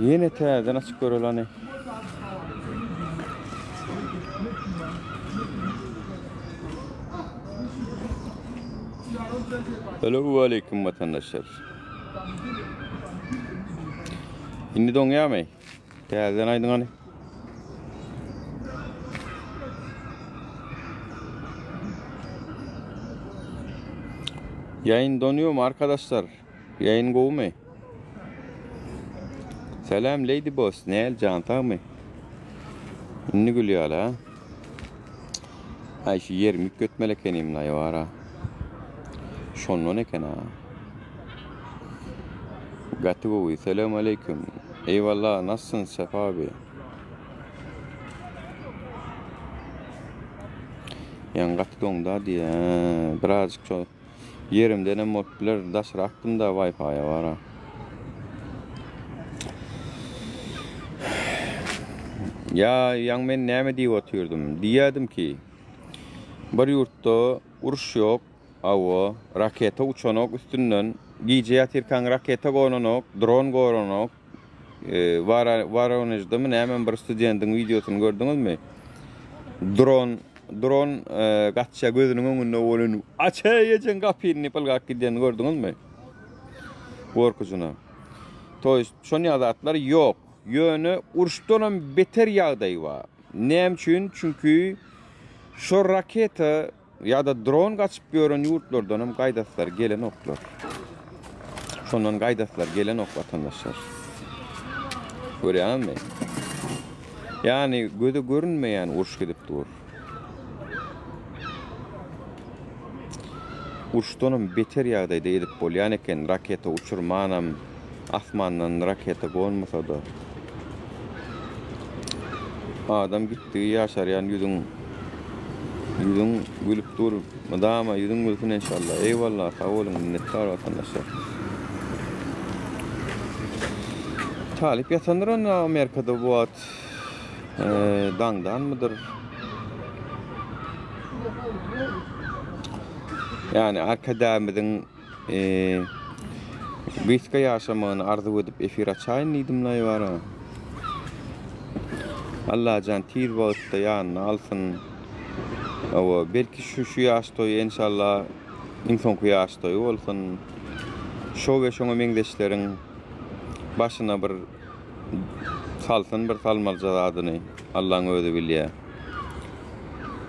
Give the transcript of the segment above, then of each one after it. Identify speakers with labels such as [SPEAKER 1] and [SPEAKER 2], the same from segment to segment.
[SPEAKER 1] Yine terden açık görülen. Selamun aleyküm vatandaşlar. Şimdi don ya mı? Terden aydın hani. Yayın donuyor mu arkadaşlar? Yayın go mu? Selam Lady Boss. Ne el canta mı? Ne gülüyor la? Ay şu yer mük götmelek benim la yavara. Şonlu ne kena? Gatı go. Selamun aleyküm. Eyvallah. Nasılsın Sefa abi? Yan gatı donda diye. Birazcık çok yerimde ne modlar daşır aklımda Wi-Fi'ye var ha. Ya yan ben neme diye oturdum. Diyedim ki bir yurtta uruş yok. Avo raketa uçanok üstünden gece yatırkan raketa konanok, drone konanok. Var onejde mi hemen bir studentin videosunu gördünüz mü? Drone gatça gözünün önünde olan açayacak kapıyı pılgak giden gördünüz mü? Korkucuna. Toys şonu adatlar yok. Yönü uruştonun beter yağdayı var. Nem çünkü şu raketa ya da drone kaçıp gören yurtlardan gaydatlar gelen oklar. Şondan gaydatlar gelen ok vatandaşlar. Görüyor musun? Yani gözü görünmeyen uruş gidip dur. Uruştonun beter yağdaydı edip bol. Yani ken raketa uçurmanam asmandan raketa konmasa da. Adam gitti yaşar yani yüzün gülüp dur. Madama yüzün gülsün inşallah. Eyvallah sağ olun minnettar vatandaşlar. Talip yatanlar Amerika'da bu at dangdan mıdır? Yani arkadaşımızın Bitka yaşamını arzu edip efir açayın neydim la var ha. Allah can tir vakitte yanına alsın. Ama belki şu yaştoyu inşallah insonku yaştoyu olsun. Şu ve şunu mengdeşlerin başına bir salsın bir salmalca adını Allah'ın ödü bilye.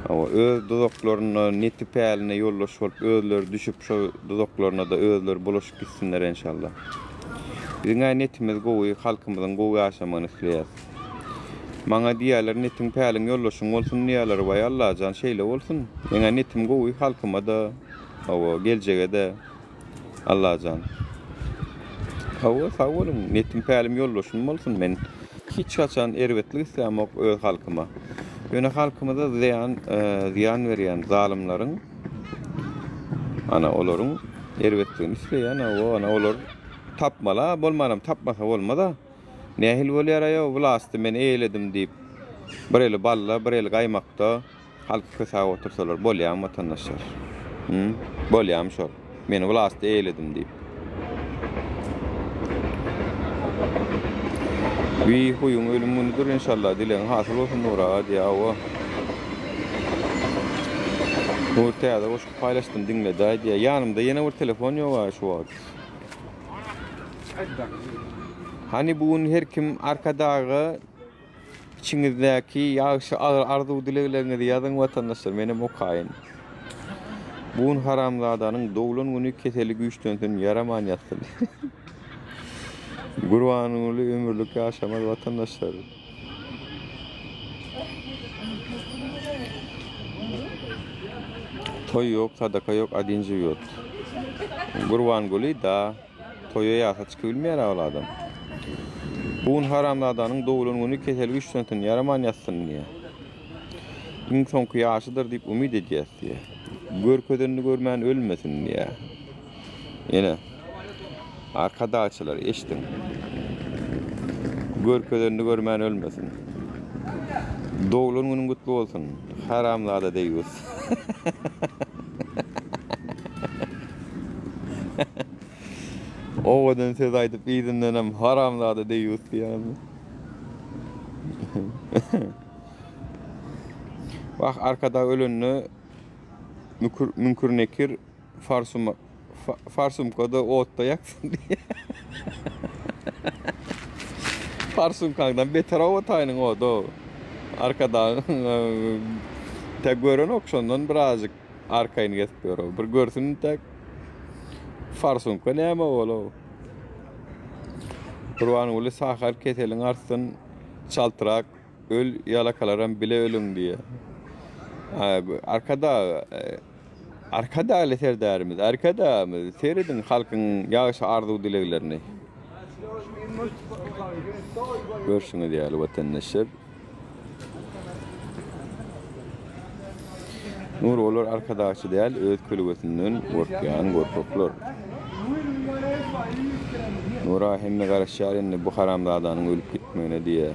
[SPEAKER 1] Ama öz dudaklarına neti peline yollaş olup özler düşüp şu dudaklarına da özler bulaşıp gitsinler inşallah. Bizim netimiz go'yu halkımızın go'yu yaşamanı istiyoruz. Bana diyorlar netin peline yollaşın olsun diyorlar vay Allah can şeyle olsun. Yani netim go'yu halkıma da hava geleceğe de Allah can. Hava sağ olun netim peline yollaşın olsun ben hiç kaçan ervetlik istemem öz halkıma. Yöne halkımıza ziyan veren zalimlerin ana olurun ervetliğini isteyen ana olur tapmala bolmanam tapmasa olmada nehil oluyor ya vlastı men eyledim deyip böyle balla böyle kaymakta halk kısa otursalar bolyam vatandaşlar bolyam şol men vlastı eyledim deyip bir huyum ölümünüdür inşallah dilen hasıl olsun nura diye o ortaya da boş paylaştım dinle diye yanımda yine bir telefon yok şu an. Hani bugün her kim arkadağı içinizdeki yağışı arzu dileğlerine yazın vatandaşlar benim o kayın. Bugün haramzadanın doğulun günü keseli güçtünsün yaraman yatsın. Kurbanlı ömürlük yaşamaz vatandaşlar. Toy yok, sadaka yok, adinci yok. Kurban gülü da toya yasa çıkılmıyor adam. Bugün haramzadanın doğulun günü keseli güçtünsün yaraman yatsın diye. İnsan yaşıdır deyip umid edeceğiz diye. Görködünü görmeyen ölmesin diye. Yine arkadaşlar eştin. Görködünü görmeyen ölmesin. Doğulun günün kutlu olsun. Haramlarda değiliz. Owadan söz aytıp izinden haramlady diýýär ýa. Bak arkada ölenini mümkür nekir farsumkada otda yaksın diye. Farsumkangdan beter otaynyň odo. Arkada tek gören okşondan birazcık arkaýyny kesip berýär. Bir görsün tek farsumka näme bolo. Kurwan uly sahar keteliň artdan çaltyrak öl yalakalaram bile ölüm diye. Arkada leter derimiz. Arkada mı? Seredin halkın yağış arzu dileklerini. Görüşünü değerli vatandaşlar. Nur olur arkadaşı değil, öz külübesinden korkyan korkuklar. Nura hemme karışarını bu haramdadanın ölüp gitmeyene diye.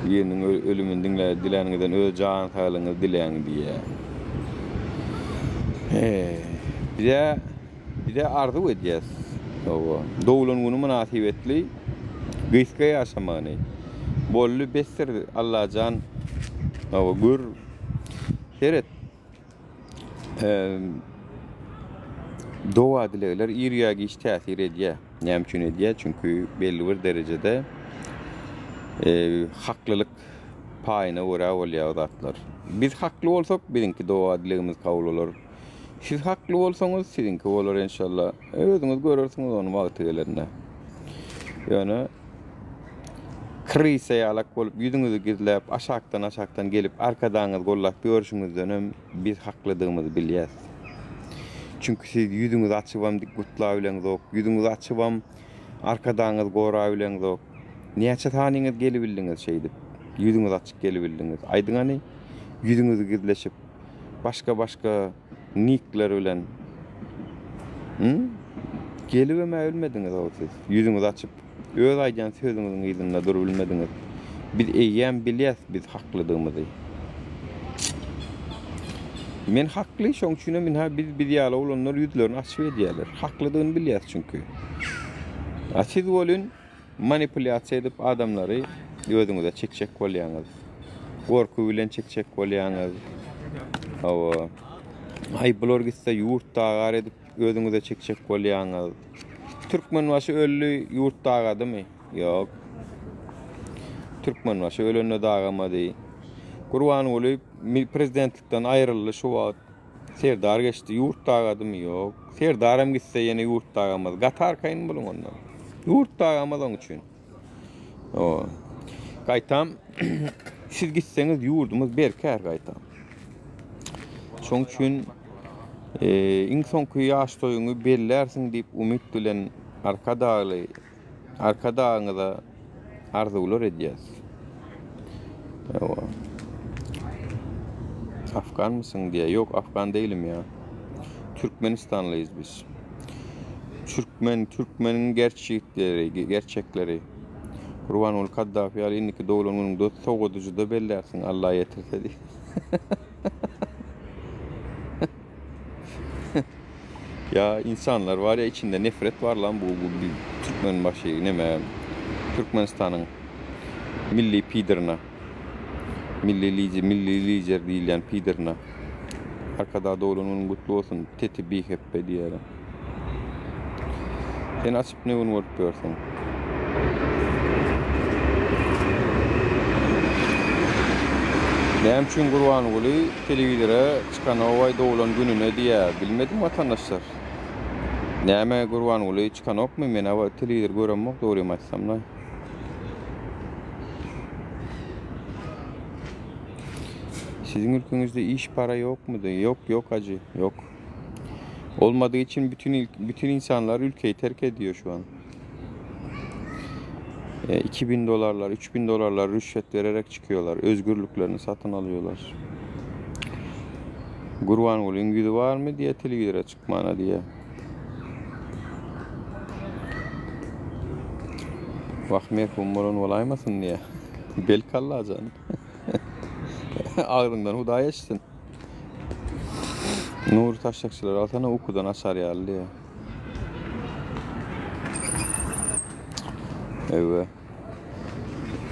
[SPEAKER 1] Birinin ölümün dileğinden öz can sağlığını dileyen diye. Bir de arzu edeceğiz. Doğulun bunu münasibetli gıyska yaşamanı. Bollu bestir Allah can gör. Evet. Doğa dilekler iriyaga iş täsir edýär. Näme üçin edýär? Çünkü belli bir derecede haklylyk paýyna görä bolýar zatlar. Biz hakly bolsak, bizinki doğa dilegimiz kabul bolar. Siz hakly bolsaňyz, sizinki bolar inşallah. Özüňiz görersiňiz onu wagty gelerinde. Ýöne kriýsaýalak bolup ýüzüňizi gizläp, aşakdan gelip arkadaňyz gollap görüşüňizden biz haklydygymyzy bilýäs. Çünkü siz ýüzüňizi açypam dik gutla bileňiz, ýüzüňizi açypam arkadaňyz gora bileňiz. Näçe tanyňyz gelip bildiňiz şeýdip, ýüzüňizi açyp gelip bildiňiz. Aýdyňany ýüzüňizi gizleşip başka nikler bilen gelip ölmediňiz o siz. Ýüzüňizi açyp öz aýdan sözüňiziň ýygyna durup bilmediňiz. Biz eýýän bilýäs biz haklydygymyzy. Men hakly, şoň üçin men biz ýaly olanlar ýüzlerini açyp edýärler. Haklydygyny bilýäs çünkü. Siz bolun manipulasiýa edip adamlary özüňize çekçek bolýaňyz. Gorku bilen çekçek bolýaňyz. Aýplar gitse ýurtda agar edip özüňize çekçek bolýaňyz. Türkmen başy öllü ýurtda agadymy? Ýok. Türkmen başy ölende dagamady. Kurwan bolyp prezidentlikden aýryldy şu wagt. Serdar geçdi ýurtda agadymy? Ýok. Serdarym gitse ýene ýurtda agamaz. Gatar kaýyn bolan ondan. Ýurtda agamaz oň üçin. Gaýtam siz gitseňiz ýurdumyz berkär gaýtam. Şoň üçin soňky ýaş toýuňy bellersiň diýip umyt bilen arkadaňyza arzular edýäs. Afgan mısın diye. Yok, Afgan değilim ya. Türkmenistanlıyız biz. Türkmenin gerçekleri. Kurban ol Kaddafi ali inniki doğulunun da soğuducu da bellersin Allah yetirse diye. Ya insanlar var ya, içinde nefret var lan bu Türkmen başı neme Türkmenistan'ın milli pidirna. Milli lider diýilen pidirna. Arkada doğulunun gutlu olsun. Teti bih hep diýeler. Sen açıp ne onu görüyorsun? Näme üçin Gurban Uly telewizora çıkan owaý doğulan gününe diýär bilmedim vatandaşlar. Näme Gurban Uly çıkan okmy, men awa telewizor göremok dogry aýtsam da. Sizin ülkenizde iş para yok mu? Yok acı, yok. Olmadığı için bütün insanlar ülkeyi terk ediyor şu an. $2.000, $3.000 rüşvet vererek çıkıyorlar. Özgürlüklerini satın alıyorlar. Gurban Uly'ň güdü var mı diye televizora çıkmana diye. Bak merhum bolan olaymasın diye. Bel kallacan. Ağrından huda yaşsın. Nur taşakçılar altına ukudan aşar ýaly ya. Evet.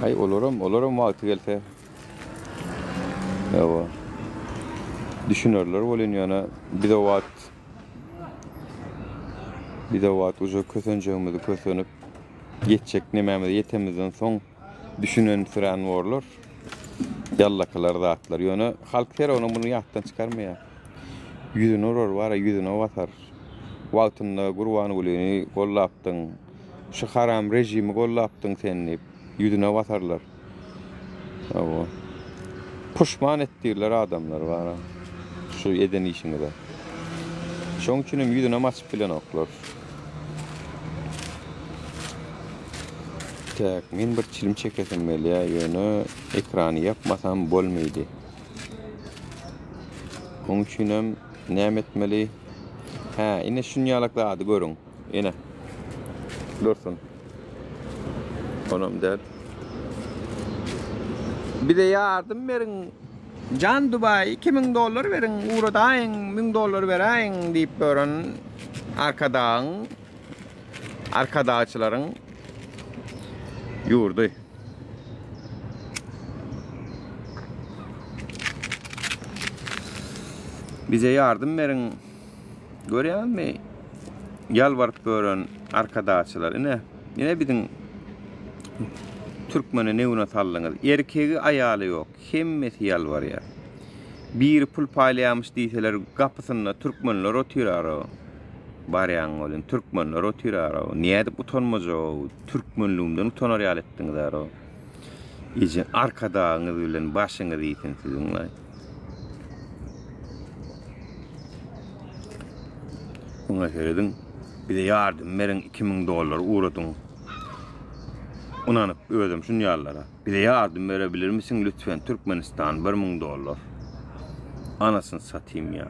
[SPEAKER 1] Hay olaram wagty gelse. Evet. Düşünürler bolan ýana bir de wagt uja kösenjegimizi kösenip geçecek nemäme yetemizden soň düşünen süren borlar. Yallakalar zatlar ýöne halk her onu bunu ýatdan çykarmaýar. Yüzüne urar bara yüzüne batar. Wagtynda gurbany bolany gollapdyň. Şu haram rejimi gollapdyň sen diýip yüzüne batarlar. Abo. Puşman etdirler adamlar bara. Şu eden işini de. Şoň üçin yüzüne maçyp bilen oklar. Tak, men bir çilim çekesem belä ýöne ekrany yapmasam bolmaýdy. Onuň üçin näme etmeli? Ha, ine şunýalaklady görüň. Ine. Dursun. Onam der. Bir de yardım verin. Can Dubai $2000 verin. Uğradaýın $1000 beräýin diýip bören arkadaşlaryň ýurdy. Bize yardım verin. Görýärmi? Yalvarıp bören arkadaşlar. Ine bizim Türkmeni neuna sallyňyz. Erkegi aýaly ýok. Hemmesi yalvarýar. Bir pul paýlaýarmyş diýseler gapysyna türkmenler otyrar. Barýan bolan türkmenler otyrar. Niýe utanmajak? Türkmenligimden utanar ýaly etdiňiz. Iýe arkadaňyz bilen başyňyzy ýiten siziňle. Ona göre bir de yardım verin $2000 uğradım. Unanıp ödüm şunu yallara. Bir de yardım verebilir misin lütfen Türkmenistan $1000. Anasını satayım ya.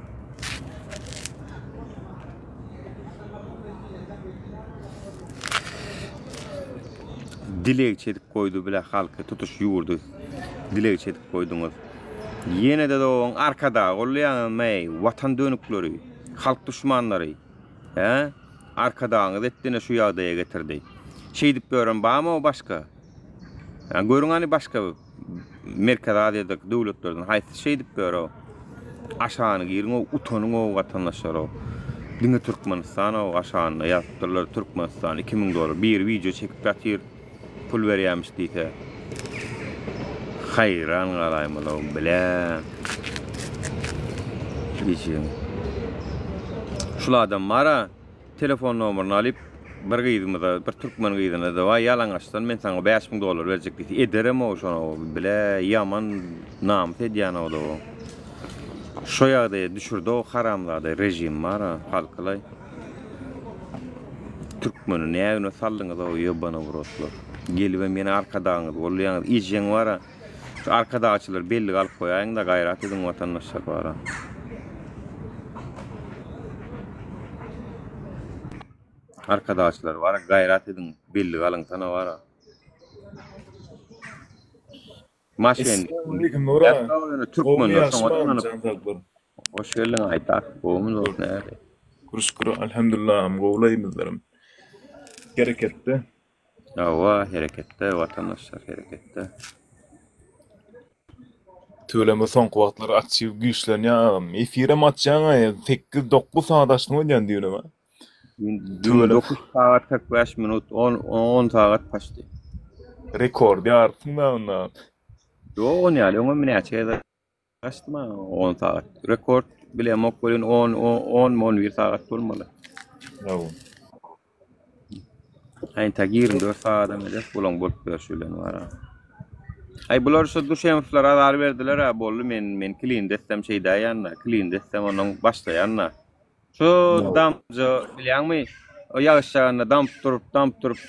[SPEAKER 1] Dilek edip koydu bile halkı tutuş yurdu. Dilek edip koydunuz. Yine de o arkada gollayan vatan dönükleri, halk düşmanları. He? Arkadaňyz etdine şu ýagdaýa getirdi. Şeýdip görün barmy o başga? Yani görüňäni başga Merkez Aziýadaky döwletlerden haýsy şeýdip görü. Aşaňy girin o utanyň o watandaşlar o. Diňe Türkmenistan o aşaňy ýazdylar Türkmenistan $2000 bir video çekip gatýar pul berýärmiş diýse. Hayran galaýmylar bilen. Diýjin. Şulardan mara telefon nomerini alıp bir gyýdymda bir türkmen gyýdyna da ýalan açdan men sana $5000 berjek diýdi. Ederem o şonu bile ýaman nam edýän o da. Şo ýagdaýa düşürdi o haramlady rejim mara halkylay. Türkmeni näme sallyňyz o ýobana burotlar. Gelip meni arkadaňyz bolýaňyz iýjeň wara. Şu arkadaşlar belli alyp goýaň da gaýrat ediň watandaşlar bara. Arkadaşlar var gayret edin belli alın sana var. Maşen.
[SPEAKER 2] Nura.
[SPEAKER 1] Türkmenler sonra hoş geldin aytar. Boğumuz olsun nerede?
[SPEAKER 2] Kuru elhamdülillah gowlaýmyzlarym. Hareketde.
[SPEAKER 1] Awa hareketde vatandaşlar hareketde.
[SPEAKER 2] Tölemä soňky wagtlar aktiv güýçlenýär. Efire matçaňa 8-9 saat açdyň öňden diýelim.
[SPEAKER 1] 9 saat 45 minut 10 saat paşdy.
[SPEAKER 2] Rekord ýartyňda onda.
[SPEAKER 1] Yo ne ali onu mene çeýde açdym 10 saat. Rekord bilem ok bolun 10 saat bolmaly.
[SPEAKER 2] Ýa.
[SPEAKER 1] Aýyn tagir 4 saat emes bolan bolup berşülen wara. Ay bular şu düşenfler azar berdiler ha bolly men clean destem şey daýanna clean destem onuň başlaýanna. Şu damjy bilýärmi? O ýaşşaganda damp turup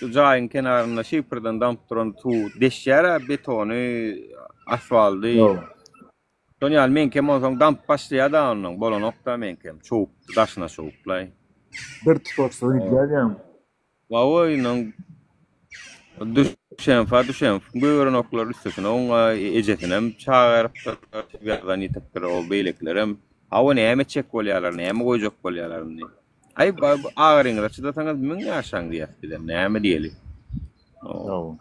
[SPEAKER 1] jaýyň kenaryna şifrden damp turan tu deşýär betony asfalty. Tonýal menkem oňsoň damp başlaýar da onuň bolan nokta menkem çok daşyna şowuklay.
[SPEAKER 2] Bir tutarsa gidýärem.
[SPEAKER 1] Wawoynyň düşen böwren oklar üstesine oňa ejetinem çağıryp ýerden ýetip o beýleklerem Awa näme çek bolýarlar, näme goýjak bolýarlar ne? Ay agaryňyza çydasaňyz men ýaşaň diýýär. Näme diýeli?
[SPEAKER 2] Ýa.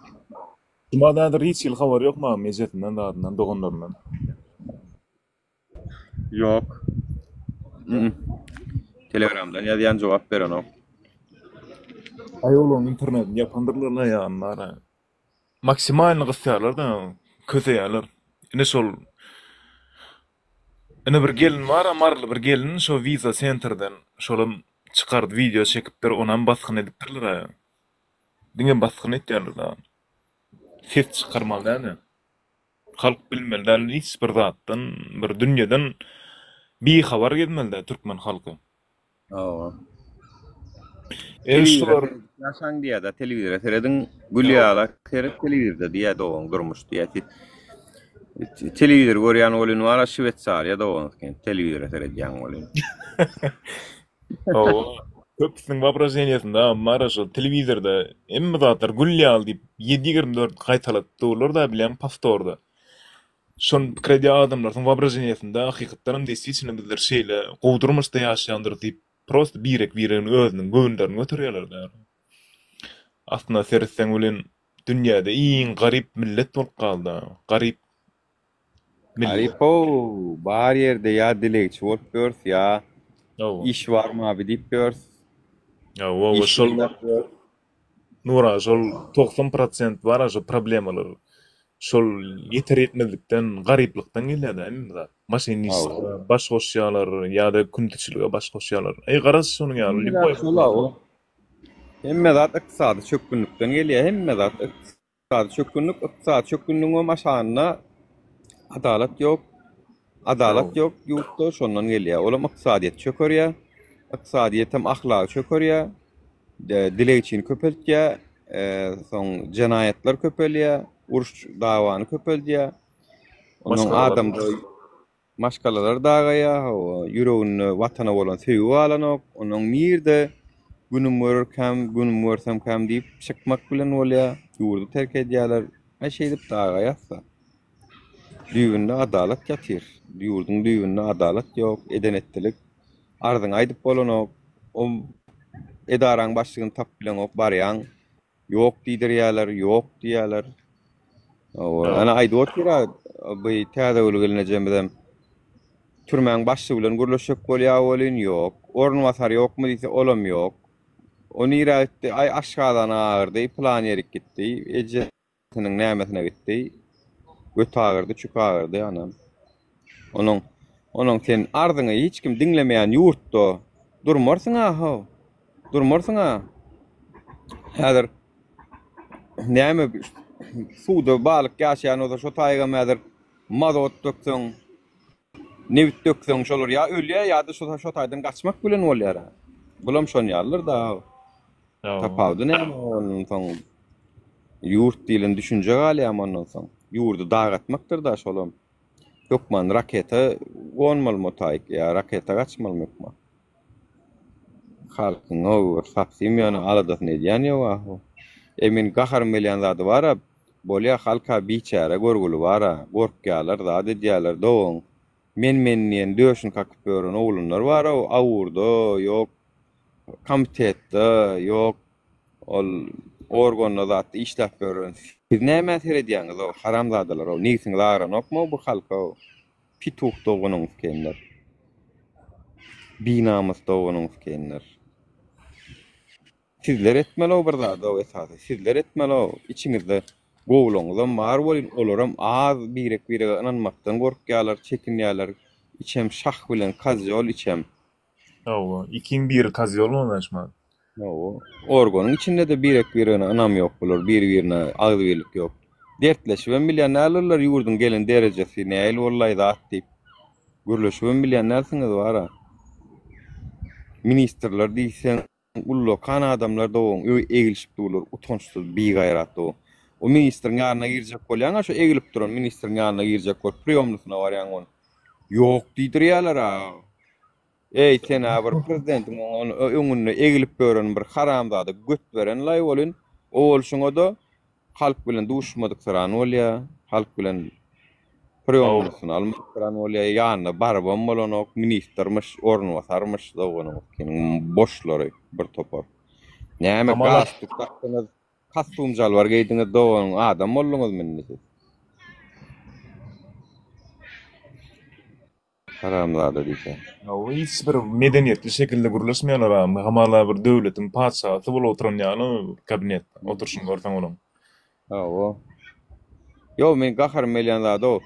[SPEAKER 2] Şumadadyr hiç ýyl habar ýokma mejetinden dadyndan doganlaryndan.
[SPEAKER 1] Yok. Telegramdan ýazýan jogap berenok.
[SPEAKER 2] Ay oğlum internet yapandırlarla ya anlara. Maksimalini kısarlar da kötüyorlar. Ne sol ene bir gelin var amarlı bir gelin şu Visa Center'dan şolum çıkardı video çekipler onan baskın edipdirler ha. Dingen baskın etdiler da. Ses çıkarmalı yani. Halk bilmeliler hiç bir zattan bir dünyadan bir haber gelmeli Türkmen halkı.
[SPEAKER 1] Oo.
[SPEAKER 2] Şular
[SPEAKER 1] Ýaşaň diýär da telewizora seredin gülýala serip telewizorda diýär doň durmuş diýär. Telewizor görýän bolyn wara Şwetsariýa doň telewizora seredýän bolyn.
[SPEAKER 2] Oo. Köpüsün воображениýasynda mara şu telewizorda emmi zatlar gülýal diýip 7/24 gaýtalat dolar da bilen pastorda. Şon kredi adamlaryň воображениýasynda hakykatdan desisini bilir şeýle gowdurmuşda ýaşaýandyr diýip prosta birek-biregiň özüniň göwnlerini götürýärler da. Aslında sersen ulen dünýäde iň garyp millet bolup galdy. Garyp millet.
[SPEAKER 1] Garyp o bar ýerde ýa dilegçi bolup görs ýa iş barmy abi diýip görs.
[SPEAKER 2] Ya o şol Nura şol 90% var şu problemalar. Şol yeter etmedikden garyplykdan gelýär emmi. Maşinist, baş goşýarlar ýa-da kündüçiligi baş goşýarlar. Ey garas şonu ýa.
[SPEAKER 1] Hemme zat ykdysady çökünlükden gelýär. Hemme zat ykdysady çökünlük, ykdysady çökünlüğe maşanyna adalet ýok. Adalet ýok, ýurtda şondan gelýär. Olam ykdysadyýet çökerýär. Ykdysadyýet hem ahlak çökerýär. Dilegçini köpeltýär. Soň jenayetler köpelýär. Uruş dawany köpeltýär. Onuň adamda maşgalalar dagaýar, ýüreginde watana bolan sevgi alanok, onuň mirde günüm görsem kam diýip çykmak bilen bolýar, ýurdu terk edýärler. Aşy edip dagaýarsa. Düýünde adalet ýatyr. Ýurduň düýünde adalet ýok, edenetlik. Ardyň aýdyp bolanok, o edaraň başlygyny tap bilen ok barýan, ýok diýdirýärler, ýok diýärler. Ana aýdyp otyra, bu täze ölgelenejemizem türmäň başly bilen görleşek bolýar bolyn ýok. Ornwasar ýokmy diýse olam ýok. Ony ýetdi, ay aşgadan ağırdy, plan ýerik gitdi, ejetiniň nämetine gitdi. Göt ağırdy, çük ağırdy anam. Onuň sen ardyňy hiç kim dinlemeýän ýurtda durmarsyň ha. Durmarsyň ha. Häzir näme suda balyk ýaşaýan oda şo taýga mäzir mazot dökseň, newit dökseň şolar ýa ölýär ýa-da şo taýdan gaçmak bilen bolýar. Bulam şonýarlar da. Tapawdy näme onuň soň ýurt diýilen düşünje galýar ondan soň. Ýurdu dagatmakdyr da şolam. Ýokman raketa gonmalmy taýyk ýa raketa gaçmalmy ýokma. Halkyň o sapsym ýany aladat nedýän ýok. Emin gahar milyan zady bara, bolýa halka biçara görgüli bara, gorkýarlar zady diýerler doň. Men döşün kakyp bören oğlunlar var, o awurda, ýok komitetde, ýok ol organla zatdy işläp bören. Siz näme seredýäňiz o haramzadalar o niýsiň zaranokmy bu halka o pituh dogunyň kenler. Binamyz dogunyň kenler. Sizler etmeli o bir zada o esasy. Sizler etmeli o içiňizde gowlaňyzam bar bolyn, olaram az birek-birege inanmakdan gorkýarlar, çekinýärler. İçem şah bilen kazjol içem.
[SPEAKER 2] Owa, 2-1 kazjol onaşma.
[SPEAKER 1] Owa, organyň içinde de birek-birege anam ýok bolar, bir-birine agzybirlik ýok. Dertleşiben bilýän nälerler ýurdun gelen derejesi näil bollaý zat diýip. Gürleşiben bilýän närsiňiz bara. Ministrler diýsen ullo kan adamlar doň egilişip durlar, utançsız, bigaýratly. O ministriň ýanyna girjek bolýan, şu egilip duran ministriň ýanyna girjek bol, priýomlusyna barýan on. Ýok diýdirýärler ha. Ey sen bir prezidentiň onu öňünde egilip bören bir haramzady göt beren laý bolyn. O bolşuňa da halk bilen duşmadyk saran bolýar, halk bilen Priyonlusun almakran olya ýanyna barbam bolanok ministrmiş, ornwasarmyş dowganyk kinin boşlary bir topar. Näme
[SPEAKER 2] Tamala.
[SPEAKER 1] gaz tutdyňyz, kastumjal bar geýdiňiz dowanyň adam bolluňyz mende siz. Haramlada diýse.
[SPEAKER 2] O hiç bir medeniyetli şekilde gurulmaýanlar ama hamala bir döwletiň padşahy bolup oturan ýaly kabinet oturşyň görsen olam.
[SPEAKER 1] O. Yo men gahar melyanlarda o.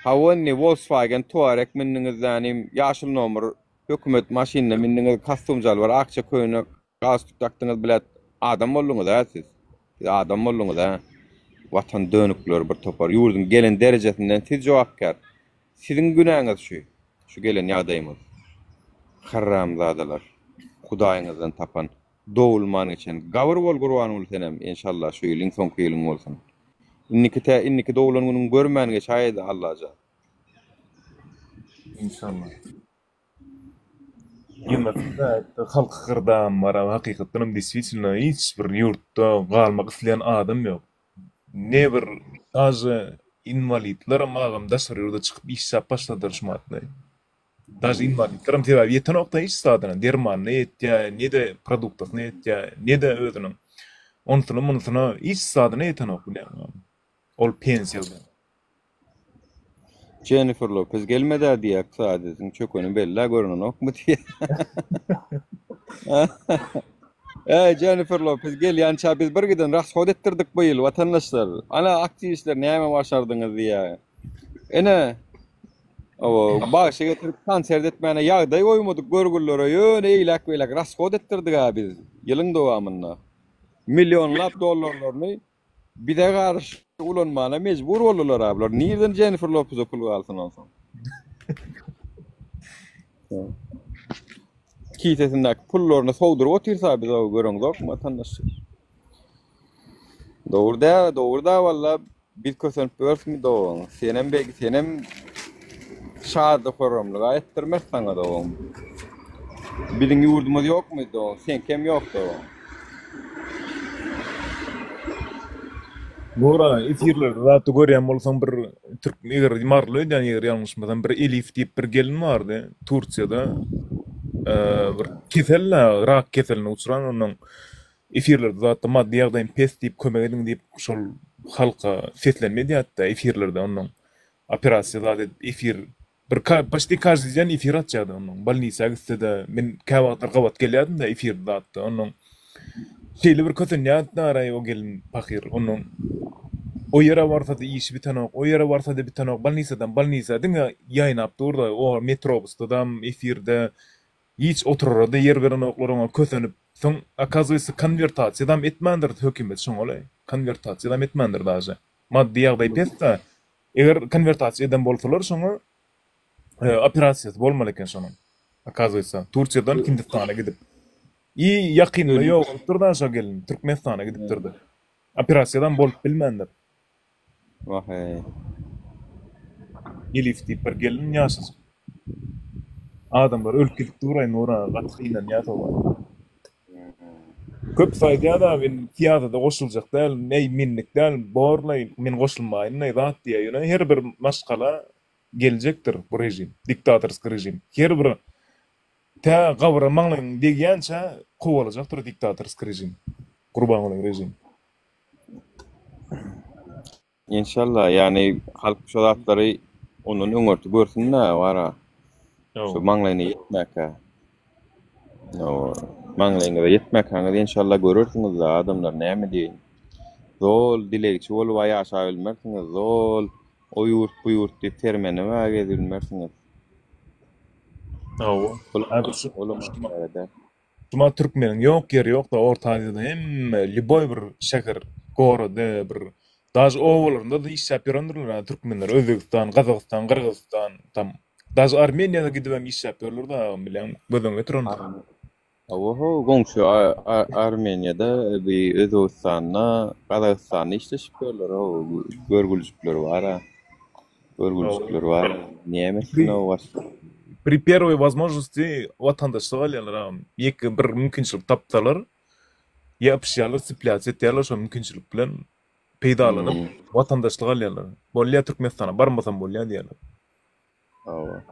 [SPEAKER 1] Hawonni Volkswagen Touareg minniňizdanim ýaşyl nomer hökümet maşynyna minniňiz kastumjal bar akça köýüne gaz tutdyňyz bilet adam bolluňyz ha siz. Siz adam bolluňyz ha. Watan dönükler bir topar ýurdun gelen derejesinden siz jogapkar. Siziň günäňiz şu. Şu gelen ýagdaýymyz. Haramzadalar. Hudaýyňyzdan tapan dowulman için gawr bol gurban bolsenem inşallah şu ýylyň soňky ýylyň bolsun. Inniki dowulanyň görmänige şaýda Allaha.
[SPEAKER 2] İnşallah. Ýemekde halk gyrdan bar, hakykatdan действительно hiç bir ýurtda galmak isleýän adam ýok. Ne bir azy invalidler magam dasar ýurda çykyp iş sap başladyrşmatdy. Даже invalidlerim teba ýetenokda iş sadyna derman ne etýä, ne de produktlar ne etýä, ne de özüniň onsyna iş sadyna ýetenok bilen. Ol pensiýada.
[SPEAKER 1] Jennifer Lopez gelmedi diýek sadetin çökönü bella görünok mu diye. Jennifer Lopez gel ýança biz bir giden rahsod ettirdik bu ýyl watandaşlar. Ana aktivistler näme başardyňyz diýä. Ene o başa getirip konser etmäne ýagdaý goýmadyk görgüllere ýöne eýlek welek rahsod ettirdik ha biz ýylyň dowamynda. Milyonlap dollarlaryny bir de garşy ulanmana mecbur boldular ablar. Nirden Jennifer Lopez okul alsın olsun. Kitesindeki pullarını soğudurup otursa biz o göründük vatandaşlar. Doğruda valla bir kösen pörsün doğun. Senem şahadı korumluğa ettirmez sana doğun. Bilin yurdumuz yok mu doğun? Sen kim yok doğun?
[SPEAKER 2] Bora efirlerde zatda görýän bolsam bir türk eger marlydan ýer ýalňyşmadan bir Elif diýip bir gelin bardy Turkiýada. Bir keselle, rak keseline uçuran onuň efirlerde zatda maddi ýagdaýym pes diýip kömek ediň diýip şol halka seslenmedi hatda efirlerde onuň operasiýa zat efir bir başdy każdy efir atjady onuň balnisaga gitse men käwagtar gawat gelýärdim da efir zatda onuň şeýle bir kösen ýatnara o gelin pakir onuň o ýere barsa da iş bitanok, o ýere barsa da bitanok, balnisa diňe ýaýnap durda, o metrobusda da efirde hiç oturarda yer veren oklaryňa kösenip, soň akazyýsy konvertasiýa etmendir hökümet şoňa, konvertasiýa etmendir daşy. Maddi ýagdaý pesda, eger konvertasiýa eden bolsalar şoňa operasiýasy bolmaly eken şoňa. Akazyýsy Turkiýadan Hindistana gidip ýakynly ýok, turdan şo gelin Türkmenistana gidip durdy. Operasiýadan bolup bilmendir.
[SPEAKER 1] Vahay.
[SPEAKER 2] Elif diýip bir gelin ýaşasy. Adamlar ölkülik duraýyn ora gatkylan ýatylar. Köp faýda men tiýatrda goşuljak däl, näй minnik däl, borlay men goşulmaýyn, näй zat diýýär. Her bir maşgala geljekdir bu rejim, diktatorsk rejim. Her bir ta gawra maňlaryň degýänçä gowalajakdyr diktatorsk rejim. Gurban bolan rejim.
[SPEAKER 1] İnşallah yani halk şu zatları onun öňürtü görsünler wara. Şu maňlaryny ýetmäkä. No, maňlaryny ýetmäkä inşallah görürsüňiz da adamlar näme diýin. Zol dilegçi bolup ýaşa bilmersiňiz, zol o ýurt bu ýurt diýip termeni we gezilmersiňiz.
[SPEAKER 2] Şuma türkmeniň ýok ýeri ýok da Orta Aziýada hemme liboy bir şäher, gorada bir daş owalarynda da iş ýapýarlar türkmenler, Özbegistan, Gazagystan, Kyrgyzstan, tam daş Armeniýada gidip hem iş ýapýarlar da bilen gözüň getirenler.
[SPEAKER 1] Oho, goňşy Armeniýada bir Özbegistanda, Kazagystanda işleşipler, o görgüljükler bar. Görgüljükler bar. Näme var?
[SPEAKER 2] При первой возможности vatandaşlyk alýarlar. Ýeki bir mümkinçilik tapsalar, ýapyşýarlar, sipläç etýärler, şo mümkinçilik bilen peýdalanyp watandaşlyk alýarlar. Bolýa Türkmenistana barmasam bolýa diýerler.
[SPEAKER 1] Awa.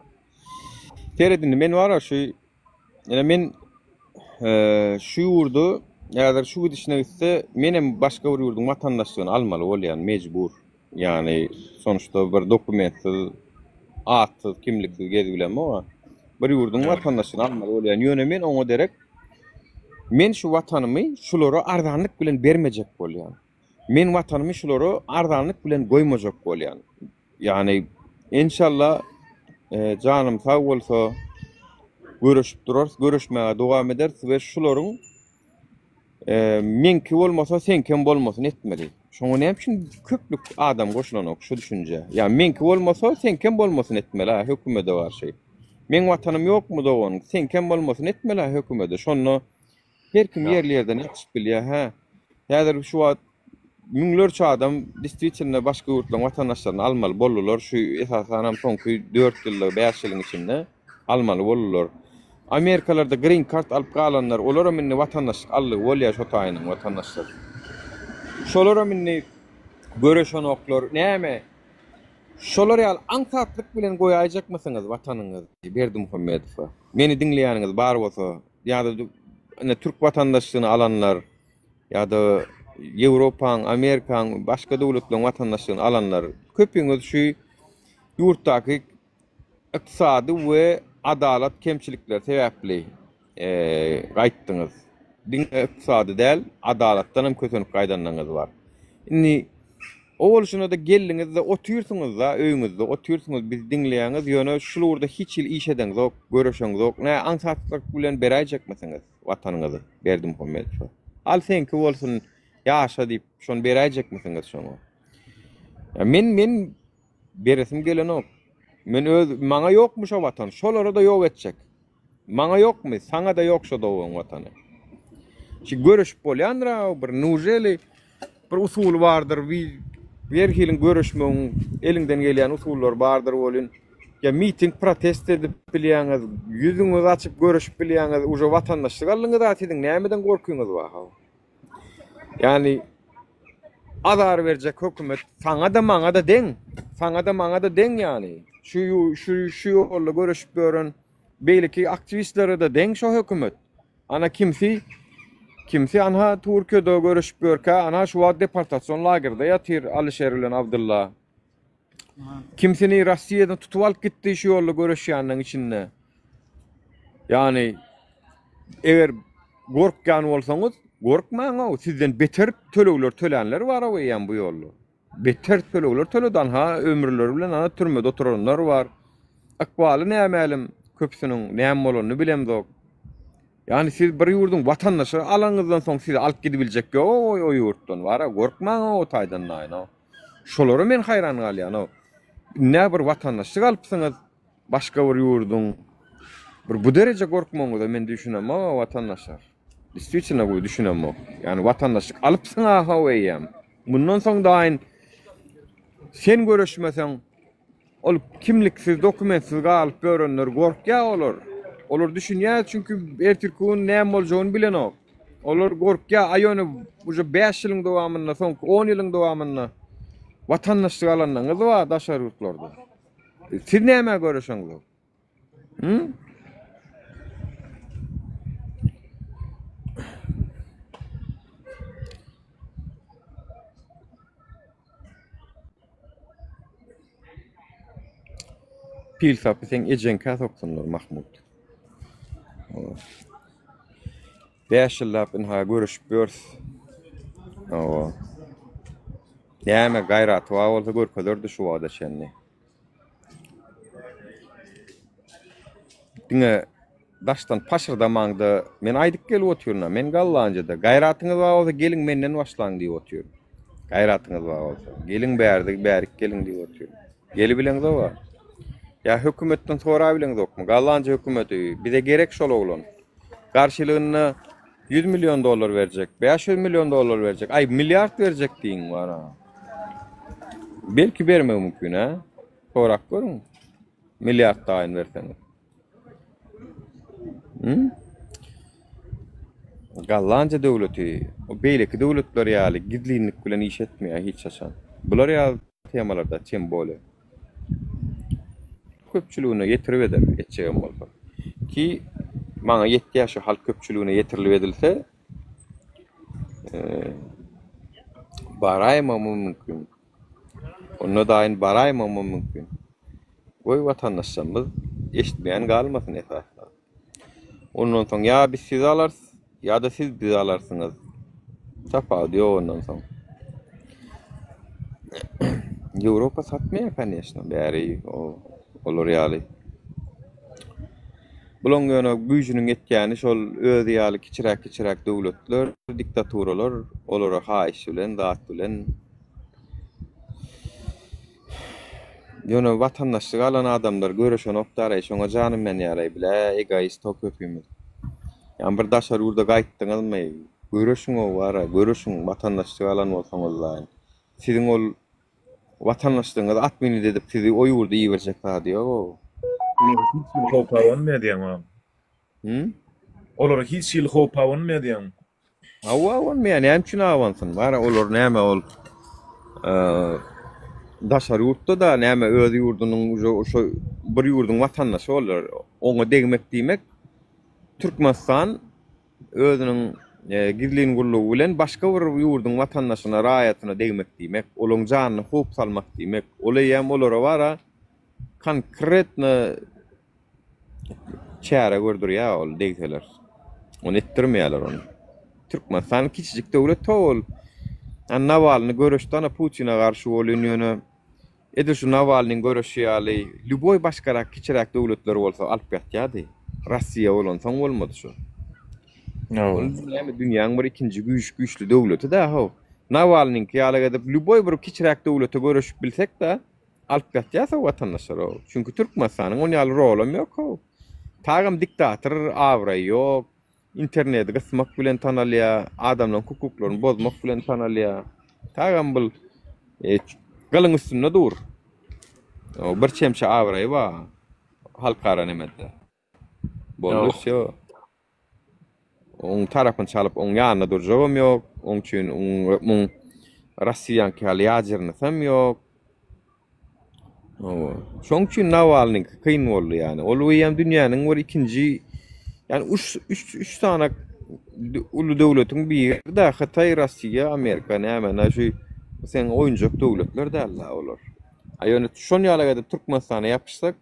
[SPEAKER 1] Teredin men wara şu ýa men şu ýurdu ýa-da şu gidişine gitse menem başga bir ýurdun watandaşlygyny almaly bolýan mejbur. Yani sonuçta bir dokumentsiz, atsız, kimliksiz gezibilen ama bir ýurdun watandaşlygyny almaly bolýan ýöne men oňa derek men şu watanymy şulara arzanlyk bilen bermejek bolýan. Men watanymy şulara arzanlyk bilen goýmajak bolýan. Yani inşallah canım sağ bolsa görüşüp durarız, görüşmeye dowam ederiz we şularyň menki bolmasa sen kim bolmasyn etmeli. Şoňa näme üçin köplük adam goşulanok şu düşünje. Ya menki bolmasa sen kim bolmasyn etmeli ha hökümete bar şey. Men watanym ýokmy dogan, sen kim bolmasyn etmeli ha hökümete. Şonu her kim ýerlerden ýaşyp bilýär ha. Häzir şu wagt müňlerçe adam distriktsinde başga ýurtlaryň watandaşlaryny almaly bolurlar. Şu esasan hem soňky 4 ýyllyk 5 ýylyň içinde almaly bolurlar. Amerikalarda green card alyp galanlar, olara minni watandaşlyk aldy bolýar şo taýynyň watandaşlary. Şolara minni göreşenoklar näme? Şolary al aňsatlyk bilen goýajakmysyňyz watanyňyz? Berdimuhammedow. Meni dinleýäniňiz bar bolsa, ýa-da Türk watandaşlygyny alanlar ýa-da Ýewropaň, Amerikaň, başga dowlatyň watandaşlygyny alanlar köpüňiz şu ýurtdaky iqtisady we adalet kemçilikler sebäpli gaýtdyňyz. Din iqtisady däl, adalatdan hem kötünüp gaýdanlygyňyz bar. Indi o bolşuna da geldiňiz de oturýarsyňyz da öýüňizde oturýarsyňyz biz dinleýäňiz ýöne şularda hiç ýyl iş edeňiz ok, göreşeňiz ok. Nä aňsatlyk bilen beräjekmisiňiz watanyňyzy Berdimuhammedow. Al senki bolsun ýaşa diýip şonu beräjekmisiňiz şonu. Ya men beresim gelen ok. Men öz maňa ýokmy şo watan, şolara da ýok etjek. Maňa ýokmy, saňa da ýok şo dogan watany. Şi görüşüp bolýandyra bir nujeli bir usul bardyr, bir hilin görüşmeň elinden gelýän usullar bardyr bolýan. Ya miting protest edip bilýäňiz, ýüzüňizi açyp görüşüp bilýäňiz, uje watandaşlyk aldyňyz da tidiň nämeden gorkuňyz bar? Yani azar berjek hökümet saňa da maňa da deň, saňa da maňa da deň yani. Şu ýolda görüşüp görän beýleki aktivistlere de deň şo hökümet. Ana kimsi anha Türkiýede görüşüp görkä, ana şu wagt deportasiýon lagerinde ýatyr Alişer bilen Abdullah. Kimsini Russiýadan tutup alyp gitdi şu ýolda görüşýäniň içinde. Yani eger gorkýan bolsaňyz, gorkmaň o sizden beter tölegler tölenler bar aýan bu ýolda. Beter tölegler töledan ha ömürleri bilen ana türmede oturanlar var. Akbaly nämelim köpsüniň näme bolanyny bilemdik. Yani siz bir ýurdun watandaşy alaňyzdan soň sizi alyp gidibiljek o ýurtdan wara gorkmaň o taýdan naýna. Şolary men haýran galýan o. Ne bir watandaşlyk alypsyňyz başga bir ýurdun bir bu derece gorkmaňyzy men düşünem o watandaşlar. Действительно bu düşünem o. Yani watandaşlyk alypsyň ha weýem. Bundan soň daýyn sen görüşmeseň ol kimliksiz, dokumentsiz galyp görenler gorkýa olur. Olar düşünýär çünkü ertirkün näme boljagyny bilen ok. Olar gorkýa aýony uje 5 ýylyň dowamyna, soň 10 ýylyň dowamyna watandaşlyk alanyňyz bar daşar ýurtlarda. Siz näme görüşeňiz? Pil sapy sen ejenkä soksunlar Mahmud. 5 ýyllap inha görüşüp görs. Näme gaýrat wa bolsa görkezerdi şu wagda şenni. Diňe daşdan paşyrdamandy men aýdyp gelip oturýarna, men gallanjada gaýratyňyz wa bolsa geliň menden başlaň diýip oturýar. Gaýratyňyz wa bolsa geliň bärik geliň diýip oturýar. Geli bileňiz wa ya hökümetten sonra bilen dokmu. Gallanca hökümeti bize gerek şol oglan. Karşılığına 100 milyon dolar verecek, 500 milyon dolar verecek, ay milyard verecek diýin var ha. Belki verme mümkün ha. Sorak görün. Milyard taýyn verseňiz. Gallanca döwleti beýleki döwletler ýaly gizlilik bilen iş etmeýär hiç açan. Bular ýaly temalarda çem bole. Köpçülüğüne getirip eder etjegem bolsa. Ki maňa 7 ýaşy halk köpçülüğüne getirilip edilse baraýmam mümkin. Onu daýyn baraýmam mümkin. Goý watandaşlarymyz eşitmeýän galmasyn esasda. Ondan soň ýa biz sizi alarsyz, ýa-da siz bizi alarsyňyz. Sapa diýär ondan soň. Ýewropa satmaýar конечно, bäri olar ýaly. Bulan ýöne güýjüniň etýäni şol öz ýaly kiçiräk döwletler, diktaturalar, olara haýyş bilen, zat bilen ýöne watandaşlyk alan adamlar göreşen opdary, şoňa janym men ýaly bile, egoist köpümiz. Ýa bir daşar urda gaýtdyňyzmy? Göreşiň o bara, göreşiň watandaşlyk alan bolsaňyz laýyn. Siziň ol watandaşlygyňyz atmini edip sizi o ýurda ýeberjek diýär o.
[SPEAKER 2] Hopa olmaýan. Olara hiç ýyl hopa olmaýan.
[SPEAKER 1] Awa olmaýan, näçin awansyn? Bara olar näme ol? Daşar ýurtda da näme öz ýurdunyň şo bir ýurdun watandaşy bolar. Oňa degmek diýmek Türkmenistan özüniň gizliň gullugy bilen başga bir ýurdun watandaşyna raýatyna degmek diýmek, olaň janyny hop salmak diýmek. Olay hem olara bara konkretny çäre gördürýär ol degseler. Onu etdirmeýärler onu. Türkmenistan kiçijik döwlet tol. Navalny görüşden Putin'e garşy bolýan. Edir şu Navalnyň görüşi ýaly, lüboy başgarak kiçiräk döwletler bolsa alyp gatýardy. Rossiýa bolan soň bolmady şu. Näme dünýäniň bir ikinji güýçli döwleti da ho. Navalnyň ýaly edip lüboy bir kiçiräk döwlete görüşip bilsek de alyp gatýarsa watandaşlar o. Çünki Türkmenistanyň onu ýaly rolum ýok ho. Tagam diktator awra ýok. İnternet gysmak bilen tanalýar, adamlaryň hukuklaryny bozmak bilen tanalýar. Tagam bul galyň üstünde dur. O bir çemçe awraý ba halkara nemede. Bolýar ýo. Oň tarapyn çalyp oň ýanyna durjagam ýok. Oň üçin oň Rossiýan ýazyryny hem ýok. Şoň üçin Navalnyň kyn boldy ýani. Ol hem dünýäniň bir ikinji yani üç tane ulu döwletiň biri de Hatay, Rossiýa, Amerika näme şu sen oýunjak döwletler däl olar. Aýony şon ýaly edip Türkmenistana ýapyşsak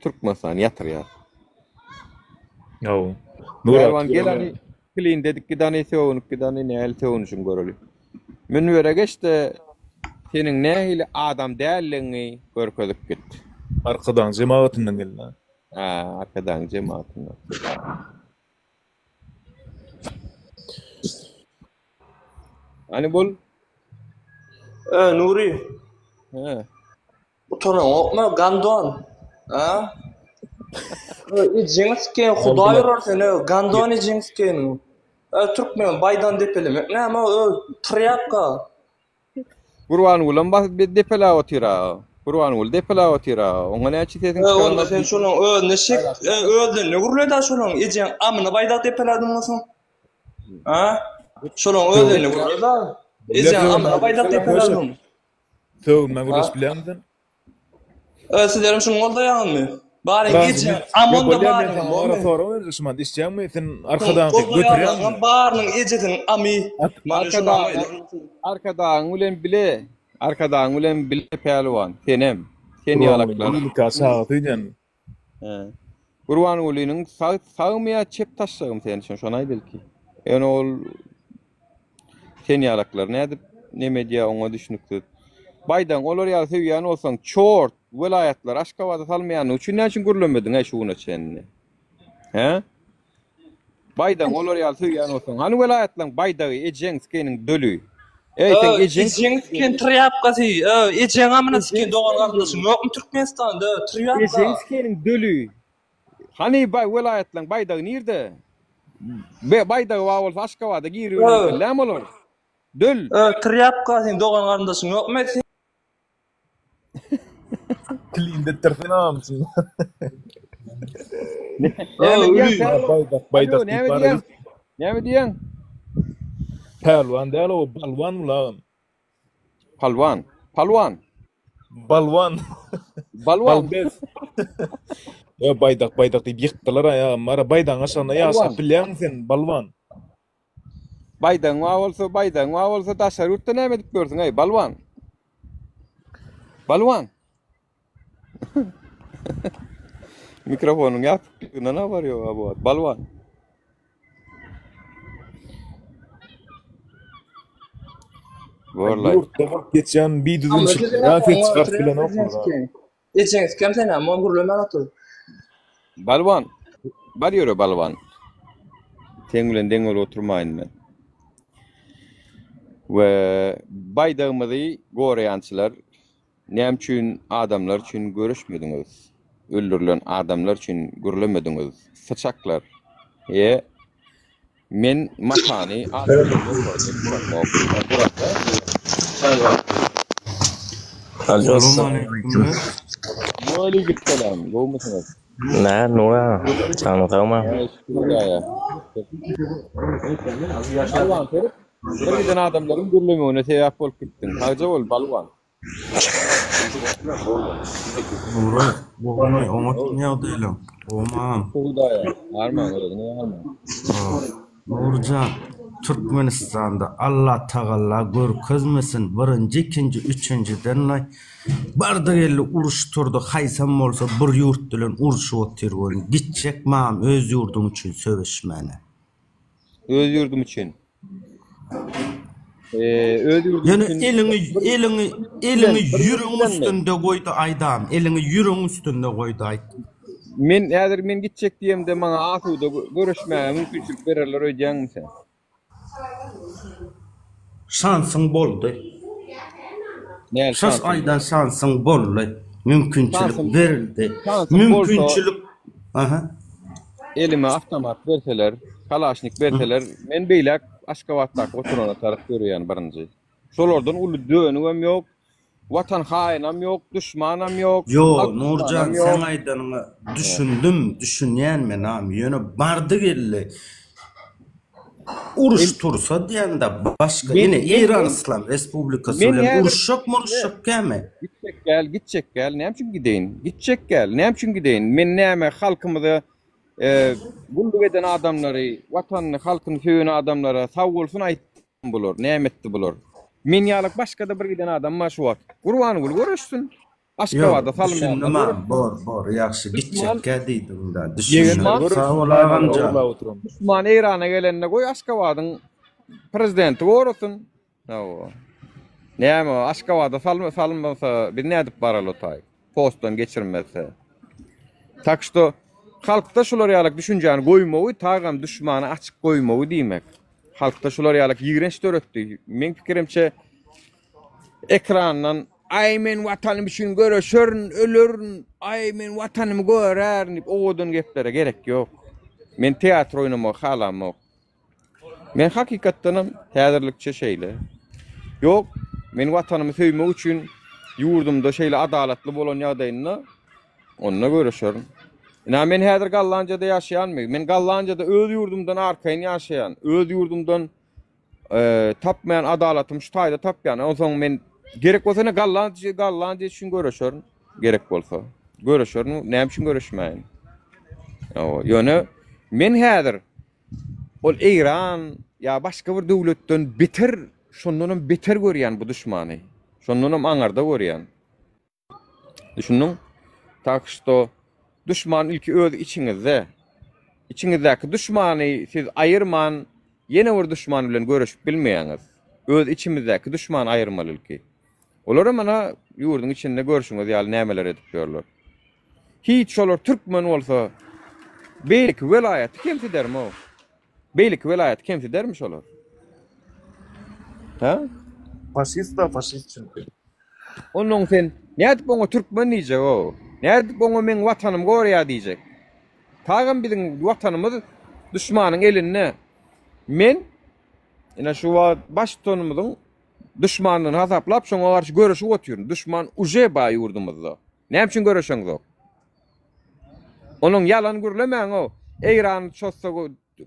[SPEAKER 1] Türkmenistan ýatyrýar.
[SPEAKER 2] Ýa.
[SPEAKER 1] Nurwan gelani klin dedik ki dany söwünik ki dany näl söwünüşin göreli. Men were geçde seniň nähili adam dälliňi görkezip gitdi.
[SPEAKER 2] Arkadan jemaatyndan geldi.
[SPEAKER 1] Arkadan cemaatından. Hani bol?
[SPEAKER 3] Nuri. Utana okma Gandon. Jingsken Hudaý urarsan, Gandony Jingsken. Türkmen baydan depelemek. Näme o tryapka.
[SPEAKER 1] Gurwan ulan bas depela otira. Gurwan ul depela otira. Oňa näçe tediň?
[SPEAKER 3] Onda sen şonuň neşek özüne gurulda şonuň ejen amyny bayda depeladyňmy? Şonuň özüne gurulda ejen amyny bayda depeladyň.
[SPEAKER 2] Töwme gurus bilemdin?
[SPEAKER 3] Sizlerim şonuň bolda ýaňmy? Bari ejen amynda bari.
[SPEAKER 2] Ora sonra özüsman isýäňmi sen arkadan götürýän?
[SPEAKER 3] Barynyň ejediň amy.
[SPEAKER 1] Arkadan ulen bile. Arkadan ulen bile pelwan. Senem. Sen ýalaklar.
[SPEAKER 2] Ilka saýdyň.
[SPEAKER 1] Gurwan ulynyň sağmaya çep taşsagym sen şon şonay belki. Ýani ol sen ýalaklar nädip neme diýär oňa düşnükdi. Baydan olar ýaly söýýän bolsaň çort welayatlar Aşgabatda salmaýan üçin näçin gürlemediň şuňa çenni. Baydan olar ýaly söýýän bolsaň hany welayatlaryň baydagy ejeňskeniň dölü. Sen
[SPEAKER 3] ejeňsken tryapkasy, ejeň amyna sken dogan gardaşyň ýokmy Türkmenistanda tryapka.
[SPEAKER 1] Ejeňskeniň dölü. Hani welayatlaryň baydagy nirde? Baydagy wawul Aşgabatda giriyor. Läm olar. Döl.
[SPEAKER 3] Tryapka sen dogan gardaşyň ýokmy?
[SPEAKER 2] Klinde terfenamsın.
[SPEAKER 1] Näme diýen?
[SPEAKER 2] Palwan däl o balwan ulagam.
[SPEAKER 1] Palwan. Palwan.
[SPEAKER 2] Balwan.
[SPEAKER 1] Balwan.
[SPEAKER 2] Balbez. Ya baydak diýip ýykdylar ya. Mara baydan aşagyna ýaşap bilýän sen balwan.
[SPEAKER 1] Baydan wa bolsa daşar ýurtda näme edip görsün ey balwan. Balwan. Mikrofonuň ýapykyna ne var ýa bu? Balwan. Vallahi.
[SPEAKER 2] Ýurtda geçen bir düzün çıktı. Ya sen çıkart bilen okma.
[SPEAKER 3] Eçeňiz kim sen ama gurulman otur.
[SPEAKER 1] Balwan. Bar ýöre balwan. Teň bilen deňol oturmaýyn men. We baýdagymyzy goraýançylar näme üçin adamlar üçin görüşmediňiz? Öldürilen adamlar üçin gürlemediňiz. Sıçaklar. Men matany Aleykümselam. Goýmasyňyz.
[SPEAKER 4] Nä, nura, tanıdama.
[SPEAKER 1] Balwan terip, birden adamlaryň gürlemegine sebäp bolup gitdiň. Haja bol balwan.
[SPEAKER 5] Nura, boğanay, ona dünya değilim. Oman.
[SPEAKER 1] Hudaya. Arman öyle, ne arman?
[SPEAKER 5] Nurcan, Türkmenistan'da Allah Teala görkezmesin. Birinci, ikinci, üçüncü denlay. Barda gelli uruşturdu. Haysam olsa bir yurt dilen uruşu otirgolun. Gitcek mam öz yurdum için söveşmene.
[SPEAKER 1] Öz yurdum için. Öz yurdum
[SPEAKER 5] Yani
[SPEAKER 1] için.
[SPEAKER 5] elini yürün üstünde koydu aydam. Elini yürün üstünde koydu aydam.
[SPEAKER 1] Men gitjek diýemde maňa asuda görüşmäge mümkinçilik bererler öýdýäňmi sen?
[SPEAKER 5] Şansın boldu.
[SPEAKER 1] Näme
[SPEAKER 5] Şas aydan şansın boldu. Mümkinçilik
[SPEAKER 1] Şansın-
[SPEAKER 5] verildi.
[SPEAKER 1] şansın
[SPEAKER 5] Mümkinçilik. Aha.
[SPEAKER 1] elime avtomat berseler, kalaşnik berseler, men beýlek Aşgabatdaky oturana tarap görýän birinji. Şolardan uly dönügem ýok, watan haýynam ýok, düşmanam ýok.
[SPEAKER 5] Yo
[SPEAKER 1] halk
[SPEAKER 5] Nurcan
[SPEAKER 1] düşmanam ýok.
[SPEAKER 5] sen aydanını düşünýän men am ýöne bardy geldi. Uruş tursa diýende başga
[SPEAKER 1] Men-
[SPEAKER 5] ýene
[SPEAKER 1] men-
[SPEAKER 5] İran İslam Respublikasy
[SPEAKER 1] men
[SPEAKER 5] bilen
[SPEAKER 1] ýa-da-
[SPEAKER 5] uruşak käme?
[SPEAKER 1] Gitjek gel, näme üçin gideýin? Gitjek gel, näme üçin gideýin? Men näme halkymyzy gullup eden adamlary, watanyny, halkyny söýen adamlara sag bolsun aýtdym bular, näme etdi bular? Men ýalyk başga da bir giden adam maşu wat. Gurbany gul görüşsün. Aşgabada salmaýan.
[SPEAKER 5] Bor ýaxşy gitjekkä diýdim da.
[SPEAKER 1] Yegenman-
[SPEAKER 5] Düşünýän sag bolaganja.
[SPEAKER 1] Düşman Irana gelende goý Aşgabadyň prezidenti gorutun. Näme Aşgabada salmasa bir nädip baralotay. Postdan geçirmese. Tak što halkda şular ýalyk düşünjäni goýmagy, tagam düşmany açyk goýmagy diýmek. Halkda şular ýalyk ýigrenç döretdi. Men pikirimçe ekrandan ay men watanym üçin görüşürn, ölürn, ay men watanymy görärn diýip owadan geplere gerek ýok. Men teatr oýnamagy halamok. Men hakykatdanam häzirlikçe şeýle. Ýok, men watanymy söýmek üçin ýurdumda şeýle adalatly bolan ýagdaýyna onna görüşürn. Men häzir Gallanjada ýaşaýanmy? Men Gallanjada öz ýurdumdan arkaýyn ýaşaýan, öz ýurdumdan tapmayan adalatym şu taýda tapýan. Oňsoň men gerek bolsa ne Gallanja üçin görüşürn, gerek bolsa. Görüşürn, näme üçin görüşmäýin? Ýöne men häzir ol Iran ýa başga bir döwletden beter, şondan beter görýän bu düşmany. Şondan aňarda görýän. Düşündiň? Tak što düşman ilki öz içiňizdäki düşmany siz aýyrman, ýene bir düşman bilen görüşip bilmeýäňiz. Öz içimizdäki düşman aýyrmaly ilki. Olara mana ýurdun içinde görüşüňiz ýaly nämeler edip ýörler. Hiç şolar türkmen bolsa, beýlik welaýat kimse dermi o? Beýlik welaýat kimse dermi şolar? Ha?
[SPEAKER 2] Faşist çünkü.
[SPEAKER 1] Onuň sen nädip oňa türkmen diýjek o? Nädip oňa men watanym gorýa diýjek? Tagam biziň watanymyz düşmanyň elinde. Men ina şu baştonumyzyň düşmanlygyny hasaplap şoňa garşy görüşip otyryn. Düşman uje baý ýurdumyzda. Näme üçin görüşeňiz ok? Onuň ýalan gürlemäň o. Eýran çotsa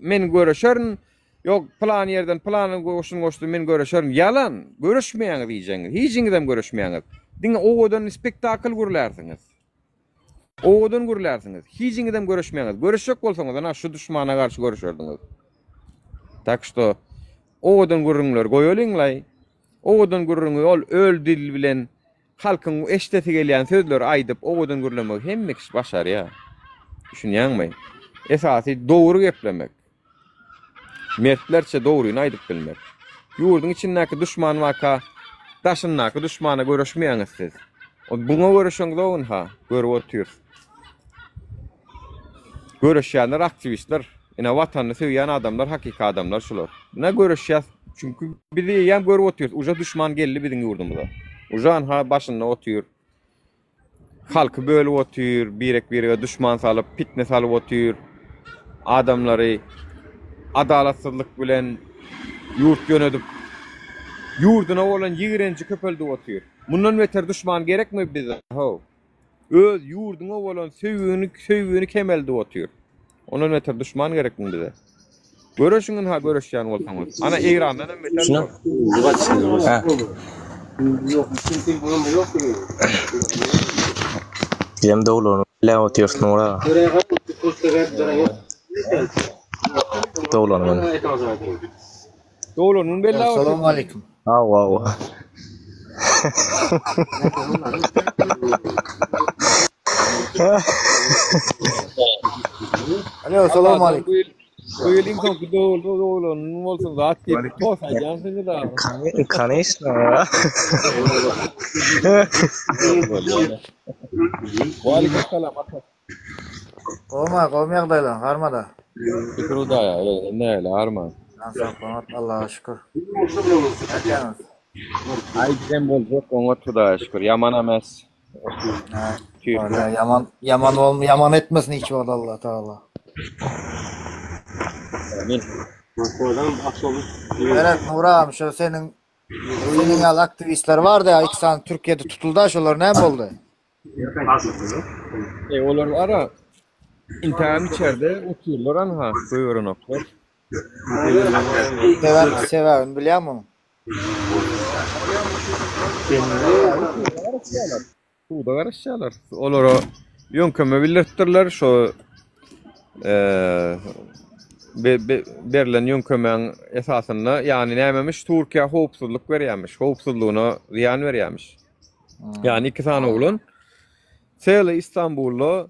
[SPEAKER 1] men görüşürn, Yok plan yerden planı goşun men görüşerim. Yalan. Görüşmeýäňiz diýjeňiz. Hiçiňizem görüşmeýäňiz. Diňe owadan spektakl gurlarsyňız. Owadan gurlarsyňız. Hiçiňizem görüşmeýäňiz. Görüşjek bolsaňyz ana şu düşmana garşy görüşerdiňiz. Tak što owadan gurrunlar goýulyňlay. Owadan gurrungy ol öl dil bilen halkyň eşdeti gelýän sözler aýdyp owadan gurlamak hemmek iş başar ya. Düşünýäňmi? Esasy dogry geplemek. Mertlerçe doğruyu aýdyp bilmek. Ýurdun içindäki düşman waka, daşyndaky düşmana görüşmeýäňiz siz. O buňa görüşeňiz oň ha, görüp otyr. Görüşýänler aktivistler, ina watanyny söýýän adamlar, hakika adamlar şular. Ne görüşýär? Çünkü bizi ýam görüp otyr. Uja düşman geldi biziň ýurdumyza. Ujan ha başynda otyr. Halky bölüp otyr, birek-birege düşman salyp, fitne salyp otyr. Adamlary adalatsızlyk bilen yurt yönedip yurduna olan ýigrenji köpeldi otyr. Mundan beter düşman gerekmi bize? Ho. Öz yurduna olan söýgüni kemeldi otyr. Ondan beter düşman gerekmi bize? Görüşüňiz ha görüşýän bolsaňyz. Ana Eýrandan hem beter.
[SPEAKER 4] Şuna? Ha. Yem dowlanyň bilen otýarsyn ora. Dowlanyň.
[SPEAKER 1] Dowlanyň bella.
[SPEAKER 6] Assalamu alaikum.
[SPEAKER 4] Wow.
[SPEAKER 6] Alo, assalamu alaikum.
[SPEAKER 1] Öýling soňky dowlanyň bolsa zat diýip tosaýansyňy da.
[SPEAKER 4] Kanysna.
[SPEAKER 1] Waalaikum salam.
[SPEAKER 6] Qowma ýagdaýlar, garmada.
[SPEAKER 1] Şükürda ya, näle arman.
[SPEAKER 6] Allah'a şükür.
[SPEAKER 1] Aýdym boljak, oňa Hudaýa şükür. Yaman emas.
[SPEAKER 6] Yaman etmesin hiç wagt Allah Taala.
[SPEAKER 1] Amin.
[SPEAKER 6] Evet Nuram, şu senin al aktivistler vardı ya, iki tane Türkiye'de tutuldu, şolar ne boldu?
[SPEAKER 1] Olar ara intiham içeride otururlar anha, buyurunoklar.
[SPEAKER 6] Sever, biliyor musun?
[SPEAKER 1] Suda garışýarlar. Olar o ýönköme bildirtirler şo berilen ýönkömeň esasyny, ýani nämemiş Türkiýe howpsuzlyk berýärmiş, howpsuzlygyna ziýan berýärmiş. Ýani iki tane oğlun Sele İstanbul'da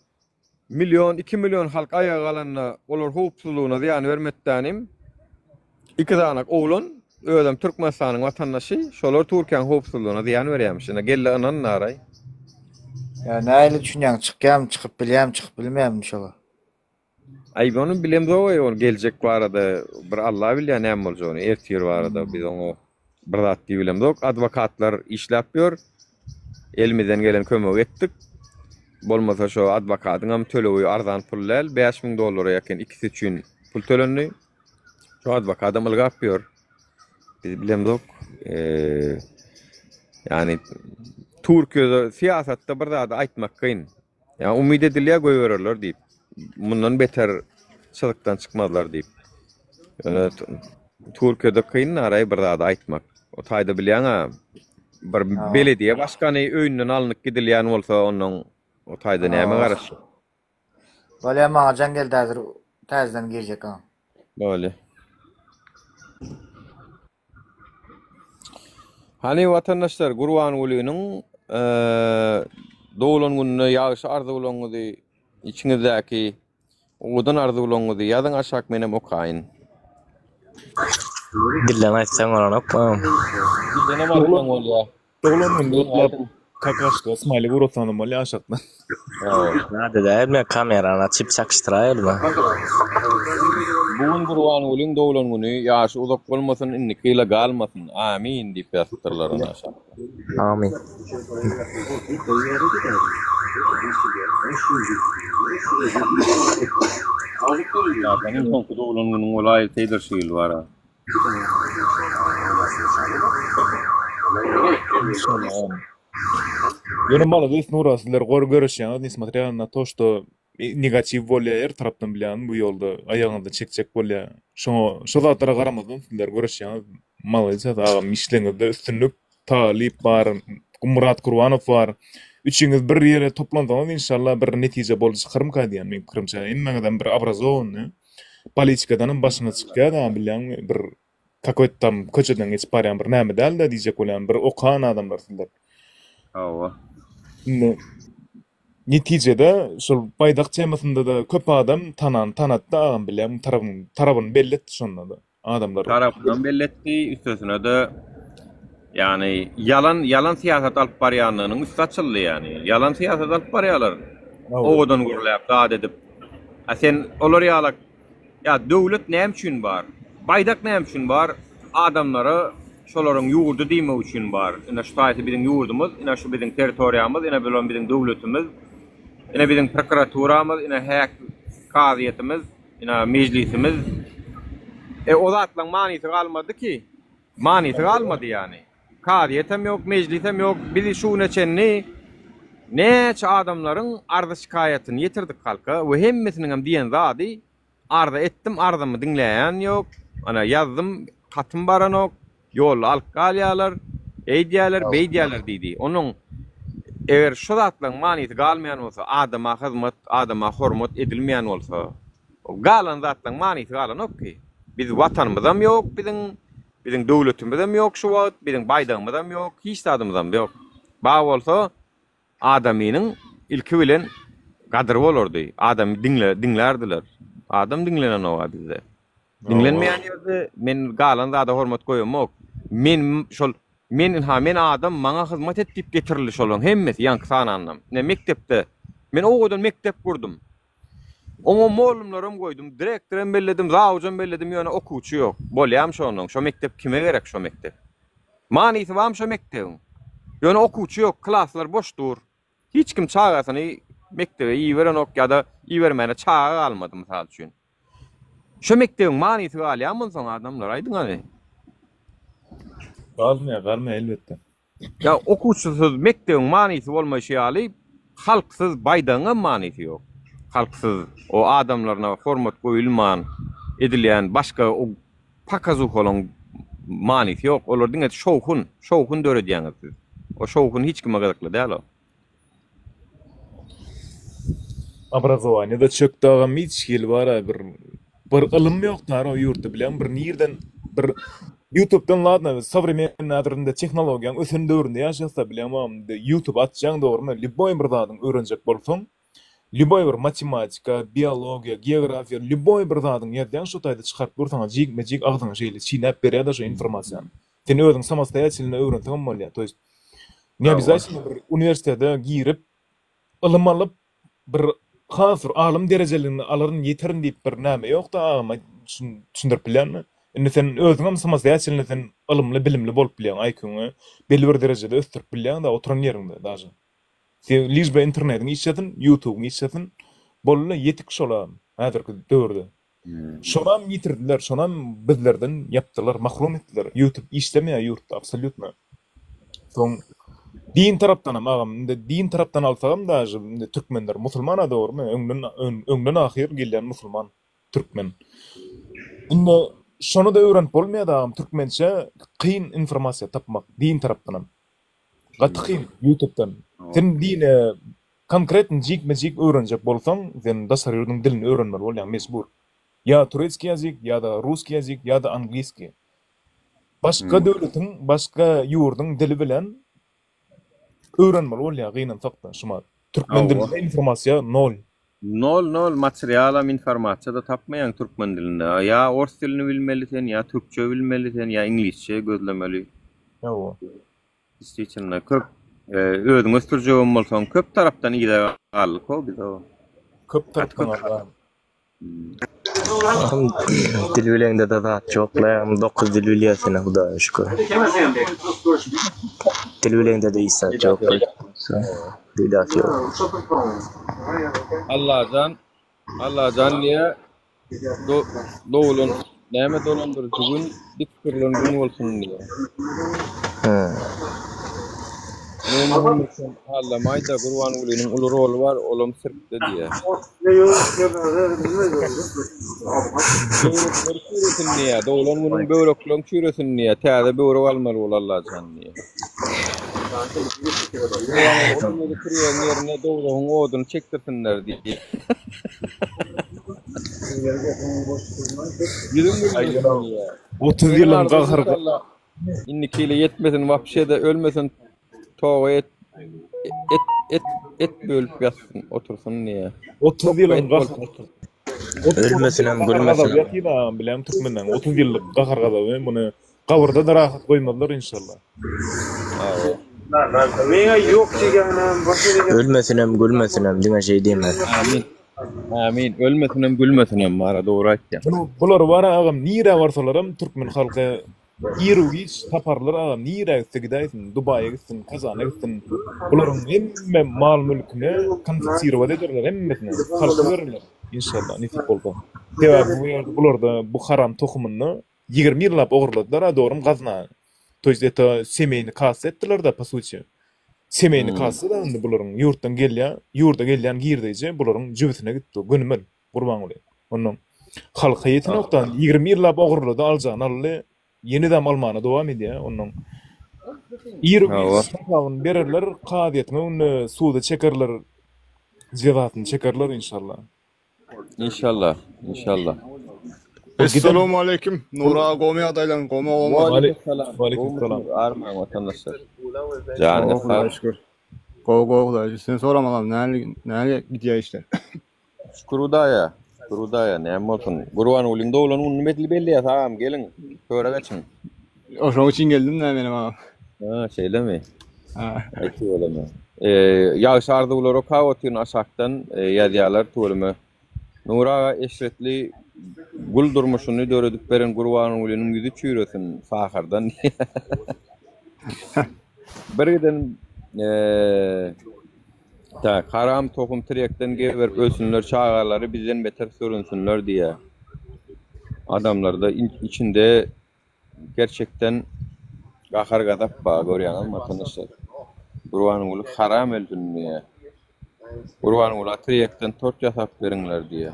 [SPEAKER 1] 2 milyon halk ayağa alanına olar howpsuzlygyna ziýan bermetdenim. İki tane oğlun ödem Türkmenistanyň watandaşy, şolar Türkiýanyň howpsuzlygyna ziýan berýärmiş. Ene gelle anan naray.
[SPEAKER 6] Ya näle düşünýäň, çykyp bilýär, çykyp bilmeýärmi şolar?
[SPEAKER 1] Ay bunu bilemde o gelecek barada bir Allah bilýär näme boljagyny ertir barada biz onu bir zat diýip bilemde adwokatlar işläpýär. Elimizden gelen kömek etdik. Bolmasa şo adwokatyňam töleýi arzan pullal $5.000 ýakin ikisi üçin pul tölenýär. Şo adwokatym ylgapýar. Biz bilemde yani Türkiýede siýasatda bir zat aýtmak kyn. Ya umyt edilýär goýbererler diýip. Bundan beter çylykdan çykmadylar diýip. Türkiýede kyn naray bir zat aýtmak. O taýda bilýän bir belediýe başkany öýünden alınıp gidilýän bolsa onuň o taýda näme garaşy?
[SPEAKER 6] Bolýar maňa jangel täzir täzeden girecek ha.
[SPEAKER 1] Böyle. Hani watandaşlar Gurban Ulynyň dowlan gününe ýaşy arzy bolanyňy içiňizdäki odan arzy bolanyňy ýazyň aşak menem okaýyn.
[SPEAKER 4] Dillen aýtsaň olanok.
[SPEAKER 1] Dilene barmaň bolýar.
[SPEAKER 2] Dowlan günde kakaşda Smiley Gurotanyň boly aşatma.
[SPEAKER 4] Nada da elme kamerany açyp çakıştyraylar.
[SPEAKER 1] Bugun Gurban Ulyň dowlan güni ýaşy uzak bolmasyn, inniki galmasyn. Amin diýip ýazdylar ona aşak.
[SPEAKER 4] Amin.
[SPEAKER 1] Ya benim son dowlan güni olay teýdir şeýil bar.
[SPEAKER 2] Ýöne mala biz Nura sizler gor görüşýän, nysmatria na to, što negativ bolýar her tarapdan bilen bu ýolda aýagyňda çekçek bolýar. Şo zatlara garamadan sizler göreşýäňiz. Malaysia da Michelin'de üstünlük Talip bar, Murat Kurbanov var. Üçüňiz bir ýere toplandığınız inşallah bir netije bolup çykyrym diýen men pikirimçe. Emmeňden bir obrazowny politikadan başyna çykýar bilen bir какой-то там köçeden geçip barýan bir näme däl de diýjek bolan bir okan adamlar sizler.
[SPEAKER 1] Hawa.
[SPEAKER 2] Netijede şol baýdak çemasynda da köp adam tanatda agam bilen tarabyn belletdi şonda da adamlar.
[SPEAKER 1] Tarapdan belletdi, üstesine de yani yalan siyaset alıp barýanlygynyň üstü açyldy yani. Yalan siyaset alıp barýarlar. Oğudan gurulap daat edip. Sen olar ýalak ya döwlet näme üçin bar? Baýdak näme üçin bar? Adamlara şolaryň ýurdu diýmek üçin bar. Ina şu taýty biziň ýurdumyz, ina şu biziň territoriýamyz, ina bilen biziň döwletimiz, ina biziň prokuraturamyz, ina häk kaziýetimiz, ina mejlisimiz. O zatlaň manysy galmady ki. Manysy galmady yani. Kaziýetem ýok, mejlisem ýok. Bizi şu neçenni neçe adamlaryň arda şikaýatyny ýetirdik halka we hemmesiniň hem diýen zady arda etdim, ardamy dinleýän ýok. Ana ýazdym, hatym baranok, ýol alyp galýarlar, eýdýärler, beýdýärler diýdi. Onuň eger şu zatlaň manysy galmaýan bolsa, adama hyzmat, adama hormat edilmeýän bolsa, o galan zatlaň manysy galanok ki. Biz watanymyzam ýok, biziň döwletimizem ýok şu wagt, biziň baýdagymyzam ýok, hiç adamymyzam ýok. Ba bolsa adamynyň ilki bilen gadry bolardy. Adam dinlerdiler. Adam dinlenen o bizde. Dinlenmeýän ýerde men galan zada hormat goýamok. Men adam maňa hyzmat edip getirildi şolaň hemmesi ýanky sananam. Ne mektepde men oňdan mektep kurdum. Oňa molumlarym goýdum, direktorem belledim, zawjam belledim, ýöne okuwçy ýok. Bolýam şonuň. Şo mektep kime gerek şo mektep? Manysy bam şo mektebiň. Ýöne okuwçy ýok, klaslar boşdur. Hiç kim çağırsany mektebe iýerenok ýa-da iýermene çağa almady mysal üçin. Şo mektebiň manysy galýarmy soň adamlar aýdyňa?
[SPEAKER 2] Galmy elbetde.
[SPEAKER 3] Ya okuwçysyz mektebiň manysy bolmaýşy ýaly halksyz baýdaňa manysy ýok. Halksyz o adamlaryna hormat goýulman edilýän başga o pakazuh bolan manysy ýok. Olar diňe şowhun döredýäňiz. O şowhun hiç kime gerekli däl o.
[SPEAKER 2] Образованиеда çökdäge miçgil bara bir ilm ýoklar o ýurtda bilen bir nirden bir YouTube'dan ladna современный adrynda tehnologiýaň ösen döwründe ýaşasa bilen YouTube atjaň dogrymy liboy bir zadyň öğrenjek bolsaň, liboy bir matematika, biologiýa, geografiýa, liboy bir zadyň ýerden şu taýda çykaryp dursaň, jigmejik agdyň şeýle çiğnäp berýär da şu informasiýany. Sen özüň samastoýatçylygyny öwrenseň bolýar. To есть ne обязательно bir universitete girip ilim alyp bir hazır alim derejelerini alaryň ýetirin diýip bir näme ýokda ama düşündirip bilenmi? Indi sen özüňem samastoýatçylygyny sen ilmli, bilimli bolup bilen, IQ-ňy belli bir derejede ösdürip bilen da oturan ýerinde daşy. Sen lizbe internetiň içedin, YouTube'ň içedin, bolla yetik şola häzirki döwürde. Şonam ýitirdiler, şonam bizlerden ýapdylar, mahrum etdiler. YouTube işlemeýär ýurtda absolutno. Soň din tarapdan agam, din tarapdan alsam da türkmenler, musulmana dogrymy? Öňden ahir gelýän musulman, türkmen. Indi şonu da öwrenip bolmaýar da türkmençe kyn informasiýa tapmak din tarapdan. Gatykyn YouTube'dan. Sen dine konkretny jigmejik öwrenjek bolsaň, sen dasar ýurduň dilini öwrenmeli bolýan mezbur. Ya turetski ýazyk, ya da ruski ýazyk, ya da angliski. Başga döwletiň, başga ýurduň dili bilen öwrenmeli bolýar gynan sakda şuma. Türkmen dilinde informasiýa nol.
[SPEAKER 1] Nol materialam informasiýa da tapmaýan türkmen dilinde. Ya ors dilini bilmelisin, ya türkçe bilmelisin, ya ingilisçe gözlemeli.
[SPEAKER 2] Ýa-o.
[SPEAKER 1] İşçiçinle köp özüň östürjegem bolsaň köp tarapdan ýyda galyk o biz o.
[SPEAKER 2] Köp tarapdan galyk.
[SPEAKER 4] Dil bileňde de zat ýoklar, 9 dil bilýärsin Hudaýa şükür. Dil bileňde de ýsa ýok. Dilat ýok.
[SPEAKER 1] Allah'dan diye doğulun näme dolandyr bugün dikpirlen gün bolsun diye. Allah mayda Gurban Uly'nin ulu rolu var, olum sırptı diye. Çüresin niye? Doğulan bunun böğröklüğün çüresin niye? Täze böğrök almaly bolarlar can niye? Onun kırıyan yerine doğulan odunu çektirsinler diye. Yürüm niye?
[SPEAKER 2] 30 yılın gahırga.
[SPEAKER 1] İnnikiyle yetmesin, vapşe de ölmesin, toğa et bölüp yatsın, otursun niye?
[SPEAKER 2] 30 yılın gahırga.
[SPEAKER 4] Ölmesin hem gülmesin hem.
[SPEAKER 2] Yatıyla bilen tutmından 30 yıllık gahırga da bunu kaburda da rahat koymadılar inşallah.
[SPEAKER 4] Ölmesin hem gülmesin hem diňe şey diýmez.
[SPEAKER 1] Amin. Amin. Ölmesin hem gülmesin hem mara doğru aýtdy.
[SPEAKER 2] Bular var agam nire varsalaram Türkmen halkı İrugiş taparlar agam nire gitsin Dubai'ye gitsin Kazan'a gitsin buların emme mal mülküne konfisire ederler emmesine halkı verirler inşallah nisip bolsa. Dewap bular da bu haram tohumunu 20 yıllap ogurladılar doğrum gazna. Toýsda semeyni kas etdiler da pasuçy. Semeyni kasy da indi buların yurtdan gelýän girdiýe buların jübüsine gitdi. Günümel Gurban Uly. Ondan halka ýetine oktan 20 yıllap ogurlady aljan ally yeniden almana dowam edýär. Ondan ýerine bererler, qadiýetine onu suwda çekerler, zewatyny çekerler inşallah.
[SPEAKER 1] İnşallah. İnşallah.
[SPEAKER 7] Esselamu aleyküm. Nura Gomi adaylan Gomi olmaz.
[SPEAKER 2] Aleykümselam.
[SPEAKER 1] Arman vatandaşlar. Canı sağ.
[SPEAKER 7] Go. Sen soramalam. Näle gidiyor işler?
[SPEAKER 1] Kurudaya. Ne bolsun? Gurban Uly'ň dowlan unu medli belli ya tamam gelin. Köre geçin.
[SPEAKER 7] O şoň için geldim de benim ha.
[SPEAKER 1] Ha şeyle mi?
[SPEAKER 7] Ha.
[SPEAKER 1] Aýty bolama. Ýaşardy bular o kawatyny aşakdan ýazýarlar töwrüme. Nura eşretli gul durmuşunu döredip beren Gurban Uly'nyň ýüzi çüýresin fahardan. Birden haram tohum tirekden geberip ölsünler, çağalary bizden beter sürünsünler diye. Adamlar da içinde gerçekten gahar gadap ba görýän vatandaşlar. Gurban Uly haram öldürün diye. Gurban Uly tirekden tort ýasap beriňler diye.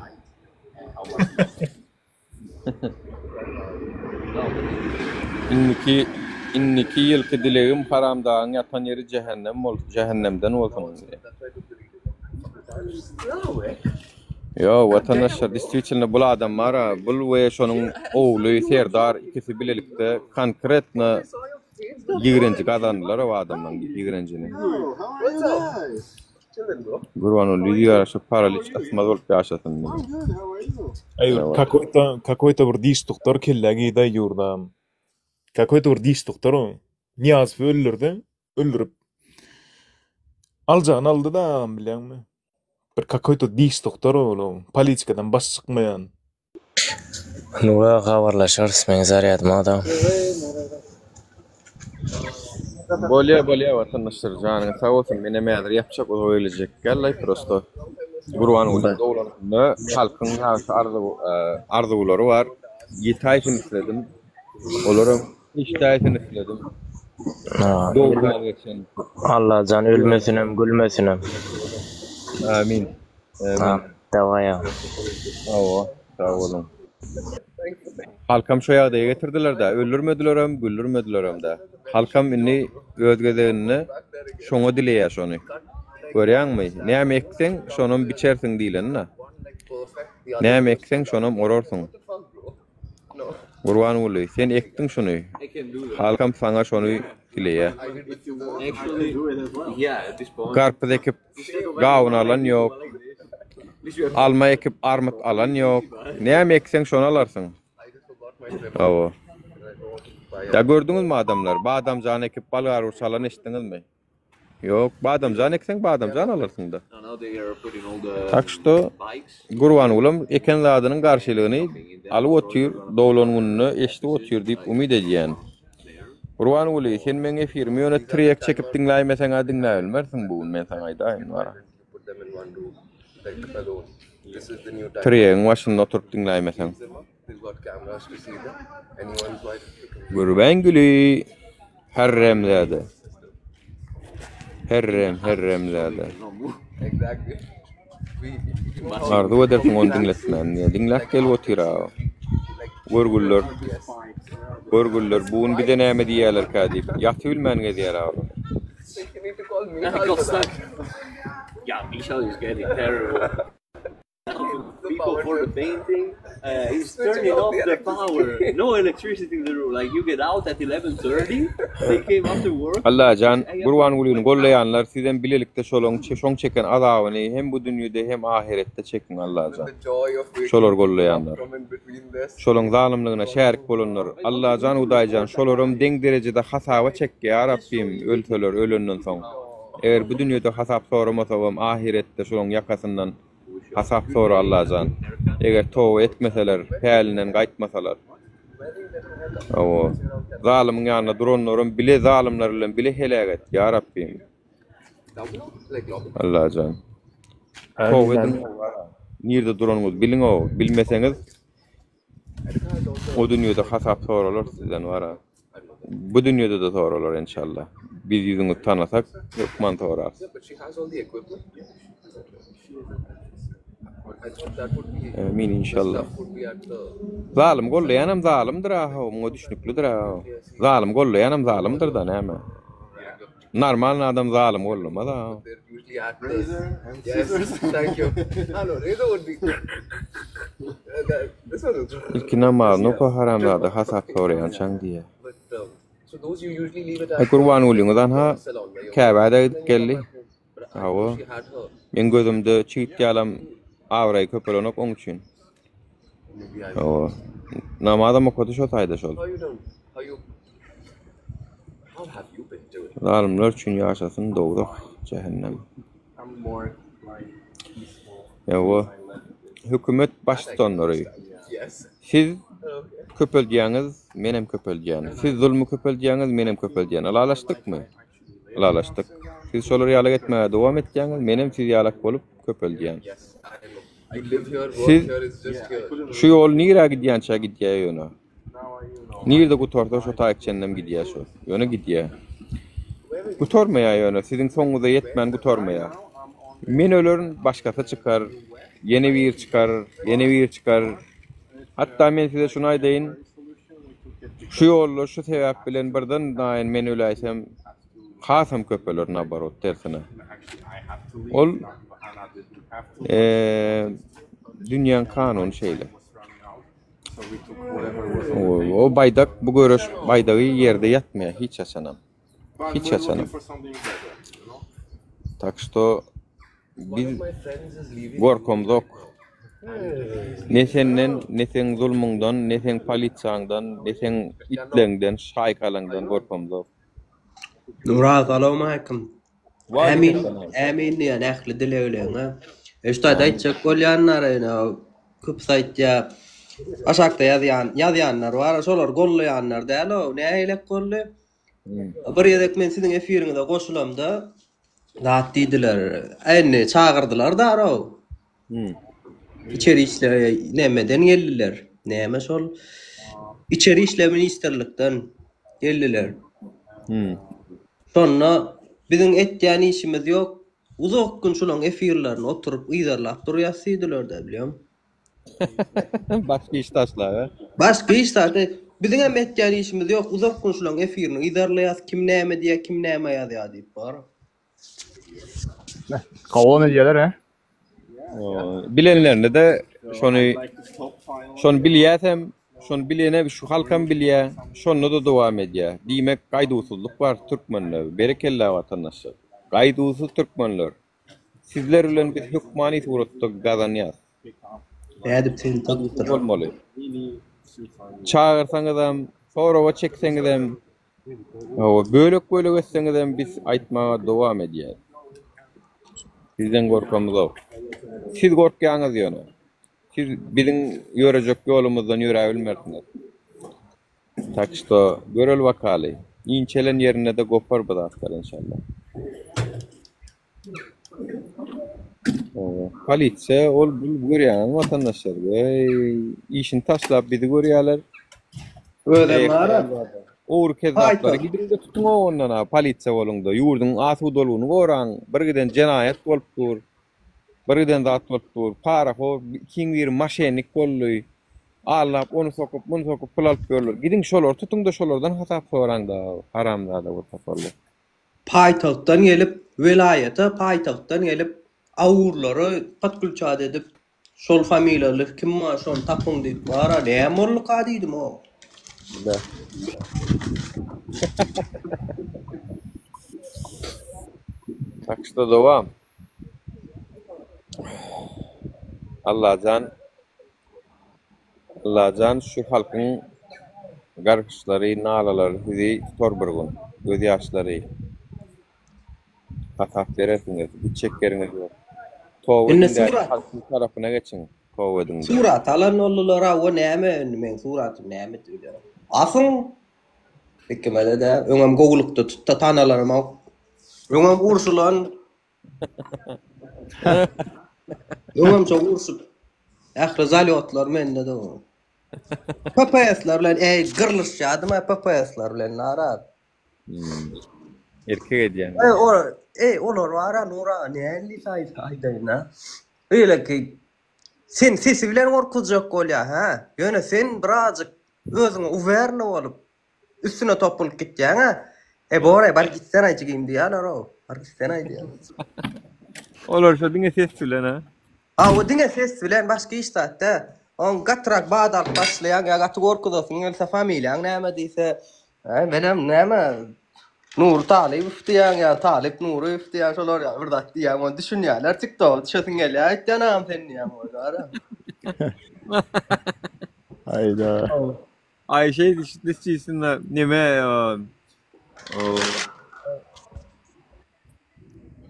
[SPEAKER 1] İnniki ýylky dilegim haramdagyň ýatan ýeri cehennemden bolsun diye. Yo, vatandaşlar, действительно bul adamlar, bul we şonuň ogly Serdar ikisi bilelikde konkretna ýigrenji kazandylar o adamdan ýigrenjini. Gurban Uly ýaraşyp paraliç asma bolup ýaşasyn.
[SPEAKER 2] Aýur, какой-то bir diş doktor kellegi da ýurdam. Какой-то bir diş doktoru Niyaz öldürdi, öldürüp aljan aldı da bilenmi? Bir какой-то diş doktoru olu, politikadan baş çykmayan.
[SPEAKER 4] Nura habarlaşar ismeň zaryatma adam.
[SPEAKER 1] Bolya vatandaşlar canı sağ olsun mene mädir yapacak o öýlecek. Gellay prosto. Gurban Uly dowlanyny halkyň ýaşy arzulary var. Ýetaýsyn isledim. Olaram iştaýsyn isledim. Dowlan geçen.
[SPEAKER 4] Allah can ölmesin hem gülmesin hem.
[SPEAKER 1] Amin.
[SPEAKER 4] Dawaya.
[SPEAKER 1] Sağ olun. Halkam şo ýagdaýa getirdiler de, öldürmediler hem, güldürmediler hem de. Halkam inni özgedenini şoňa dileýär şonu. Görýäňmi? Näme ekseň, şonun biçersiň diýlenna. Näme ekseň, şonum orarsyň. Gurban Uly, sen ekdiň şonu. Halkam saňa şonu dileýär. Garpy ekip gawun alan ýok. Alma ekip armut alan ýok. Näme ekseň şonu alarsyň. Awa. Ya gördüňizmi adamlar? Badamjan ekip balgar ursalan eşitdiňizmi? Yok, badamjan ekseň badamjan alarsyň da. Tak što Gurban Uly eken zadynyň garşylygyny alyp otýur, dowlanyny eşitip otýur diýip umyt edýän. Gurban Uly, sen meňe firmy ýöne trek çekip dinläýmeseň dinläýelmersiň bu men saňa aýdaýyn wara. Trek maşynyna oturup dinläýmeseň. Gurban Uly harramlady. herremlerde. Ardı o dersin onu dinletmen. Dinlek gel otira. Görgüller buun bir deneme diyeler kadip. Yatı bilmen diyer abi.
[SPEAKER 8] Yeah, Michelle is getting terrible. People for the painting, he's turning off the power. No electricity in the room. Like you get out at 11:30. They came after work.
[SPEAKER 1] Allah can Kurban guluyunu gollayanlar sizden bilelikte şong çeken adamını hem bu dünyada hem ahirette çekin Allah can. Şolor gollayanlar. Şolong zalimliğine şerik bolanlar. Allah can udaycan şolorum deň derecede hasaba çekke ya Rabbim öltöler ölünden soň. Eğer bu dünyada hasap soramasam ahirette şolong yakasından hasap soru Allah can. Eğer tow etmeseler, pälinden gaýtmasalar. O zalimin ýanyna duranlaryň bile zalimler bilen bile helak et ya Rabbim. Allah can. Tow edin. Nirde duranňyz biliň o, bilmeseňiz o dünyada hasap soralar sizden wara. Bu dünyada da soralar inşallah. Biz yüzüňizi tanasak, hukman sorar. Amin inşallah. Zalim gollayanam zalimdir ha, o düşnüklüdür ha. Zalim gollayanam zalimdir da näme? Normal adam zalim gollamaz ha. İlk namazını ko haramlarda hasap sorayan çaň diye. Kurban guluyňyzdan ha Käbäde gidip geldi. Hawa. Men gözümde çiğit ýalam awray köpelenok oň üçin. Hawa. Namazda okudy şo taýda şol. Zalimler üçin ýaşasyn dogduk cehennem. Hawa. Hökümet başçylary. Siz köpeldiýäňiz, menem köpeldiýän. Siz zulmy köpeldiýäňiz, menem köpeldiýän. Alalaşdykmy? Alalaşdyk. Siz şolar ýalak etmäge dowam etdiňiz, menem siz ýalak bolup köpeldiýän. Siz şu ýol nirä gidýänçä gidýär ýöne. Nirde gutorda şo taýykçendem gidýär şo. Ýöne gidýär. Gutormaýar ýöne, siziň soňuňyza ýetmän gutormaýar. Men ölerin başgata çykar, ýene bir çykar. Hatta men size şunu aýdaýyn. Şu ýollar şu sebäp bilen birden daýyn men öläýsem hasam köpeler nabarot tersine. Ol dünýäň kanun şeýle. O baýdak bu görüş baýdagy ýerde ýatmaýar hiç açanam. Hiç açanam. Tak što biz gorkom zok. Ne senden, ne sen zulmüňdan, ne sen polisiýaňdan, ne sen itleňden, şaýkalaňdan gorkom zok.
[SPEAKER 9] Nurad, assalamu alaikum. Amin ya nähli dileýleň. Eşde daýtjak bolýanlar köp saýtja aşakda ýazýanlar bar, şolar gollaýanlar däl o, nähilek golly. Bir ýerek men siziň efiriňizde goşulamda zat diýdiler, äni çagyrdylar da o. İçeri işlemeden geldiler. Näme şol? İçeri işle ministerlikden geldiler. Sonra bizim etýän işimiz ýok. Uzak gün şolaň efirlerini oturup ýazarlap durýarsydylar da bilýän.
[SPEAKER 1] Başka iş taşlar.
[SPEAKER 9] Başka iş taşlar. Bizim hem etýän işimiz ýok. Uzak gün şolaň efirini ýazarlaýas, kim näme diýär, kim näme ýazýar diýip bar.
[SPEAKER 7] Kavga ediyorlar ha?
[SPEAKER 1] Bilenlerine de şonu bilýäsem, şonu bilene şu halkam bilýär, şonu da dowam edýär. Diýmek gaýdusuzlyk bar türkmenler, berekella watandaşlar. Gaýdusuz türkmenler. Sizler bilen biz hukmany suratda gazanýar.
[SPEAKER 9] Edip sen tagdyr
[SPEAKER 1] bolmaly. Çağırsaňyzam, sorawa çekseňizem, bölek etseňizem biz aýtmaga dowam edýär. Sizden gorkamyz ok. Siz gorkýaňyz ýöne. Siz biziň ýörejek ýolumyzdan ýöre bilmersiniz. Tak što görel wakaly. İnçelen ýerine de gopar bidatkar inşallah. Polisiýa ol görýän watandaşlar işini taşlap bizi görýärler.
[SPEAKER 9] Öyle mara.
[SPEAKER 1] Oğur kezzapları
[SPEAKER 9] Paytaht.
[SPEAKER 1] gidince tutun ondan ha polisiya bolundu. Yurdun asuw dolugyny goraň. Bir giden jenayet bolupdyr. Bir giden zat bolupdyr. Para ho kiň bir maşenik bolly. Allap onu sokup bunu sokup pul alyp berler. Gidin şolar tutun da şolardan hasap soraňda haramzada bu taparlar.
[SPEAKER 9] Paytahtdan gelip vilayete, paytahtdan gelip awurlary patgulçad edip şol familiýalar kim ma şon tapyň diýip bara näme diýdim o.
[SPEAKER 1] Da. Так что devam. Allah'can şu halkın gargışları, nalaları hizi tutar bir gün. Göz yaşları. Hasap veresiniz. Bir çekkeriniz yok.
[SPEAKER 9] Inne
[SPEAKER 1] Tovudun
[SPEAKER 9] surat.
[SPEAKER 1] halkın tarafına geçin. Tovudun.
[SPEAKER 9] Surat alan ollulara o näme men suratym näme diýler. Asyn hikmede de öňem goglukda tutta tanalarym ok. Öňem ursulan öňem çok ursup ähli zalyotlar mende de o. Papayaslar bilen gırlışýadym papayaslar bilen narat.
[SPEAKER 1] Erkek ediyen.
[SPEAKER 9] Olar wara nura näli saýdaýna. Öyle ki sen sesi bilen gorkuzjak bolýar ha. Ýöne sen birazjyk özüňe uwerne bolup üstüne topulup gitýäň ha. Bora bar gitsen aýjygym diýerler o. Bar gitsen aýdýar.
[SPEAKER 1] Olar şu diňe ses bilen ha.
[SPEAKER 9] O diňe ses bilen başga iş tatda. On gatrak badal başlayan ya gat gorkudasyň else familiýaň näme diýse, benem näme Nur Talip üftiýän ya Talip Nur üftiýän şolar ya bir dat diýän on düşünýärler TikTok düşesin gelýär aýtdanam sen diýän bolýar.
[SPEAKER 7] Hayda.
[SPEAKER 1] Ay şey dişçisinde neme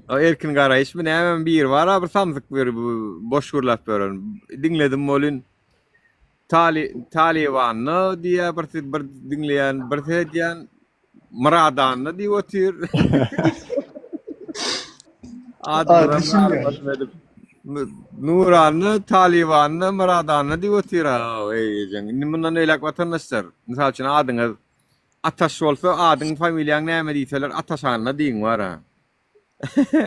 [SPEAKER 1] o erkin garaýyş mı näme bir var bir samzyk bir boş gurlap beren. Dinledim bolun Talibanny diýe bir dinleýän bir diýen Maradanny diýip otyr. Nuranny, Talibanny, Maradanny diýip otyr. Nimundan öýlek watandaşlar. Mysal üçin adyňyz Ataş bolsa, adyň familiýaň näme diýseler Ataşanly diýiň wara.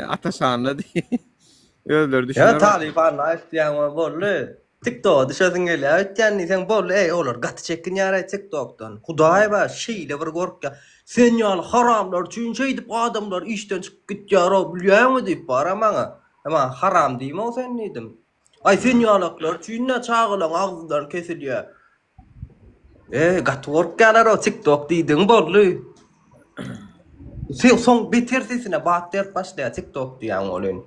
[SPEAKER 1] Ataşanly diýip öýler
[SPEAKER 9] Ya
[SPEAKER 1] düşünýär.
[SPEAKER 9] Taliban aýtýan bolly. TikTok düşesin gelýär aýtýan sen bolly olar gaty çekin ýara TikTokdan. Hudaý ba şeýle bir gorkya. Sen ýaly haramlar üçin şeýdip adamlar işden çykyp gitýär bilýärmi diýip bara maňa. Ama haram diýme sen diýdim. Ay sen ýalaklar üçin ne çağılan agzyndan kesilýär. Gaty gorkýarlar o TikTok diýdiň bolly. Sen son bitersesine bakter başlaýar TikTok diýen bolyn.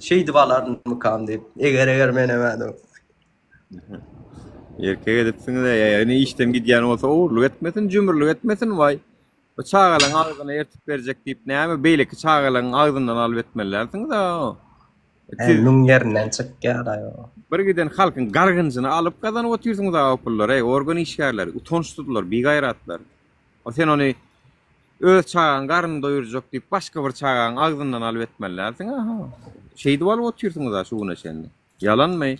[SPEAKER 9] Şeýdi balaryn mykam diýip eger menemädim.
[SPEAKER 1] Erkek edipsiň de ýani işden gidýän bolsa oğurluk etmesin, jümürlük etmesin vay. O çağalan ağzyna ertip berjek diýip näme beýleki çağalan ağzyndan alyp etmelersiň da.
[SPEAKER 9] Nung ýerinden çykýar aýo.
[SPEAKER 1] Bir giden halkın gargynjyny alyp gazanyp otyrsyňyz agaplar, organ işgärler, utançdylar, bigaýratlar. O sen onu öz çağan garny doýurjak diýip başga bir çağan ağzyndan alyp etmelersiň, şeýdi bolup otyrsyňyz şuňa şendi. Yalanmy?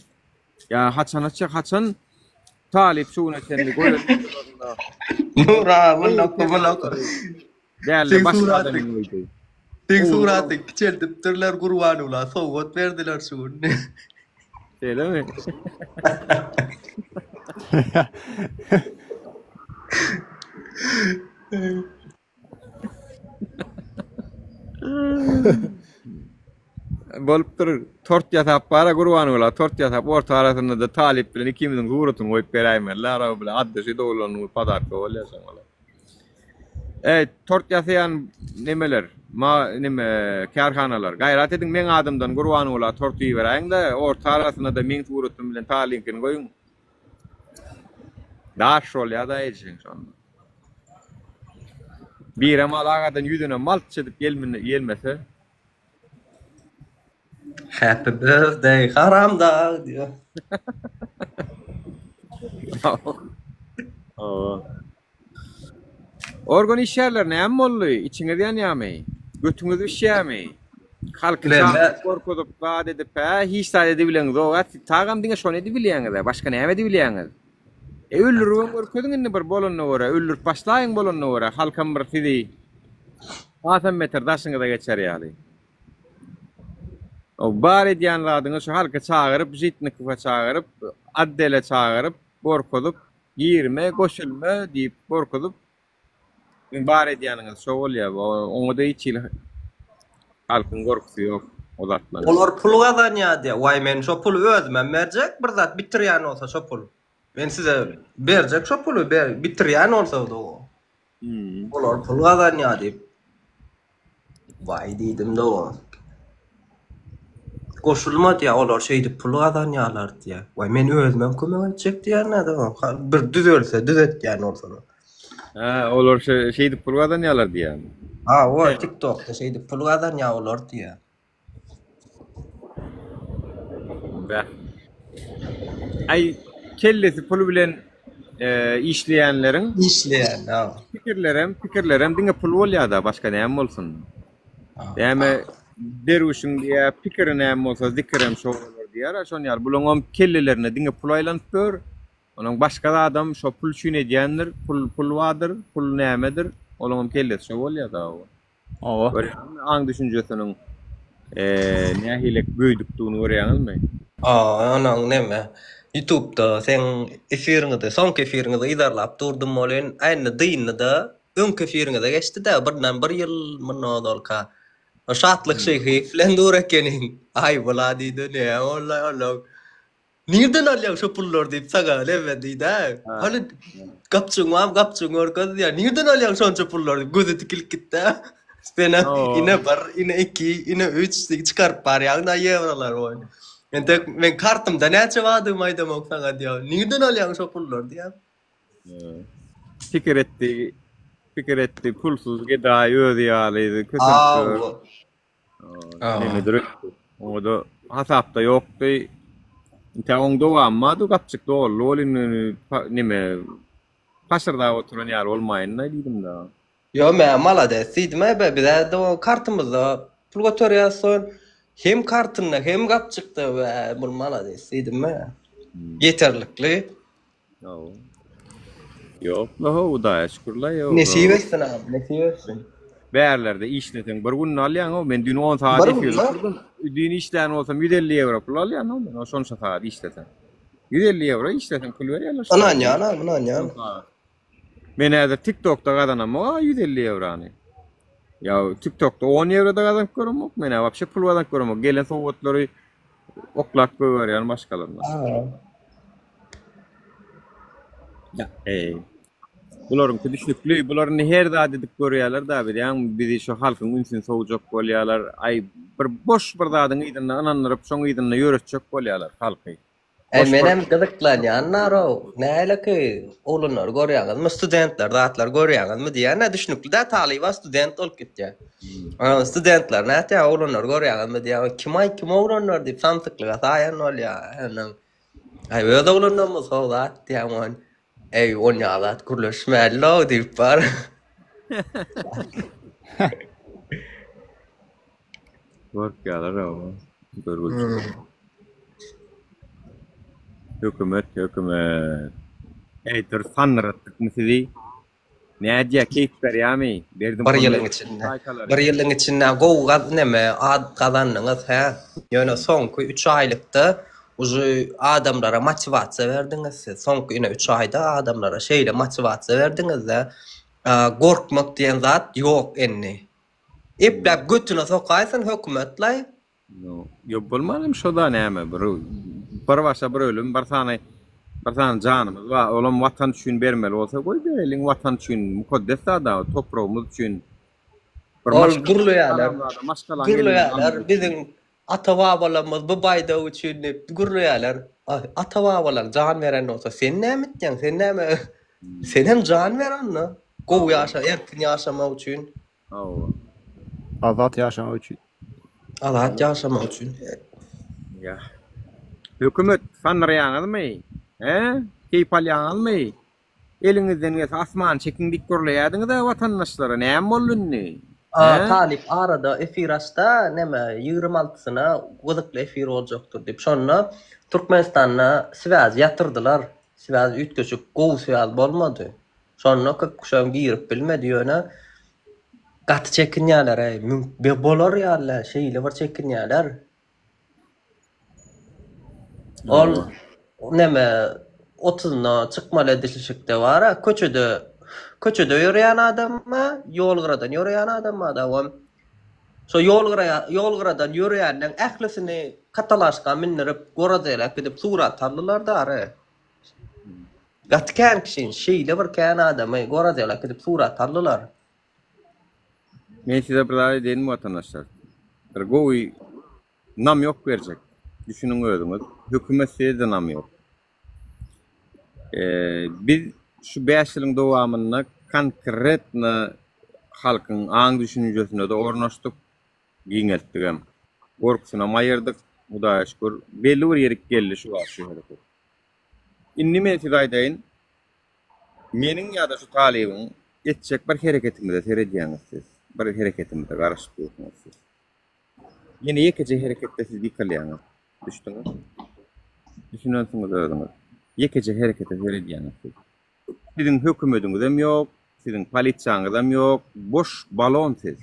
[SPEAKER 1] Ya haçan Talip şuňa şendi goýar.
[SPEAKER 9] Nura mınok.
[SPEAKER 1] Değerli başka adamın öldü.
[SPEAKER 9] Tek suraty kiçeltip türler gurban ula sowgat berdiler şuň.
[SPEAKER 1] Öyle mi? Bolupdur tort ýasap bara gurban ula tort ýasap orta arasynda da Talip bilen ikimiziň gurutun goýup beräýmerler ara bilen adresy dowlanyň padarka bolýarsa bolar. Tort ýasayan nemeler, kärhanalar. Gaýrat ediň meň adamdan gurban ula tort ýeberäň da orta arasynda da meň gurutun bilen Talipin goýun. Daş bolýar da eýjek şonda. Bir amal agadan ýüzüne malt çedip gelmese
[SPEAKER 9] Happy birthday haramda diýär.
[SPEAKER 1] Organ işyerler näme boldy? İçiňe ýanyamy. Götüňiz işýämi? Halky korkup gaat edip hiç edip bilen zogat tagam diňe şonu edip bilýäňiz, başga näme edip bilýäňiz?
[SPEAKER 3] Öldürüp görkezin bir bolanyna göre, öldürüp başlaýyn bolanyna göre halkam bir sidi. Atan meter daşyňa da geçer ýaly. O bar edýänlärdiňi şu halka çağırıp, jitnikine çağırıp, addele çağırıp, gorkudup, girme, goşulma diýip gorkudup bar edýäniňiz şo bolýar. Oňa da hiç halkyň gorkusy ýok. Olatlar.
[SPEAKER 9] Olar pul gazanýady. Way men şo pulu özmem berjek, bir zat bitirýän bolsa şo pul. Men size berjek şo pulu bitirýän bolsa da o. Olar pul gazanýady. Way diýdim de o. Goşulma diye olar şeydi pul gazanýarlar diye. Way men özmem kömek etjek diýärler de. Bir düzelse düzetýän bolsa da.
[SPEAKER 3] Ha, olar şeydi pul gazanýarlar diýär.
[SPEAKER 9] Ha, o TikTok'ta şeydi pul gazanýarlar diýär.
[SPEAKER 3] Ay kellesi pul bilen işleýänleriň
[SPEAKER 9] ha.
[SPEAKER 3] Pikirlerim diňe pul bolýar-da başga näme bolsun. Däme derwişiň diýe pikirin näme bolsa zikirem şo bolar diýär. Şoň ýaly buloňam kellelerine diňe pul aýlanyp ber. Onuň başga adam şo pul üçin edýändir. Pul wadyr, pul nämedir? Onuň kellesi şo bolýar-da.
[SPEAKER 7] Owa.
[SPEAKER 3] Aň düşünjesiniň nähilek göýdükdigini görýänizmi?
[SPEAKER 9] Anan näme? YouTube'da sen efiriňde, son efiriňde idarlap durdum bolen, aýna dynda, öňki efiriňde geçdi-de birden bir ýyl monodolka. O şatlyk şeýhi bilen dur ekeniň. Ay bola diýdi, ne Allah. Nirden alýar şo pullar diýip saga lewedi-de. Haly gapçyň orkaz ýa, nirden alýar şonça pullar diýip gözi tikilip gitdi. Sena ine bar, ine 2, ine 3 çıkarıp bar ýa-da ýewralar oý. Men kartymda näçe wady maýda moksaňa diýär. Nirden alýan şo pullar diýär.
[SPEAKER 3] Pikir etdi, pulsuz gedaý özi ýalydy, kötüňkü. Nemedir? Oňda hasapda ýokdy. Ite oňda gammady, gapçyk dogry, olin neme paşyrda oturan ýar bolmaýyn diýdim da.
[SPEAKER 9] Yo, men malades diýdim, bizde de kartymyzda pul götürýärsin. Hem kartyna hem gapçykda we bul malades diýdim. Yeterlikli.
[SPEAKER 3] Yok, o da şükürler yok.
[SPEAKER 9] Nesip etsin abi, nesip etsin.
[SPEAKER 3] Bäherlerde işleten bir gün alýan o, men dün 10 saat işledim. Dün işlän bolsam 150 euro pul alýan o, men o şonça saat işleten. 150 euro işleten pul berýärler.
[SPEAKER 9] Anan.
[SPEAKER 3] Men häzir TikTok'da gadanam o 150 eurony. Ya TikTok'da 10 euroda gadanıp görmok, men wapşe pul gadanıp görmok. Gelen sowgatlary oklap goýarýan başgalarına. Ya, Buların düşnükli, buların her da dedik görýärler da bir ýa bizi şu halkyň ünsün sowjak bolýarlar. Ay bir boş bir zadyň ýygyna ananlaryp şoň ýygyna ýöretjek bolýarlar halky.
[SPEAKER 9] Menem gyzyklanýanlar o. Näleki olanlar görýärmi? Studentler, zatlar görýärmi diýär. Ne düşnükli da talyba student bolup gitýär. Studentler näte olanlar görýärmi diýär. Kim olanlar diýip samtyklyga saýan bolýar. Ay öde olanlar sowda diýär. Ey on ýalat gürleşmäli diýip bar.
[SPEAKER 3] Gorkýarlar o. Görgüç. Hökümet. Ey dur sanratdyk mısy? Nädýä keyip berýärmi? Berdim.
[SPEAKER 9] Bir ýylyň içinde gowgaz neme ad gazanlyňyz ha. Ýöne soňky 3 aýlykda uzu adamlara motivasiýa berdiňiz. Soňky 3 aýda adamlara şeýle motivasiýa berdiňiz de gorkmak diýen zat ýok enni. Eplep götüne sokaýsyn hökümetlay.
[SPEAKER 3] Yo bolmanym şoda näme bir başa bir ölüm bir sany janymyz wa olam watan üçin bermeli bolsa goý bereliň watan üçin mukaddes da toprağymyz üçin.
[SPEAKER 9] Gürleýärler biziň ata-babalarymyz bu baýda üçin gürleýärler. Ata-babalar jan beren bolsa sen näme etdiň? Sen näme? Sen hem jan berenni. Gowy ýaşa, erkin ýaşamak üçin.
[SPEAKER 7] Azat ýaşamak üçin.
[SPEAKER 9] Azat ýaşamak üçin.
[SPEAKER 3] Ya. Hökümet sanrýanyzmy? Keyip alýanyzmy? Eliňizden gelse asman çekindik görleýärdiňiz da watandaşlara näme bolunny?
[SPEAKER 9] Talip arada efirasta neme 26-syna gyzykly efir boljakdyr diýip şonu Türkmenistanda Swaz ýatyrdylar. Sivaz ütköçük gow sivaz bolmady. Şonda köküşem girip bilmedi ýöne gaty çekinýärler, be bolar ýalar, şeýle bir çekinýärler. Ol neme 30'na çykmaly edilişikde bara, köçede ýörýän adamma, ýolgyradan ýörýän adamma da so ýolgyradan ýörýänden ählisini katalaşga minirip gorazelek edip surat aldylar dary. Gatkan kişin şeýle bir kän adamy gorazelek edip surat aldylar.
[SPEAKER 1] Men size bir daha dedim vatandaşlar. Bir gowy nam yok verecek. Düşünün özüňiz. Hökümet size nam yok. Biz şu 5 ýylyň dowamyna konkretna halkyň aň düşünjesine de ornaşdyk, giňeltdik hem. Gorkusyna maýyrdyk, Hudaýa şükür. Belli bir ýerik geldi şu hareket. Inni men size aýdaýyn. Meniň ýa-da şu talibim etjek bir hereketimde seredýäňiz siz. Bir hereketimde garaşyp ýokmuş. Yine ýekece herekette siz diýýäňiz. Düşdüňiz. Düşünýänsiňiz özüňiz. Ýekece herekete seredýäňiz siz. Sizin hökümetiňiz hem ýok, sizin polisiýaňyz hem ýok, boş balon siz.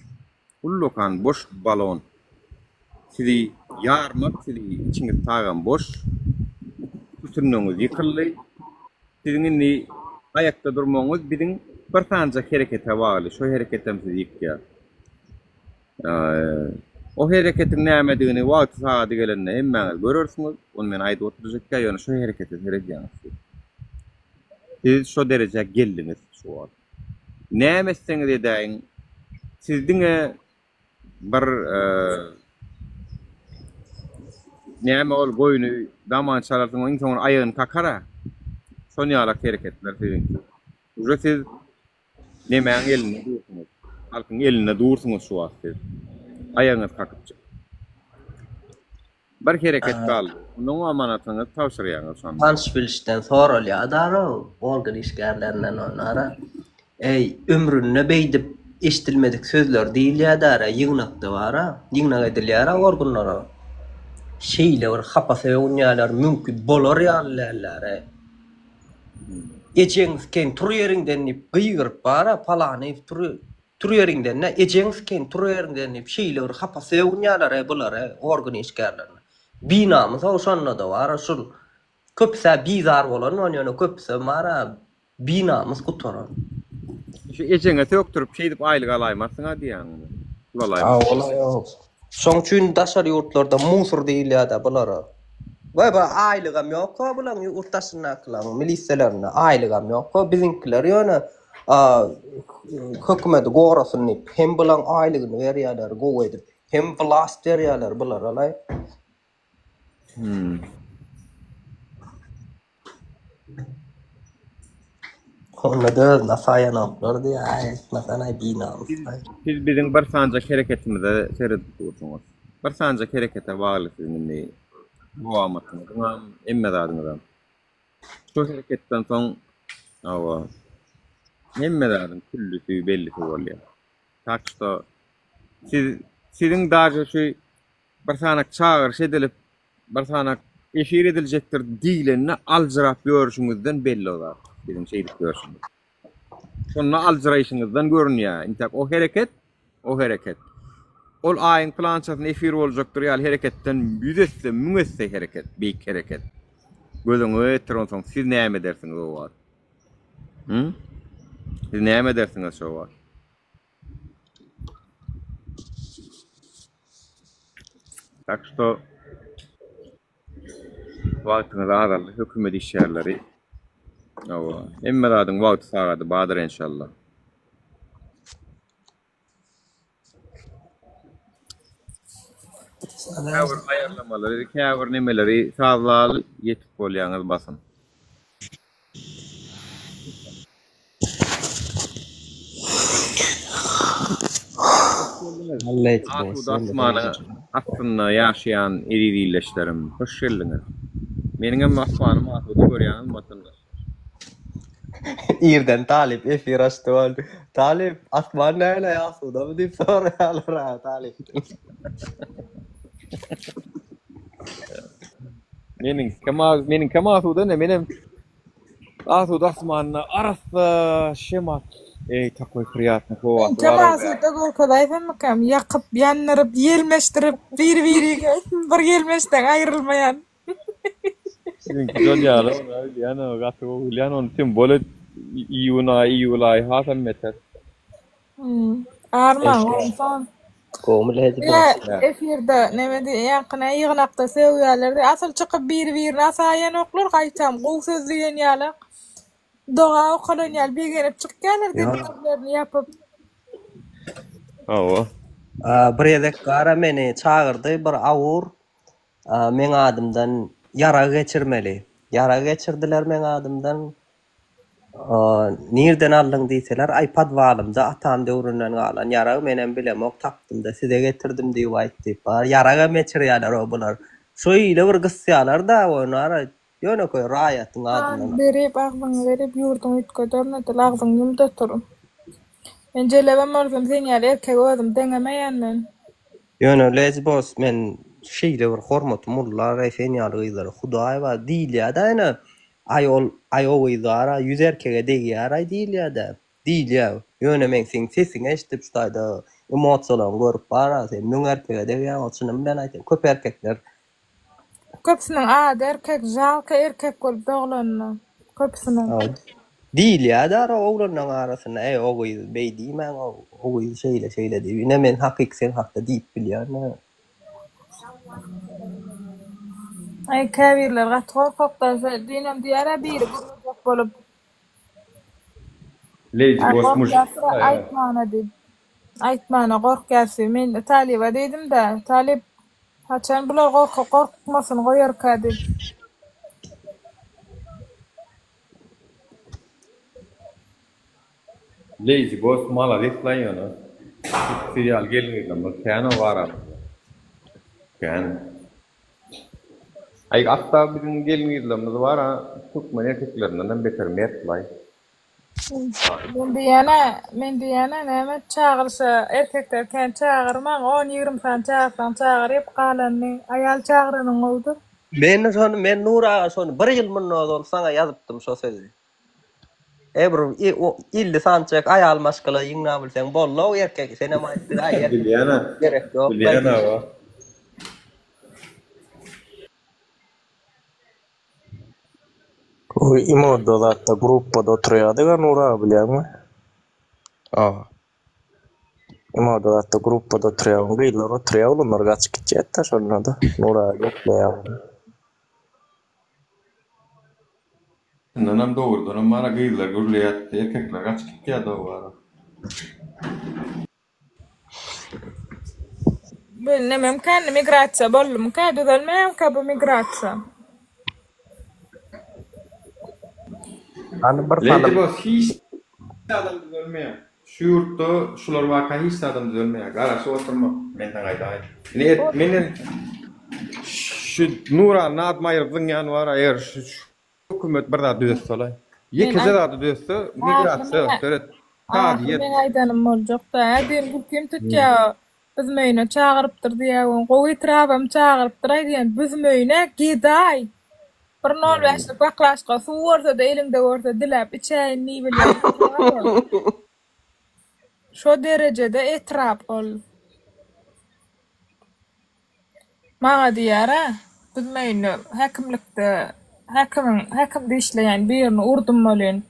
[SPEAKER 1] Ullokan boş balon. Sizi ýarmak, sizi içiňiz tagan boş. Bütünüňiz ýykyldy. Sizin indi ayakta durmaňyz biziň bir tanca herekete bagly. Şo hereketem sizi ýykýar. O hereketin nämedigini wagt saady gelende hemmäňiz görürsiňiz. Onu men aýdyp oturjak ýöne şo herekete seredýäňiz. Siz şo derejä geldiňiz şu wagt. Näme etseňiz edäň, sizdiňe bir näme ol goýuny daman çalaryň insan aýagyny kakara. Şonu ýalak hereketler siziň. Uje siz nämeň elini dursunuz. Halkyň eline dursunuz şu wagt. Aýagyňyz kakypçy. Bir hereket kaldy. Onuň amanatyny tawşyrýaňyz şonda.
[SPEAKER 9] Tanış bilişden soralýar dara, organ işgärlerinden onlara. Ömrüne beýdip eşitilmedik sözler diýilýär dara, ýygnakda bara, ýygnak edilýär organlara. Şeýle bir hapa seýýärler mümkin bolar ýalylar. Ejeňiz ken turýeriňden gyýyryp bara, palany turýeriňden ejeňiz ken turýeriňden şeýle bir hapa seýýärler bular organ işgärlerini. Binamyz oşanda da bara şol köpse bizar bolan, ýöne köpse mara binamyz gutaran.
[SPEAKER 1] Şu ejeňe tökdürip şeýdip aýlyk alaýmasyň diýýäňiz.
[SPEAKER 9] Olay ýok. Şoň üçin daşary ýurtlarda musur diýilýär da bulara. Ba aýlygam ýok, bulan ýurtdaşyna kılan milisiýalarna aýlygam ýok. Biziňkiler ýöne hökümet gorasyny hem bulan aýlygyny berýärler, gow edip, hem vlast berýärler bular alay. Onda da nasayanaplar diýär, nasana binam.
[SPEAKER 1] Siz biziň bir sanjak hereketimizde seredip dursunuz. Bir sanjak herekete bagly sizin bu amatyňyz, emmedadiňyz. Şu hereketden soň emmedadiň küllüsi bellisi bolýar. Takşda siziň daja şu bir sanak çağırış edilip bir sanak eşir ediljekdir diýilende aljyrap görüşüňizden belli bolar. Bizim şeýlik görüşüňiz. Şonu aljyraýşyňyzdan görünýär. Intak o hereket. Ol aýyň planşatyny efir boljakdyr ýaly hereketten yüzesse, müňesse hereket, beýik hereket. Gözüňi ötüren siz näme dersiňiz o wagt? Siz näme dersiňiz şo wagt? Tak što wagtyňyz azaldy, hökümet işgärleri. Emmedadiň wagty sagady badyr inşallah. Käbir aýarlamalary, käbir nemeleri sazlal ýetip bolýaňyz basyn. Asmana aslında ýaşaýan eri-irileşlerim, hoş geldiňiz. Meniň hem asmanym asuda görýäňiz vatandaş.
[SPEAKER 9] İrden Talip efir açtı oldu. Talip asman näle asuda mı diýip sorýarlar Talip.
[SPEAKER 1] Meniň kema asuda ne menem
[SPEAKER 3] Asu dasmanna arasda şemat. Ey takoy priyatny kowa.
[SPEAKER 10] Jamasy da gorkadaýsam makam ýakyp, ýannyryp, ýelmeşdirip, bir-biriga bir gelmeşden aýrylmaýan.
[SPEAKER 3] Güzel ýaly, ýani gaty bolýan onu tim bolet iýulay hasam meter.
[SPEAKER 10] Arman onsan.
[SPEAKER 4] Komul hedi
[SPEAKER 10] Efirde nemedi ýakyna ýygnakda söwýärlerde asal çykyp bir-birine asaýan oklar gaýtam, gowy söz diýen ýaly. Doğa okalan ýal begenip çykýarlar dediklerini ýapyp.
[SPEAKER 3] Awa.
[SPEAKER 9] Bir ýerlik gara meni çağırdy bir awur men adymdan yara geçirmeli. Yara geçirdiler men adymdan. Nerden aldyň diýseler iPad walymda atam döwründen galan yara menen bilemok tapdym-da size getirdim diýip aýtdy. Yaraga meçirýärler o bular. Şoýle bir gysýarlar da onlara ýöne koý raýatyň adymdan.
[SPEAKER 10] Berip agdyň berip ýurduň ütködörne agdyň ýumda turun. Men jelebem bolsam sen ýaly erkek özüm deňemeýänmen.
[SPEAKER 9] Ýöne lesbos men şeýle bir hormatum ullar efen ýaly gyzlar. Hudaý we diýilýär-de ene ayol gyzlara ýüz erkege degýär diýilýär-de. Diýilýär. Ýöne men sen sesiňi eşitip şutaýda emosiýalaryny görüp bara sen müň erkege degýär oçuny bilen aýtym. Köp erkekler
[SPEAKER 10] Köpsüniň ady erkek, jalka erkek bolup doglanýar. Köpsüniň.
[SPEAKER 9] Diýilýär-de oglanyň arasyna ogy beýdiýmen ogy şeýle diýip. Ine men hakyk sen hakda diýip bilýärmi?
[SPEAKER 10] Ay käbirler gatwar kokda dinem diýara bir bolup.
[SPEAKER 3] Leýdi bosmuş.
[SPEAKER 10] Aýtmana diýip. Aýtmana gorkýasy. Men taliba dedim-de, talip haçan bular gorkmasyn goýarka diýip.
[SPEAKER 3] Leýdi bos mala reklaýany. Serial gelmedi, kano wara. Kan. Ay hatta bizim gelmedilerimiz var ha, Türkmen erkeklerinden beter mertlay.
[SPEAKER 10] Men diýene näme çağırsa erkekler kän çağırmaň 10-20 san çağırsan çağıryp galanny aýal çağıranyň oldu.
[SPEAKER 9] Men Nura şonu 1 ýyl mundan saňa ýazypdym şo sözi. Ebru illi sançak aýal maşgala ýyňna bilseň bolla o erkek sene maýtdy aýal. Gerek ýok.
[SPEAKER 3] Bilýana wa.
[SPEAKER 4] O imoda gruppada oturýardyga Nura bilýärmi? Imoda gruppada oturýar, gyýlar oturýar, onlar gaçyp gitýär-de şonda Nura ýoklaýar.
[SPEAKER 1] Nanam doğurdu. Mara gıyla gürleyat erkekler kaç gittiya da var.
[SPEAKER 10] Ne mümkün migratsiya bollum ka düzelmem ka bu migratsiya.
[SPEAKER 4] Hani bir
[SPEAKER 1] Leyti bos hiç adam düzelmeýär. Şu ýurtda şular waka hiç adam düzelmeýär. Garaşy oturma. Men taňaýda. Menen şu Nura Nadmaýewiň ýany bar eger hökümet bir zat düzelse, ýeki zat düzelse migrasiýa ötüret.
[SPEAKER 10] Men aýdanym boljak-da, diýen bu kim tutýar? Biz meýne çağırypdyr diýäň, gowy trabam çağırypdyr diýen, biz meýne gidaý. Bir 05'lik baklaşga su orta da elinde orta dilap içäýin ni bilýär. Şo derejede etrap ol. Maňa diýär, biz meýne hakimde işleýän birini urdum bolýan.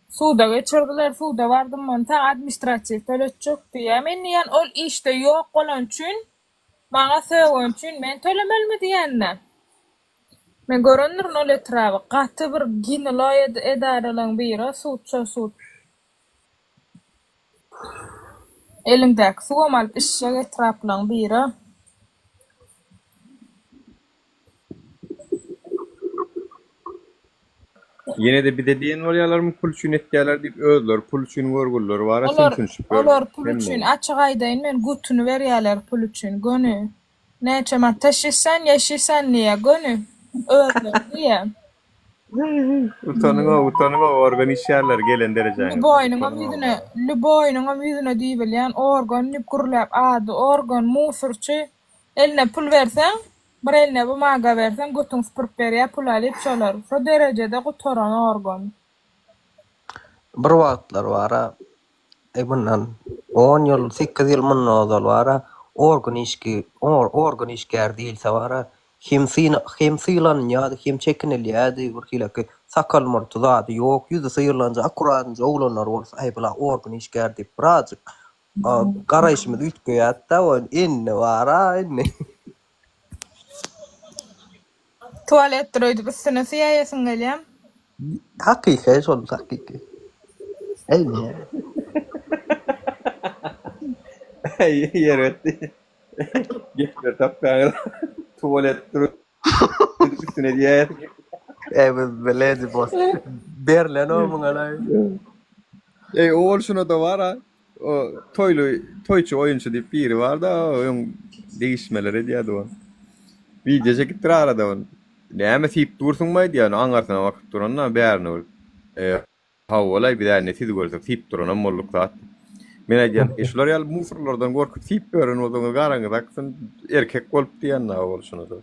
[SPEAKER 10] Suda geçirdiler, suda bardym men ta administrasiýa töletjek diýär. Men ýan ol işte ýok bolan üçin, maňa söwün üçin men tölemelmi diýänne. Men görünür ol etrapy, gaty bir ginloýa edaralan biri suut. Elindäki suwam alyp işe etraplan biri.
[SPEAKER 3] Yine de bir de diýen bolýarlar mı pul üçin etýärler diýip özler, pul üçin görgüller bar, sen düşünüp.
[SPEAKER 10] Olar pul üçin açyk aýdaýyn men gutuny berýärler pul üçin, gönü. Näçe mat taşysan, ýaşysan niýe gönü? Özler diýär.
[SPEAKER 3] Utanıma organ işyarlar gelen derejäňe.
[SPEAKER 10] Boynuňa ýüzüne diýilýän organ nip gurlap ady organ musurçy eline pul bersen Bir eline bu maga bersen götüň süpürip berýär, pul alyp şolar. Şo derejede gutoran organ.
[SPEAKER 9] Bir wagtlar bara bundan 10 ýyl 8 ýyl mundan bara organ işgär diýilse bara hem sylan ýa-da hem çekinilýärdi bir hilaki sakal murtuzady ýok ýüzi syýrlanja akuratynja oglanlar bolsa aýbla organ işgär diýip birazjyk garaýşymyz ütgeýärdi-de enne bara enne.
[SPEAKER 10] Tualet droýdy üstüne syýaýasyň gelýär.
[SPEAKER 9] Hakyky şol hakyky. Enne.
[SPEAKER 1] Yer etti. Geçler tapkağı. Tuvalet durup üstüne diye.
[SPEAKER 9] Evet, beledi boss. Berlen o mungala.
[SPEAKER 1] Oğul şuna da var ha. O toyçu oyuncu diye biri var da onun değişmeleri diye de o. Video çekip arada on. Näme tip dursun mu diye angartana vakit duranna beğerni ol. Havolay bir tane tip görsek tip duran molluk zat. Men aýdýan, şular ýaly mufurlardan gorkup tip beren bolsaňa garaňy taksyn erkek bolup diýen ol şunu da.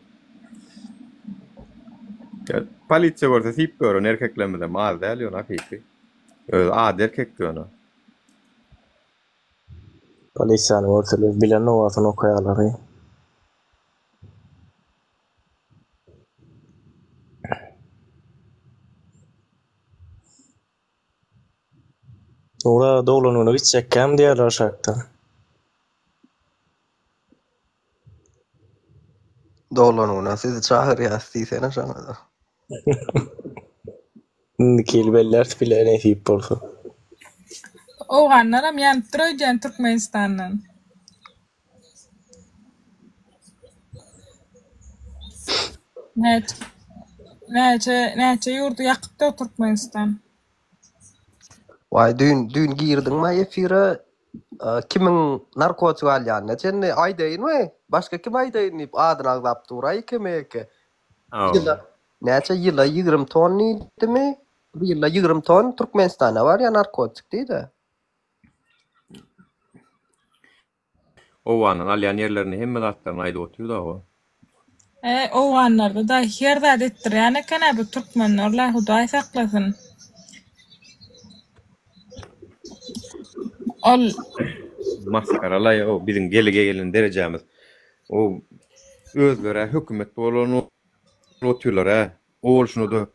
[SPEAKER 1] Polisiýa görse tip beren erkeklemede mal däl ýa hakyky. Ad erkek diýen.
[SPEAKER 4] Polisiýany ortaly bilen o wagtyny okaýarlar. Ora doglanuny gitjekkäm diýerler şakda.
[SPEAKER 9] Doglanuny sizi çağırýar diýsene şaňa.
[SPEAKER 4] Indiki beller bilen näsip bolsa.
[SPEAKER 10] Oğanlaram ýanyp durýan Türkmenistandan. Näçe ýurdu ýakypdy Türkmenistan.
[SPEAKER 9] Vay dün girdiňmi efire kimin narkotik alýan? Sen aýdaýynmy? Başga kim aýdaýyn? Adyny aglap duraý kimeke. Näçe ýyla 20 ton idimi? Bir ýyla 20 ton Türkmenistana var ya narkotik diýdi.
[SPEAKER 3] Owanyň alýan ýerlerini hemme zatlaryny aýdyp oturýar da o.
[SPEAKER 10] Oğanlarda da herde ettirýän eken bu türkmenler Hudaý saklasyn. Ol
[SPEAKER 3] Maskaralay o bizim gelege gelen derejemiz. O özlere hökümet bolan oturlar ha. Ol şunu da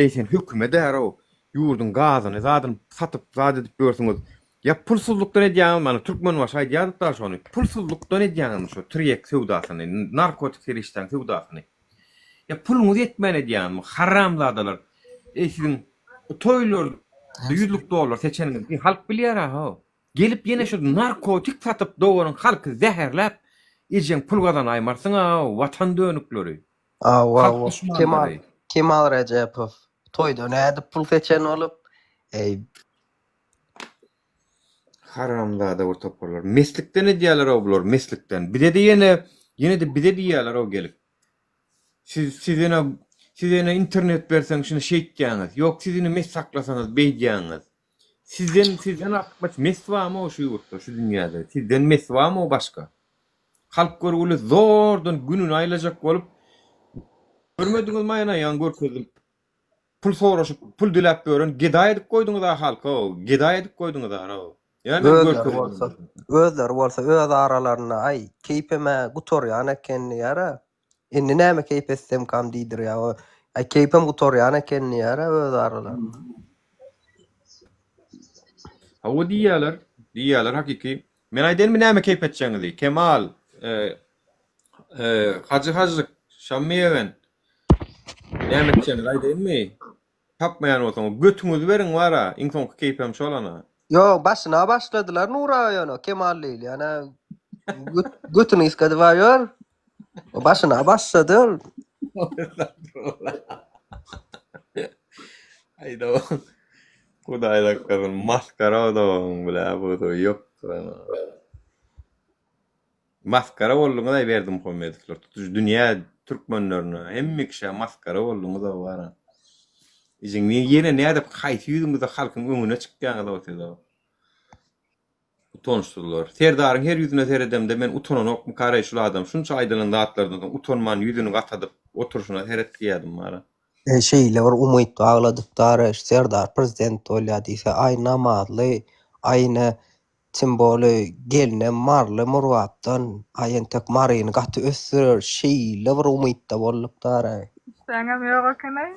[SPEAKER 3] sen hökümet der o ýurdun gazyny zadyn satyp zat edip bersiňiz. Ya pulsuzlukdan edýän mana türkmen başa ýadyplar şonu. Pulsuzlukdan edýän şu türek sewdasyny, narkotik serişden sewdasyny. Ya puluňyz yetmän edýän haramzadalar. Sizin toýlar $100 seçeniňiz halk bilýär ha. Gelip ýene şu narkotik satyp dowaryň halky zäherläp ejeng pul gazan aýmarsyň ha, watan dönükleri.
[SPEAKER 9] Kemal Rejepow toýda näde pul seçen olup
[SPEAKER 3] haramzada ortaparlar. Meslikden edýärler o bular, meslikden. Bir de ýene de bir de diýärler o gelip. Sizene internet berseň şunu şeýtýäňiz. Ýok sizini mes saklasaňyz beýdýäňiz. Sizden akbaç mes barmy o şu ýurtda, şu dünýäde? Sizden mes barmy o başga? Halk görgüli zordan günün aýlajak bolup görmediňiz maýana ýan görkezip pul soraşyp pul dilap beren gedaý edip goýduňyz da halka o, gedaý edip goýduňyz da o. Yani
[SPEAKER 9] özler bolsa öz aralaryna ay keypeme gutorýan eken ýara. Indi näme keypetsem kam diýdir ýa. Ay keypem gutorýan eken ýara öz aralaryna.
[SPEAKER 3] O diýerler hakiki. Men aýdym näme keypetjeňiz? Kemal, Hacı Şammiýewen. Näme etjeňiz aýdymmy? Tapmaýan bolsaň götüňizi beriň wara, iň soňky keypem şolana.
[SPEAKER 9] Yo başına başladılar Nura yana Kemal değil yani götünü iskadi var yor başına başladı.
[SPEAKER 3] Hayda o. Kudayda kadın maskara da bula bu da yok. Maskara bolluňy da berdim koýmedikler. Tutuş dünýä türkmenlerine hemme kişi maskara bolluňy da var. Ýene näde haýsy ýüzüňizde halkyň öňüne çykýanyňy da otyrdy. utanışdyrlar. Serdaryň her ýüzüne seredemde men utananok mu karaýşyl adam şunça aýdylan zatlardan utanman ýüzüni gatadyp oturuşuna heret diýdim mara.
[SPEAKER 9] Şeyle var umyt agladypdar Serdar prezident bolýar diýse ay namazly aýna simboly gelne marly murwatdan aýyn tek maryny gaty ösdürer şeyle bir umytda bolupdar.
[SPEAKER 10] Saňam ýok ekenay.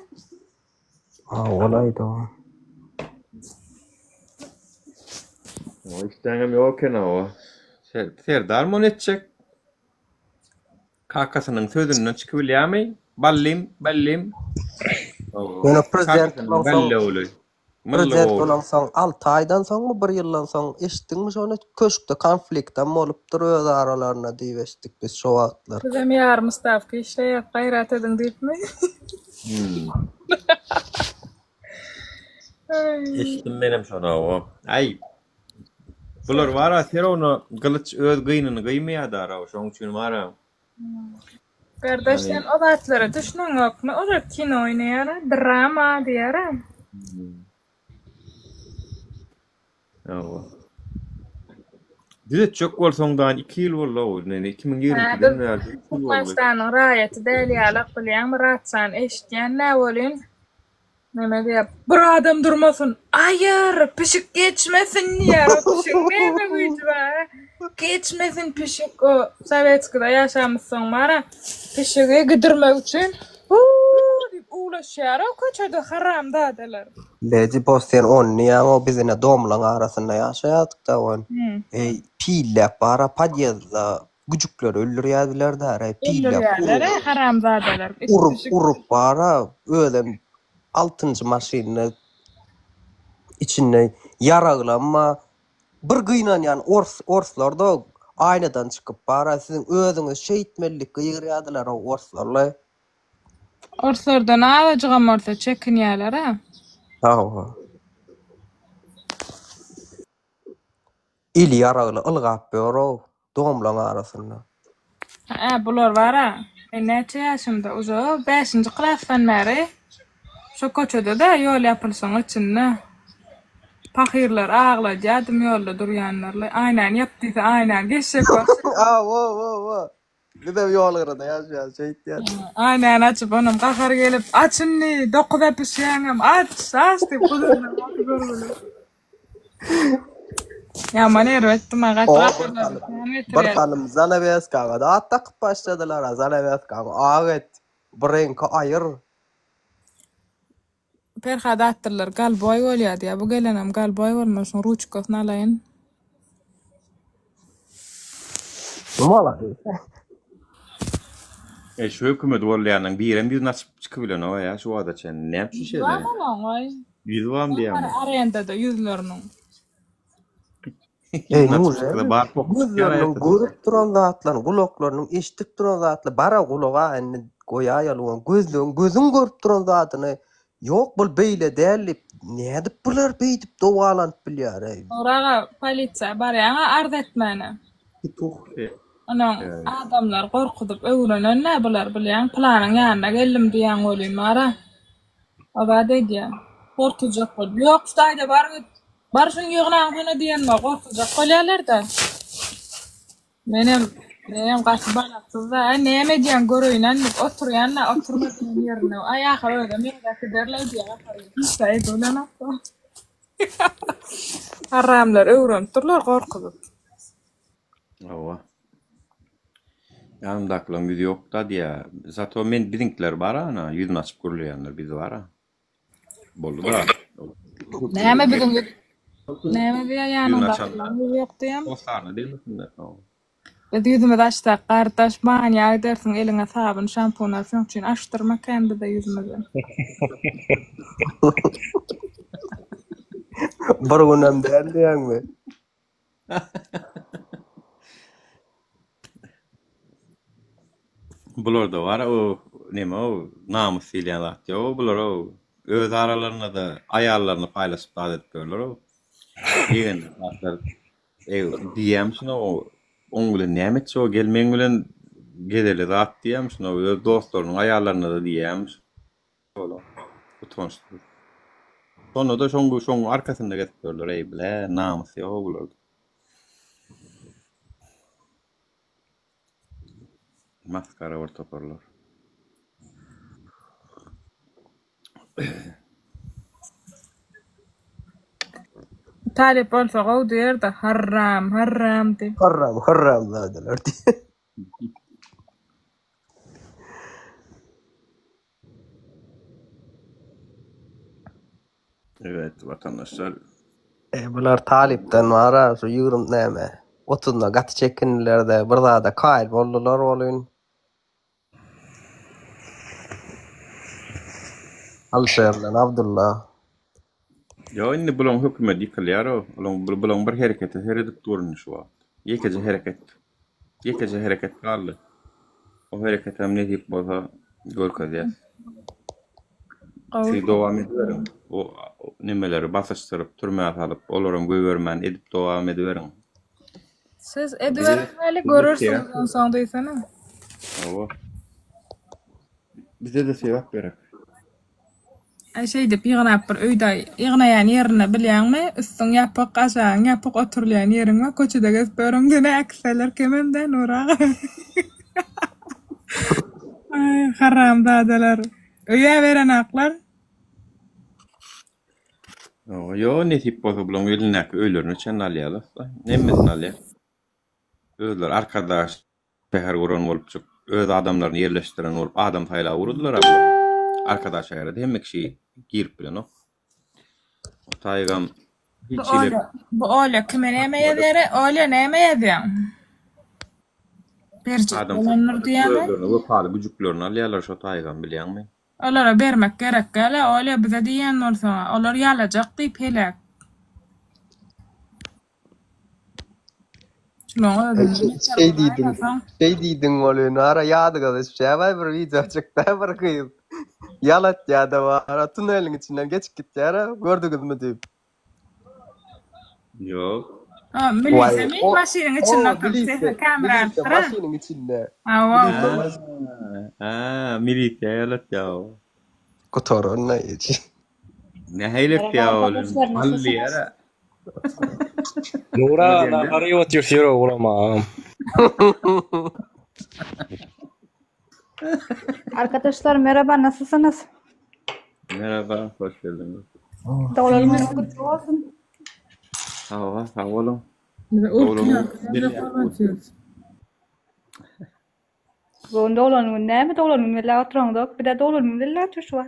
[SPEAKER 9] Olaydy.
[SPEAKER 3] O işleňem ýok eken o. Serdar mı etjek? Kakasynyň sözünden çykyp bilýärmi? Ballim.
[SPEAKER 9] Ýöne prezident
[SPEAKER 3] Balli
[SPEAKER 9] prezident bolan soň 6 aýdan soňmy 1 ýyldan soň eşitdiňmi şonu köşkde konfliktden bolupdyr öz aralaryna diýeşdik biz şo wagtlar.
[SPEAKER 10] Bizim ýarym stavka işleýär, gaýrat ediň diýipmi?
[SPEAKER 3] Eşitdim benim şonu o. Ay. Bular wara serowna gylyç öz gynyny gıymaýar o şoň üçin wara.
[SPEAKER 10] Kardeş sen o zatlara düşünýäňokmy? Olar kino oýnaýar, drama diýär.
[SPEAKER 3] Ýa. Diýet çok bolsaňdan 2 ýyl boldy, näme 2020'den bäri 2 ýyl boldy.
[SPEAKER 10] Türkmenistanyň raýaty däliýärlik bilýän bir ratsan eşitýän nä bolýan? Näme diýip, bir adam durmasyn. Aýyr, pişik geçmesin ýa, pişik näme güýdüber? Geçmesin pişik o Sowetskida ýaşamysyň mara. Pişigi gidirmek üçin diýip ulaşýar, o köçede haram dadalar.
[SPEAKER 9] Lezi posten onniýan o bizine domlaň arasynda ýaşaýardyk da on. Pillep bara padyazda güjükler öldürýärdiler da, pillep.
[SPEAKER 10] Haram dadalar.
[SPEAKER 9] Urup bara ölen 6-njy maşyny içinde yaraglanma bir gynan ýani orslar da aýnadan çykyp bara siziň özüňiz şeýitmellik gyýrýardylar o orslarla.
[SPEAKER 10] Orslardan alajygam orta çekinýärler ha.
[SPEAKER 9] Ha. İli yaragly ılgap bero domlaň arasynda.
[SPEAKER 10] Bular var ha. Näçe ýaşymda uzo 5-nji klasdan bäri şu köçede de ýol ýapylsaň içinde pahirler aglaýadym ýolda durýanlarla aýnan ýapdysa aýnan geçek bar.
[SPEAKER 9] Wo. Gidip ýol gyrynda ýaşaýar şeýitler.
[SPEAKER 10] Aýnan açyp onam gahar gelip açynny 9-da pişýäňem aç diýip gudurlar görüler. Ya maner etdim aga.
[SPEAKER 9] Bir hanım Zanaveskaga da atak başladılar. Zanaveskaga ağet brenka ayır.
[SPEAKER 10] Perhada attırlar galboy bolýar ya bu gelenem galboy bolmaşyň ruchkasyny alaýyn.
[SPEAKER 9] Mala.
[SPEAKER 3] Şu hökümet bolýanyň bir naçyp çykyp bilen o ya şu wada çen näme şeýle. Ýyzwam diýem.
[SPEAKER 10] Arendada ýüzleriniň.
[SPEAKER 9] Görüp duran zatlar, gulaklaryň eşitip duran zatlar, bara gulaga enne goýaýalyň gözüň görüp duran zatyny ýok bul beýle dälip, nädip bular beýdip dowalanıp bilýär.
[SPEAKER 10] Oraga polisiýa barýaňa ard etmäne. Ana adamlar gorkudyp öwrenen nä bular bilýän planyň ýanyna geldim diýen bolýan mara. Aba diýdi. Korkujak bol. Ýok staýda barşyň ýygnaňyna diýenme gorkujak bolýarlar da. Menem gaçy balaksyzda näme diýen görüýän oturýanna oturmasyň ýerine aýaga öýde mehdaky derler diýen gaçy dolanap. Haramlar öwrenipdirler gorkudyp.
[SPEAKER 3] Awa. Yanımdakylaryň bizi ýok da diýä. Zato men biziňkiler bar ana, ýüzüni açyp görülýänler bizi bar. Boldy da.
[SPEAKER 10] Näme biziňki? Näme diýä ýanymdakylaryň ýok diýem.
[SPEAKER 3] Osarna diýmesinler.
[SPEAKER 10] Biz ýüzümizi açdyk, gardaş baňa edersiň eliňe sabun, şampun alsaň üçin açdyrma kendi de ýüzümizi.
[SPEAKER 9] Bir günem däldiňmi?
[SPEAKER 3] Bular da var o näme o namus diýen zat ýok bular o öz aralaryna da aýallaryny paýlaşyp adet görler o. Ýegen zatlar diýem şunu oň bilen näme etjek gelmeň bilen gedeli zat diýem şunu öz dostlarynyň aýallaryna da diýem. Ola. Utançly. Sonra da şoň arkasynda getip görler ey bile namus ýok bular.
[SPEAKER 1] Maskara var toparlar.
[SPEAKER 10] Talip olsa gowdy yerde harram de.
[SPEAKER 9] Harram dediler diye.
[SPEAKER 1] Evet vatandaşlar.
[SPEAKER 9] Bular talipten vara şu ýügrüm näme? Otunda gaty çekinlerde bir daha da kaýl boldular bolýan. Alşerlen Abdullah.
[SPEAKER 1] Ya inni bulan hükümet yıkılyaro. Bulan bir hareketi heredip durun şu an. Yekece hareket kaldı. O hareket hem ne deyip boza görkezýär. Şey devam ediverin. O nimeleri basıştırıp türmäge salyp olaryň göýbermän edip devam ediverin.
[SPEAKER 10] Siz edivermeli görürsünüz onsoň diýsene.
[SPEAKER 1] Owa. Bize de sebäp berek.
[SPEAKER 10] Şey dep ýygnap bir öýde ýygnaýan ýerine bilýärmi? Üstüň ýapyk, aşagyň ýapyk oturýan ýeriňe köçede gezip öreňde näkseler kemende nura. Ay, haram dadalar. Öýe beren aklar.
[SPEAKER 1] Yo ne tip bozu bulan ölünek öýlerini çen alýarlar. Nemmesin alýar. Öýler arkadaş peher goran bolup çyk. Öz adamlaryny ýerleşdiren bolup adam taýla urdular abla. Arkadaş aýrady hemme kişi girip bilen o. Taýgam hiç ile
[SPEAKER 10] Bu ola kime näme ýazýar? Ola näme ýazýar? Berjek bolanlar diýärmi?
[SPEAKER 1] bu paly güjüklerini alýarlar şo taýgam bilýärmi?
[SPEAKER 10] Olara bermek gerek gele, ola bize diýen bolsa, olar ýalajak diýip helak.
[SPEAKER 9] Şey diýdiň bolýan ara ýadyga düşýär bir video çykdy bir kız. Yalat ýa-da ara tunelin içinden geçip gitýär, gördüňizmi diýip.
[SPEAKER 1] Ýok.
[SPEAKER 10] Milisiýa maşynyň içinde oturup kamera artyra.
[SPEAKER 9] Maşynyň içinde.
[SPEAKER 1] Milisiýa ýalat ýa.
[SPEAKER 9] Kotoron näçi.
[SPEAKER 1] Ne heýlep ýa halli ýara.
[SPEAKER 4] Nura nahary otyr ulamam.
[SPEAKER 11] Arkadaşlar merhaba, nasılsınız?
[SPEAKER 1] Merhaba, hoş geldiniz.
[SPEAKER 11] Doğrularınız kutlu olsun.
[SPEAKER 1] Sağ olun.
[SPEAKER 11] Bugün doğrularınız ne mi? Doğrularınız ne la oturandok? Bir de doğrularınız ne la tuşwa?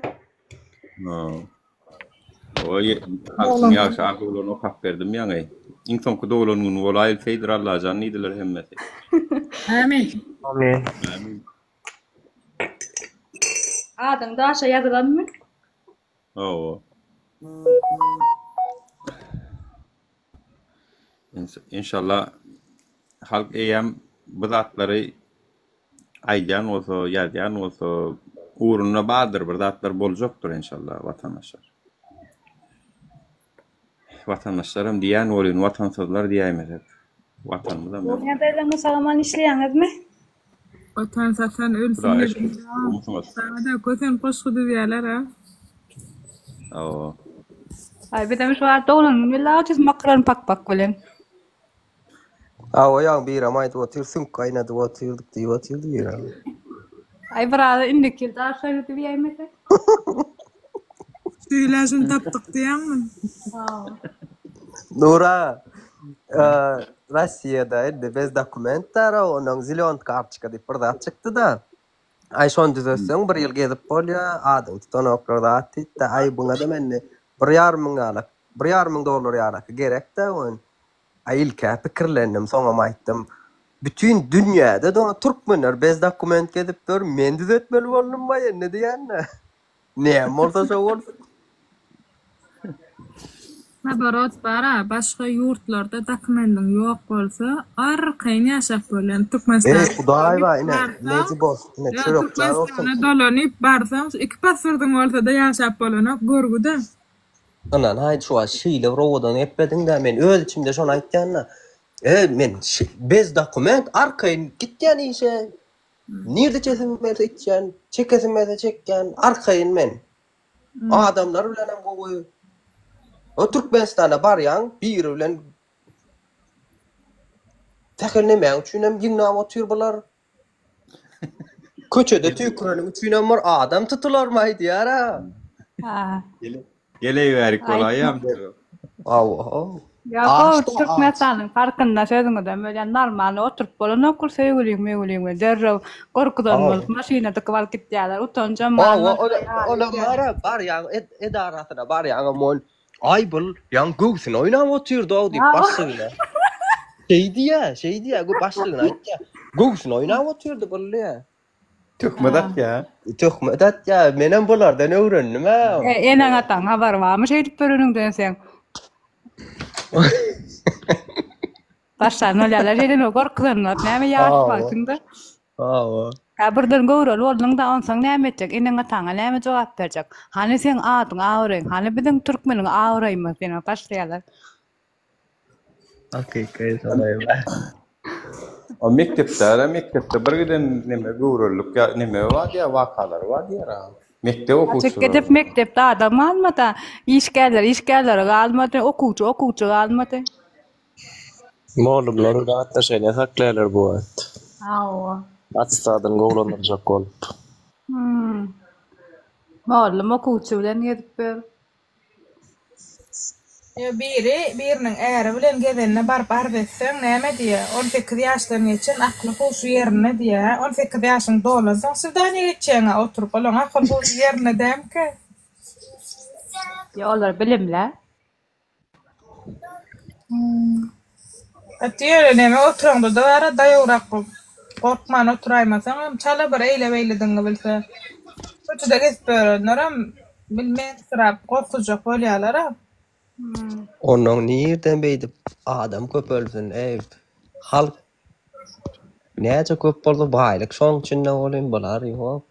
[SPEAKER 1] Oy, halkym ýaşy argylaryny okap berdim ýaňy. Iň soňky dowlaryň bolayl federal janydylar hemmeti.
[SPEAKER 10] Amin.
[SPEAKER 9] Amin.
[SPEAKER 11] Adın da aşağı yazılanmı?
[SPEAKER 1] Owa. İnşallah halk eýem bu zatlary aýdan bolsa, ýazýan bolsa, uğruna badyr bir zatlar boljakdyr inşallah vatandaşlar. Vatandaşlarım diýen bolýan, watansızlar diýäýmez. Watanymyza men.
[SPEAKER 11] Bu ýerde musulman işleýäňizmi?
[SPEAKER 10] Vatan satan ölsün dedim. Sana da kösen koşku diýerler ha.
[SPEAKER 1] Owa.
[SPEAKER 11] Ay bir de şu var doğrularınız ne la çiz makran pak bilen.
[SPEAKER 9] Awa ýa bir amayt otyr sünk kaýnady otyrdyk diýip.
[SPEAKER 11] Ay brada indik ýelde aşağı diýäýmez.
[SPEAKER 10] Süýläşin tapdyk diýäňmi?
[SPEAKER 9] Nura Rossiýada elde bez dokumentara onuň zilon kartçyka diýip bir zat çykdy da. Ay şon düzelseň bir ýyl gezip bolýar, adyň tutanoklarda atdy, ay buňa da menne 1,5 miň alak, 1,5 miň dollar ýalak gerek de on. Ay ilkä pikirlendim, soňam aýtdym. Bütün dünýäde de türkmenler bez dokument gezip dur, men düzeltmeli bolmam ýa-da diýänler. Näme bolsa şo bolsun.
[SPEAKER 10] Habarat bara başga ýurtlarda dokumentin ýok bolsa, arkaýyn ýaşap bolan Türkmenistan.
[SPEAKER 9] Hudaý ba, ine näçe bol, ine çörükçär olsun.
[SPEAKER 10] Dolanyp barsaň, iki pasportyň bolsa da ýaşap bolan görgüde.
[SPEAKER 9] Anan haýdy şu şeýle rowadan etmediň de men öz içimde şonu aýtdym. Men bez dokument arkaýyn gitýän işe. Nirde çekinmese itken, çekesinmese çekken, arkaýyn men. O adamlar bilen hem gowy. O Türkmenistan'a barýan, biri bilen tekelnemäň üçin hem ýygnap otyr bular. Köçede tüýkürenin üçüne bir adam tutularmaydy ýara.
[SPEAKER 11] Ha.
[SPEAKER 1] Geleýärik bolayam.
[SPEAKER 9] Aw.
[SPEAKER 11] Ya bu Türk mesanın farkında sözüňizden böyle normal oturup bolan okul söýgüliň derrew gorkudan bolup maşynada kywal gitýärler. Utanca
[SPEAKER 9] Ola bar ýa edarasyna bar ýa mon Aybıl yan göğsün oynam oturdu o diýip başlygyna. Şey diýä, go başlygyna aýtdy. Göğsün oynam oturdu bolýa.
[SPEAKER 1] Tökmedat ya.
[SPEAKER 9] Tökmedat ya, menen bulardan öwrendim ha.
[SPEAKER 11] Eneň ataň habar barmy şeýdip bereniňden sen? Başlar nolyalar jeýden gorkudanlar, näme ýaşpaýsynda? Birden göwrel boldyň da onsaň näme etjek? Eneň ataňa näme jogap berjek? Hani sen adyň awraň, hani biziň türkmeniň awraýmy sen başlaýarlar.
[SPEAKER 9] Hakykatly soraýar.
[SPEAKER 1] O mektepde bir giden neme göwrellik ya neme wadi ya wakalar wadi ya. Mektep okuwçy.
[SPEAKER 11] Çekip mektepde adam almada, işgärler almady, okuwçy almady.
[SPEAKER 4] Molumlar gatta şeýle saklaýarlar bu wagt.
[SPEAKER 11] Aw.
[SPEAKER 4] Atstadan gowlanyrjak bolup.
[SPEAKER 11] Molum okuwçy bilen gedip ber.
[SPEAKER 10] Biriniň äri bilen gedenine bar betseň näme diýe? 18 ýaşdan geçen akly hoşu ýerine diýe. 18 ýaşyň dolasaň südany geçeňe oturup bolan akly hoşu ýerine dämke.
[SPEAKER 11] Ýolar bilimler.
[SPEAKER 10] Atýere näme oturanda da ara daýurak bolup gorkman oturaýmasaň çala bir eýle-eýlediňi bilse. Köçede gezip berenleram bilmeýän sırap gorkujak bolýarlar.
[SPEAKER 9] Onuň nirden beýdip adam köp ölsün halk näçe köp boldy baýlyk şoň üçin ne bolýan bolar ýok.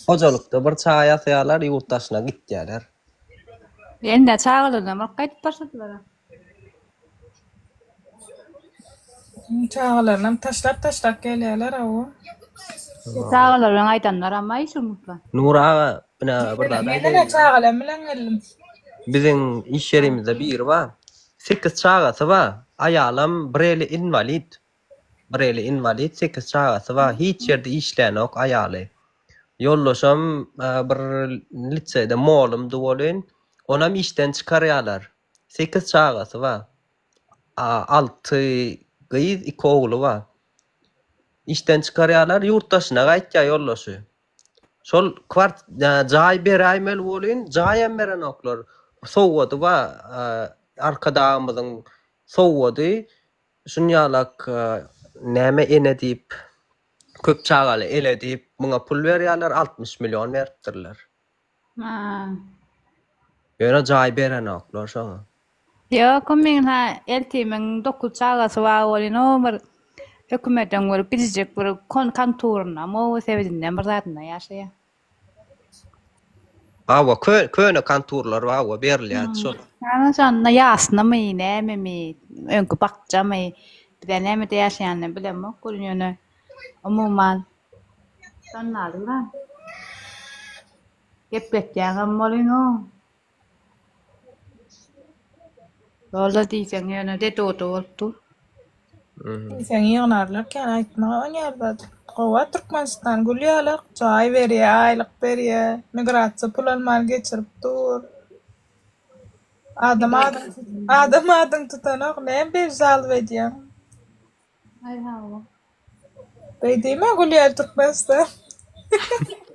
[SPEAKER 9] Hojalykda bir çay ýasaýarlar ýurtdaşyna gitýärler.
[SPEAKER 11] Ende çağılyna bir gaýdyp barşadylar.
[SPEAKER 10] Çağlarynam taşlap gelýärler aw.
[SPEAKER 11] Çağılar bilen aýdanlar amma ýşurmuşlar.
[SPEAKER 9] Nura bina bir da
[SPEAKER 10] Mene çağlar bilen geldim.
[SPEAKER 9] Biziň iş yerimizde bir var. 8 çağasy var. Aýalam bireli invalid 8 çağasy var. Hiç ýerde işlänok aýaly. Yollaşam bir lisede molum bolýan. Onam işden çykarýarlar. 8 çağasy var. 6 gyýyz 2 ogly var. İşden çykarýarlar, ýurtdaşyna gaýtýar yollaşy. Şol kvart jaý beräýmel bolýan, jaýam berenoklar. Sowwady wa arkadamyzyň sowwady şunýalak näme ene diýip köp çagaly ele diýip muňa pul berýärler 60 million beripdirler. Ýöne jaý berenoklar şoňa.
[SPEAKER 11] Ýok, men eltimin 9 çagasy bar bolýan, o bir hökümetden görüp gidijek bir konturyna, o sebedinden bir zatyna ýaşaýar.
[SPEAKER 9] Awa köne kantorlar var berilýär şol.
[SPEAKER 11] Ana şonda ýasnamy näme öňkü bakjamy bir näme ýaşaýanyny bilemok görünýär. Umuman şonlarla gepletýän bolýan o. Ola diýsen ýöne de bolupdy.
[SPEAKER 10] Sen ýygnarlar kan aýtmagy ýerde. Gowa Türkmenistan gülýärler, çay berýär, aýlyk berýär, migrasiýa pul alman geçirip dur. Adam tutanok näme bir zal edýär.
[SPEAKER 11] Ay hawa.
[SPEAKER 10] Beýdime gülýär Türkmenistan.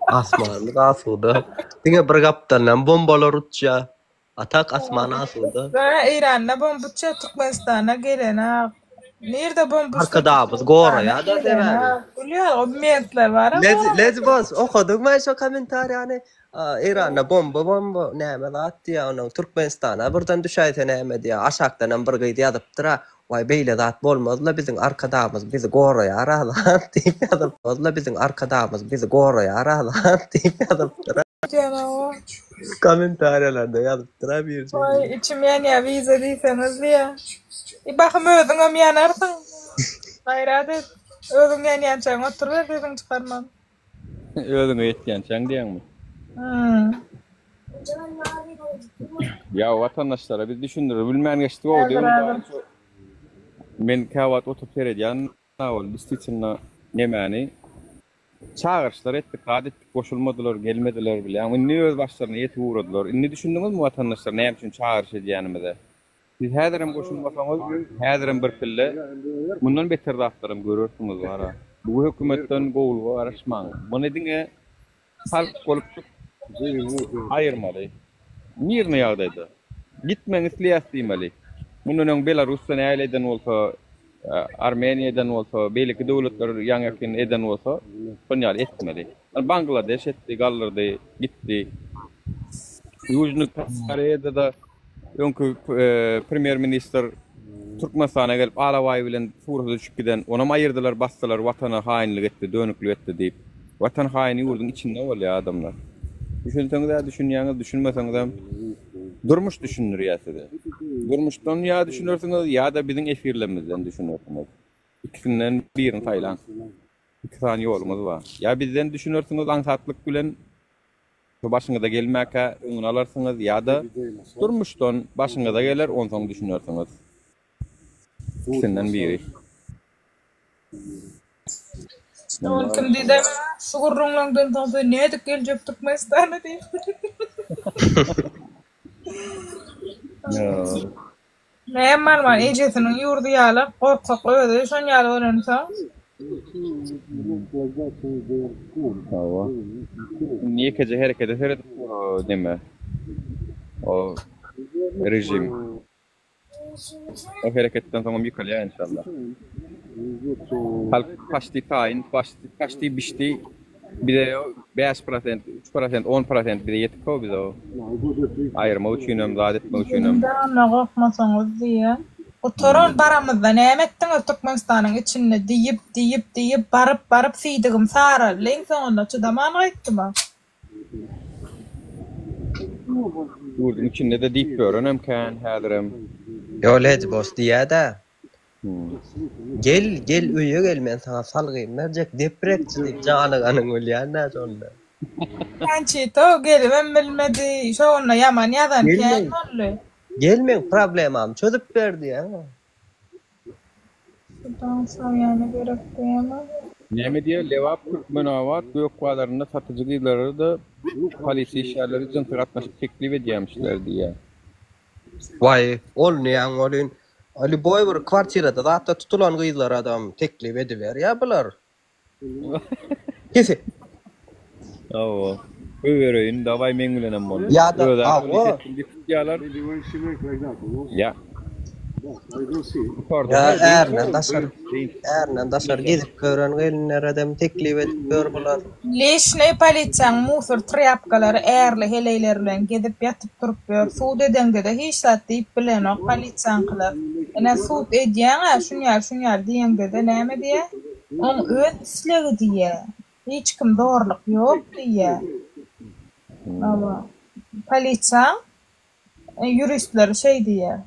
[SPEAKER 9] Asmany asuda. Diňe bir gapdan bombalar utja. Atak asmany asuda.
[SPEAKER 10] İran'da bomba utja Türkmenistan'a gelen nerede bomba?
[SPEAKER 9] Arkadabız gora ya da demem.
[SPEAKER 10] Gülýär, o momentler var ama.
[SPEAKER 9] Lezbos okudukmy şu komentar yani İran'da bomba näme atdy ya onu Türkmenistan'a birden düşäýse näme diýär. Aşakdan bir gyýdy ýazypdyra. Vay beýle zat bolmazla biziň arkadamyz bizi goraýar ala diýip ýazypdyra. Biziň arkadamyz bizi goraýar ala diýip ýazypdyra. Komentarlarda ýazypdyra bir.
[SPEAKER 10] Vay içim ýanyýar wiza diýseniz diýä. Bakym özüňem ýanarsyň. Gaýrat et. Özüň ýanýançaň otur ber deň çykarman.
[SPEAKER 1] Özüňe ýetýänçäň diýäňmi? Ya vatandaşlara biz düşündürür. Bilmän geçdi o diýär. Men kawat oturup seredýän, ol istiçinna nemeni çağırışlar etdik, adettik, koşulmadılar, gelmediler bile. Yani inni öz başlarına yetip uğradılar. Inni düşündünüz mü vatandaşlar näme üçin çağırış edýänimizde? Siz häzirem koşulmasaňyz, häzirem bir pille bundan beter zatlarym görürsüňiz wara. Bu hökümetten gowul garaşmaň. Muny diňe halk bolup ayırmaly. Mirne ýagdaýda. Gitmeňiz diýmeli. Bunun Belarusdan aýleden bolsa, Armeniýadan bolsa, beýleki döwletler ýaňakin eden bolsa, şonýal etmeli. Bangladeş etdi, gallyrdy, gitdi. Ýužny Koreýada da öňkü premier minister Türkmenistana gelip Alawaý bilen Surada düşüp giden, onam aýyrdylar, basdylar, watana haýynlyk etdi, dönüklik etdi diýip. Watan haýyny ýurdun içinde bolýar adamlar. Düşünseňiz de düşünýäňiz, düşünmeseňiz de durmuş düşünürýärsiz. Durmuşdan ya düşünürsünüz ya da bizim efirlerimizden düşünürsünüz. İkisinden birini saylan. İki tane yolumuz var. Ya bizden düşünürsünüz ansatlık bilen başınıza gelmeke öňüne alarsınız ya da durmuşdan başınıza gelir ondan düşünürsünüz. İkisinden biri.
[SPEAKER 10] Ol kim diýdi? Sugurruňlardan taýda nädip geljek Türkmenistana diýip. Näme var ejesiniň ýurdu ýaly, gorkakly öýde şon ýaly öğrense.
[SPEAKER 1] Tawa. Niye kece hareket eder deme. O rejim. O hareketten sonra ýykalýar inşallah. Halk paşty taýyn, paşty bişdi. Bir de 5%, 3%, 10% bir de yetip o biz o. Aýyrma üçinem, zat etme üçinem.
[SPEAKER 10] Dana gorkmasaňyz diýe. Otoron baramyzda näme etdiňiz Türkmenistanyň içinde diýip baryp fiýdigim sarar. Leň soňunda çydaman gaýtdyma.
[SPEAKER 1] Ýurdun içinde de diýip görünem kan häzirem.
[SPEAKER 9] Ýolej boş diýär-de. Gel öýe gel men sana salgym berjek deprekçi diýip janyňyň ölýär-de şonda.
[SPEAKER 10] Kançy to gelibem bilmedi. Şoňa ýaman ýadan kelmeli.
[SPEAKER 9] Gelmeň problemam çözüp berdi ýa.
[SPEAKER 10] Şudan saýany gerek diýemem.
[SPEAKER 1] Näme diýär? Lewap Türkmenawat gökbalarynda satyjylar da polisiýa işleri üçin gatnaşyp teklip edýärmişler diýär.
[SPEAKER 9] Vay, ol näň bolyn? Ali boy bir kwartirada zatda tutulan gyzlar adam teklip ediber ýa bular. Kese.
[SPEAKER 1] Awa. Öýereýin daway men bilenem bol.
[SPEAKER 9] Ya da awa.
[SPEAKER 1] Ya.
[SPEAKER 9] Ernen daşar gezip gören gelinler adam teklip edip gör bular.
[SPEAKER 10] Leşne polisiýaň musor trapkalary erli heleyler bilen gezip ýatyp durup ber. Suud edende de hiç zat diýip bilen o polisiýaňkylar. Ene suud edýän şunýar diýende de näme diýe? On öz islegi diýe. Hiç kim doğruluk ýok diýe. Ama polisiýa juristler şey diýe.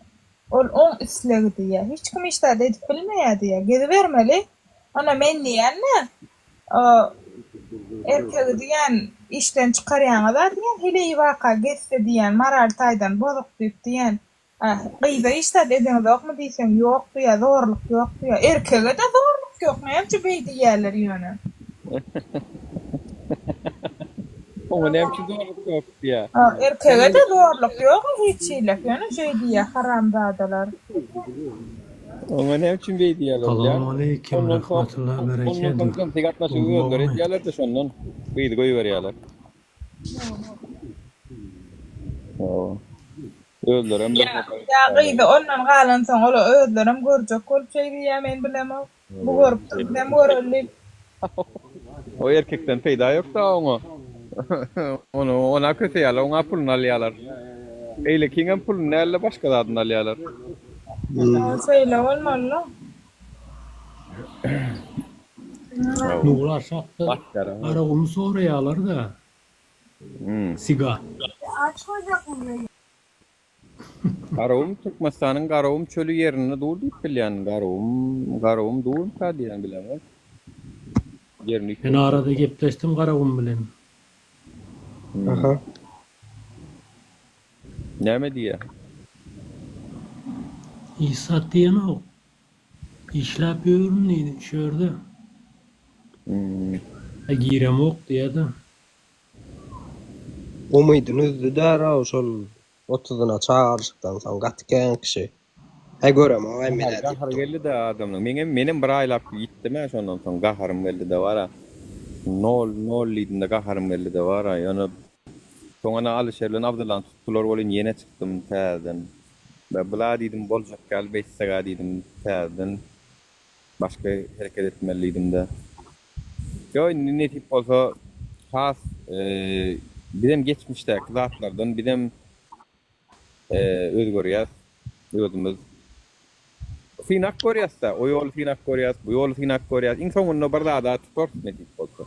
[SPEAKER 10] Ol on islegi diýe. Hiç kim işler edip bilmeýär diýe. Gezi vermeli. Ana men diýenne erkegi diýen işten çykarýan zat diýen heleýi waka geçse diýen maral taýdan bozuk diýip diýen gyýda işler edene dokmy diýsem ýok diýe, zorluk ýok diýe. Erkege de zorluk ýok. Näçe beýdi ýerler ýöne.
[SPEAKER 1] O näçe zorluk ýok diýe.
[SPEAKER 10] Erkege de zorluk ýok, hiç ýylak ýöne şey diýe haramzadalar.
[SPEAKER 1] Ona näçe beýdi ýerler.
[SPEAKER 12] Assalamu alaykum rahmatullahi ve berekatuh.
[SPEAKER 1] Ondan gatnaşyp ýönder edýärler de şondan beýdi goýberýärler. Öldürem.
[SPEAKER 10] Ya gyýdy ondan galan soň ola öldürem görjek bolup şey diýär men bilemem. Bu görüp durýan görellik.
[SPEAKER 1] O erkekden peýda ýok da oňa. Ona kötüýärler, oňa pulny alýarlar. Eýle kiňem pulny näle başga zatdan alýarlar.
[SPEAKER 10] Söyle olmalı.
[SPEAKER 12] Nuğlar şahtı. Arağımı sorayalar da. Siga.
[SPEAKER 1] Garawum Türkmenistanyň Garawum çölü ýerine dur diýip bilýän. Garawum dur ta diýen bilemem. Yerini.
[SPEAKER 12] Ben arada gepleşdim Garawum bilen.
[SPEAKER 1] Aha. Näme diýär?
[SPEAKER 12] İsa diýen o. İşläp ýörünýdi şerde. Girem ok diýdi.
[SPEAKER 9] Umydyn üzdü dära şol 30'una çağırşykdan soň gatken kişi. Görem o emine.
[SPEAKER 3] Gahar geldi de adamın. Menim bir aylap gitdim şondan soň gaharym geldi de wara. Nol lidinde gaharym geldi de wara. Ýöne soňana Alişerlen Abdullah tuttular bolyn ýene çykdym täzeden. Ve bula diýdim boljak gal 5 sagat diýdim täzeden. Başka hereket etmeliydim de. Yo ne tip olsa has bizim geçmişte zatlardan bizim özgörýär. Özümüz finak görýärse, o ýol finak görýär, bu ýol finak görýär. İnsan onu bir daha tutar ne tip bolsa.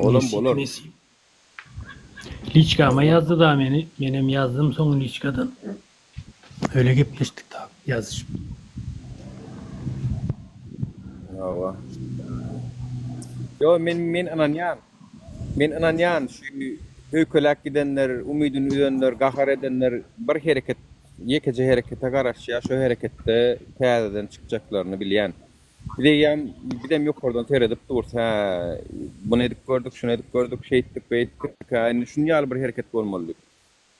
[SPEAKER 3] Olam bolar.
[SPEAKER 12] Liçkama yazdı da benim yazdığım son liçkadan. Öyle gepleştik da yazışıp.
[SPEAKER 3] Yawa. Yo men ananyan. Men ananyan şu hökölak gidenler, umydyn üzenler, gahar edenler bir hereket, ýekece herekete garaşýar, şu herekette täzeden çykjaklarını bilýän. Bidem ýokardan teredip dursa, bunu edip gördük, şunu edip gördük, şeýitdik, beýitdik, yani şunýaly bir hereket bolmaly.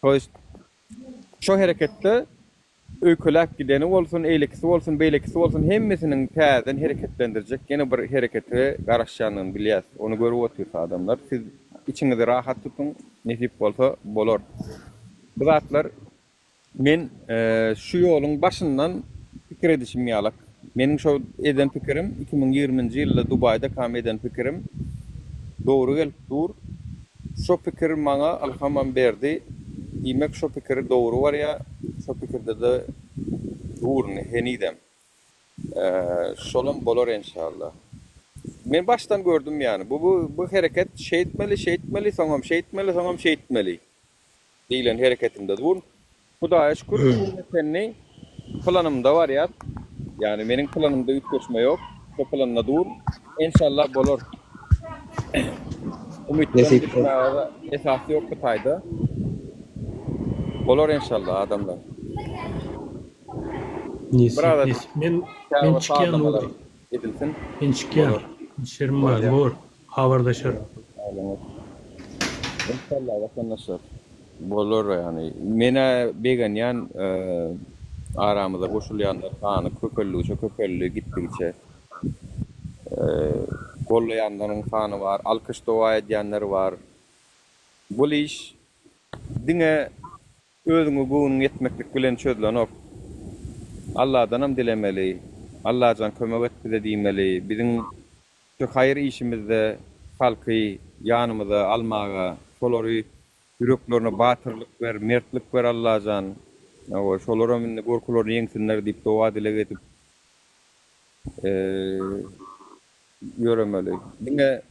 [SPEAKER 3] Hoş, şu herekette öykölak gideni bolsun, eýlekisi bolsun, beýlekisi bolsun, hemmesinin täzeden hereketlendirjek ýene bir hereketi garaşýanyny bilýär. Onu görüp otursa adamlar, siz içiňizde rahat tutun, nesip bolsa bolar. Bu zatlar men şu ýoluň başyndan pikir edişim ýalak. Mening şu eden pikirim 2020-nji ýylda Dubayda kam eden pikirim dogry gelip dur. Şu pikir maňa alhamam berdi. Diýmek şu pikir dogry bar ya, şu pikirde de durny henidem. Şolam bolar inşallah. Men baştan gördüm yani. Bu hereket şeýitmeli, soňam şeýitmeli. Diýilen hereketimde dur. Hudaýa şükür, senni planymda bar ya. Yani menin planımda ütköşme yok. O planına dur. İnşallah bolar. Umutlarım esası yok Kıtay'da. Bolar inşallah adamlar.
[SPEAKER 12] Neyse. Men çıkýan oldu.
[SPEAKER 3] Edilsin.
[SPEAKER 12] Men çıkýan. İşlerim var. Bor. Habardaşar.
[SPEAKER 3] İnşallah vatandaşlar. Bolar yani. Mene beganyan aramızda koşulyanlar kanı köpellü gittikçe gollayanların kanı var, alkış dua edenler var. Bu iş dine özünü buğunun etmeklik bilen çözülen Allah'danam dilemeli, Allah'dan kömek etmeli diýmeli. Bizim şu hayır işimizde halkı yanımıza almağa, şolary yüreklerine batırlık ver, mertlik ver Allah'dan. O şolara minne gorkular ýeňsinler diýip dowa dile edip ýöremeli. Diňe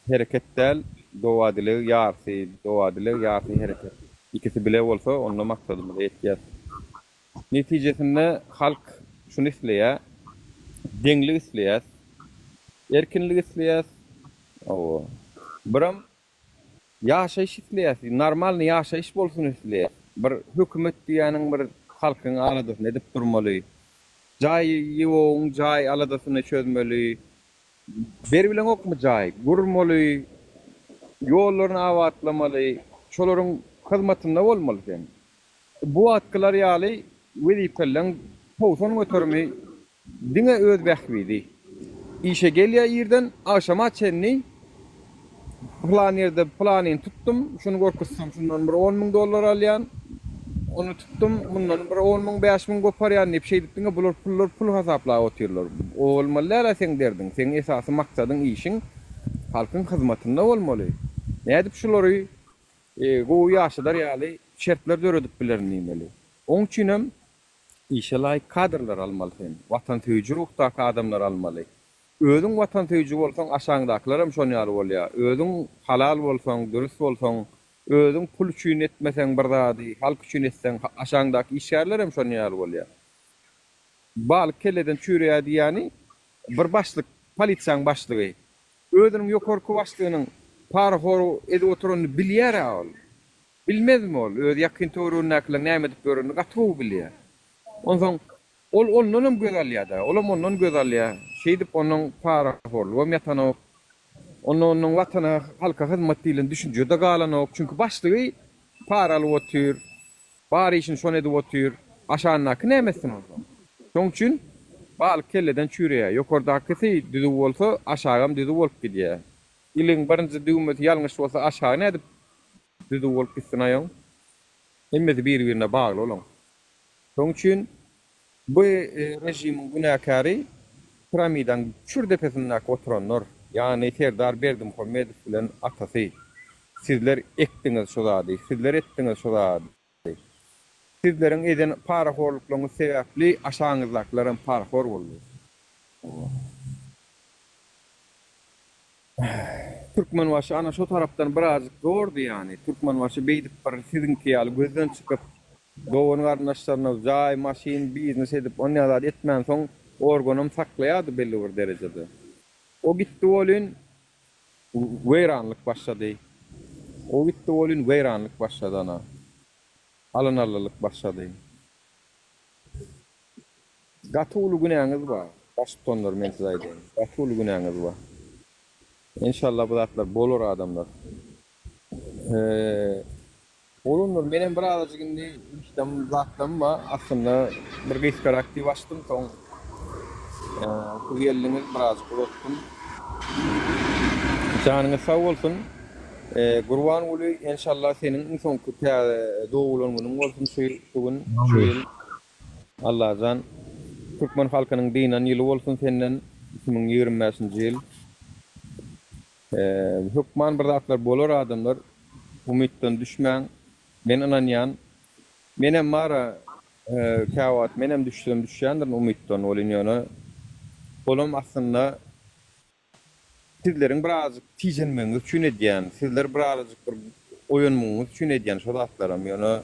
[SPEAKER 3] hereketler dowa dile ýarsy hereket. İkisi bile bolsa onda maksadymyz ýetýär. Netijesinde halk şunu isleýär, deňlik isleýär, erkinlik isleýär. Biram ýaşaýyş isleýär, normal ýaşaýyş bolsun isleýär. Bir hökümet diýäniň bir halkyň aladasyny edip durmaly. Jaý ýoň jaý aladasyny çözmeli. Berbilen okmy jaý, gurmaly. Ýollaryny awattlamaly. Şolaryň hyzmatynda bolmaly sen. Bu atkylar ýaly wezipeleň howsany götermi diňe öz bähbidi. İşe gelýär ýerden aşama çenni plan ýerde planyny tutdum. Şunu gorkutsam şundan bir $10,000 alýan. Onu tuttum, bundan bir 10,000 5,000 goparyan ne şey etdiňe bular pul hasaplap otyrlar. Olmaly sen derdin. Sen esasy maksadyň işin halkyň hyzmatynda bolmaly. Nädip şolary gowy ýaşadar ýaly şertler döredip bilermeli. Oň üçin hem işe laýyk kadrlar almaly sen. Watan töýjü ruhdaky adamlar almaly. Özüň watan töýjü bolsaň aşaňdakylar hem şonu ýaly bolýar. Özüň halal bolsaň, dürüst bolsaň, özüň pul üçin etmeseň bir zady, halk üçin etseň aşaňdaky işgärler hem şonu ýaly bolýar. Bal kelleden çüreýär diýäni bir başlyk, polisiýaň başlygy. Özüniň ýokarky başlygynyň para horu edip oturanyny bilýär ol. Bilmezmi ol? Öz ýakyn töwrüne näme edip görüni gatyp bilýär. Ondan ondan gözelýär da. Ondan gözelýär. Şey edip onuň para horu we metany Onun vatana halka hyzmat diýilen düşünjede galanok. Çünki başlygy para alyp otyr, bari işin şonu edip otyr, aşağınaky nämesin o zaman. Şoň üçin bal kelleden çüreýär. Ýokardaky düdü bolsa aşağım düdü bolup gidýär. Iliň birinji düýmeti ýalňyş bolsa aşağı nädip düdü bolup gitsin aýaň. Emmesi bir-birine bagly bolan. Şoň üçin bu rejimiň günäkary piramidan çür tepesinde oturanlar, yani Serdar Berdimuhamedov bilen atasy. Sizler ekdiňiz şu zady, sizler etdiňiz şu zady. Sizleriň eden paraxorluklaryň sebäpli aşaňyzdaklaryň paraxor boldy. Türkmenbaşy ana şu tarapdan biraz gordy yani. Türkmenbaşy beýdip bir sizinki ýaly gözden çykyp doğun garnaşlaryna jaý, maşin, biznes edip onýalar etmän soň organım saklaýardy belli bir derejede. O gitti bolun weýranlyk başlady. O gitti bolun weýranlyk başlady ana. Alanarlylyk başlady. Gatuly günäňiz bar. Baştonlar men size aýdym. Gatuly günäňiz bar. İnşallah bu zatlar bolur adamlar. Olunur, menem bir azajyk indi işdem zatlam ba, aslında bir gyskar aktiv açdym, soň bu ýerliňiz biraz gurutdum. Janyňyz sag bolsun. Gurban uly inşallah seniň soňky dowulanyň bolsun şu gün şu ýyl. Allah'dan Türkmen halkynyň dinan ýyly bolsun senden 2025-nji ýyl. Hukman bir zatlar bolur adamlar, umytdan düşmän. Men ananyan, menem mara kawat, menem düşýändir umytdan olinýany. Olam aslında sizleriň birazjyk tijenmeňiz üçin edýän, sizler birazjyk bir oýunmaňyz üçin edýän şu zatlaram ýöne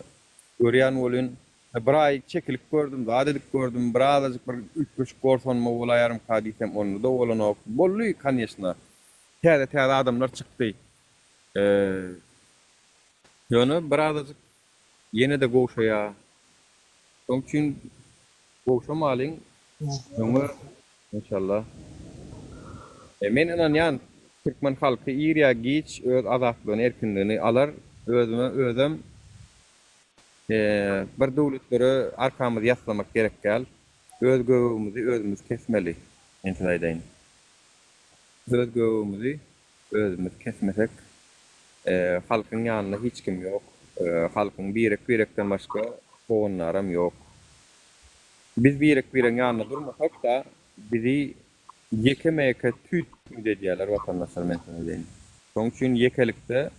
[SPEAKER 3] görýän bolyn. Bir ay çekilik gördüm, gadedik gördüm, birazjyk bir üç gorsanma bolaýarym kadisem onu da olanok. Bolly kanyesna. Täze adamlar çykdy. Ýöne birazjyk ýene de goşaýa. Şoň üçin goşamalyň. Ýöne inşallah. Men ananyan Türkmen halky ýerä giç öz azatlygyny, erkinligini alar, özüm bir dowlatlary arkamyzy ýaslamak gerek gel. Öz göwümizi özümüz kesmeli. Enti aýdaýyn. Öz göwümizi özümüz kesmesek halkyň ýanyna hiç kim ýok. Halkyň birekden başga goňnaram ýok. Biz birekden ýanyna durmasak da bizi yekemeke tüt edýärler watandaşlar mentäniň. Şoň üçin yekelikde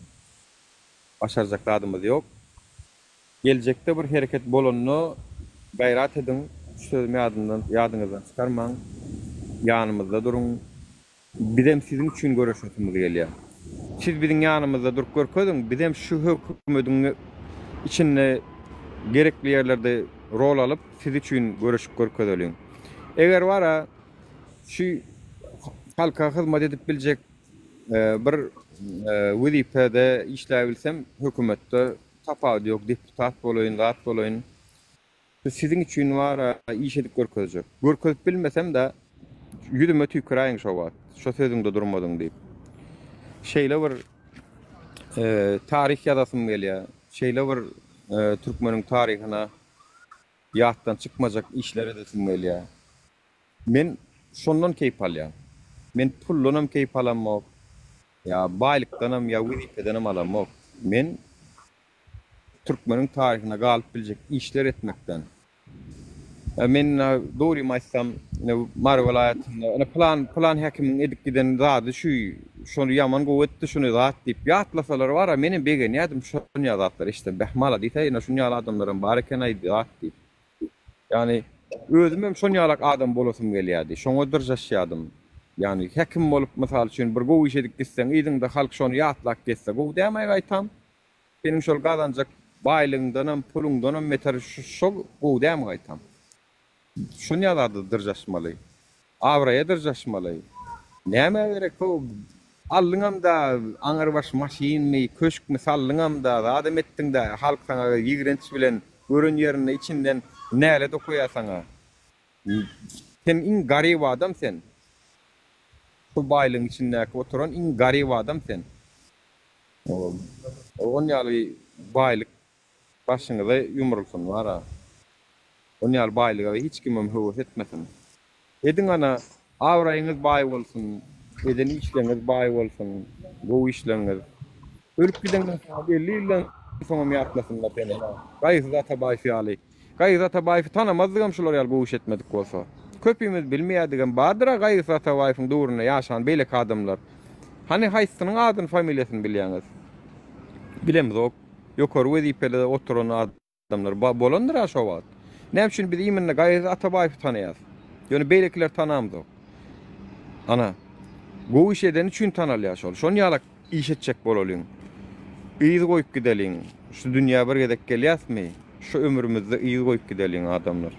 [SPEAKER 3] başarjak adamymyz ýok. Geljekde bir hereket bolanyny gaýrat edin, sözümi ýadyňyzdan çykarmaň, ýanymyzda durun. Bizem sizin üçin görüşmemiz gelýär. Siz biziň ýanymyzda durup görkezdiň, bizem şu hökümetiň içinde gerekli ýerlerde rol alyp siz üçin görüşüp görkezeliň. Eger wara şu halka hyzmat edip biljek bir wezipede işläbilsem hökümetde tapawut ýok, deputat bolaýyn, zat bolaýyn. Sizin üçin wara iş edip görkezjek. Görkezip bilmesem de ýüzüme tüküräýin şo wagt. Şo sözüňde durmadyň diýip. Şeýle bir tarih ýazasym gelýär. Şeýle bir Türkmeniň taryhyna ýatdan çykmajak işler edesim gelýär. Men şondan keyip alýar. Men pullunam keyip alamok. Ya baýlykdanam ya wizipedenam alamok. Men Türkmeniň taryhyna galyp biljek işler etmekden. Men dori maýsam, Mar welaýatynda plan häkimiň edip giden zady şonu ýaman gowetdi, şonu zat diýip ýatlasalar wara meni begen ýadym şonu ýazatlar işte behmala diýse şonu ýaly adamlaryň bar eken aýdyat diýip. Yani özüm hem şonu ýalak adam bolasym gelýärdi. Şoňa dyrjaşýadym. Yani häkim bolup mysal üçin bir gowy iş edip gitseň, ýygyňda halk şonu ýatlak getse, gowy dämeýär aýtam. Benim şol gazanjak baýlygyňdanam, puluňdanam meter şo gowy dämeýär aýtam. Şonu ýalady dyrjaşmaly. Awraya dyrjaşmaly. Näme gerek o? Allyňam da aňar baş maşinmi, köşkmi sallyňam da adam etdiň da halk saňa ýigrenç bilen görün ýerine içinden näle dokuýar saňa. Sen iň garyb adam sen. Bu baýlygyň içindäki oturan iň garyp adam sen. On ýaly baýlyk başyňyza ýumrulsun wara. On ýaly baýlyga hiç kimem höwes etmesin. Edin ana awraýyňyz baý bolsun, eden işleňiz baý bolsun, bu işleňiz. Ölüp gidenden soň belli ýyldan soň ýatlasynlar beni. Gaýzy zata baý ýaly. Gaýzy zata baý tanamazdygam şolar ýaly bu iş etmedik bolsa. Köpümiz bilmeýärdigen badyra gaýzy zata baýyň dowruna ýaşan beýlek adamlar. Hani haýsynyň adyny familiýasyny bilýäňiz? Bilemiz ok. Ýokary wezipede oturan adamlar bolandyr şo wagt. Näme üçin biz iýminde Gaýzy Atabaýewy tanaýas? Ýöne beýlekler tanamyz ok. Ana, bu iş edeni üçin tanalýar şol. Şonu ýalak iş etjek bolalyň. Iýiz goýup gideliň. Şu dünýä bir gedek gelýärmi? Şu ömrümizde iýiz goýup gideliň adamlar.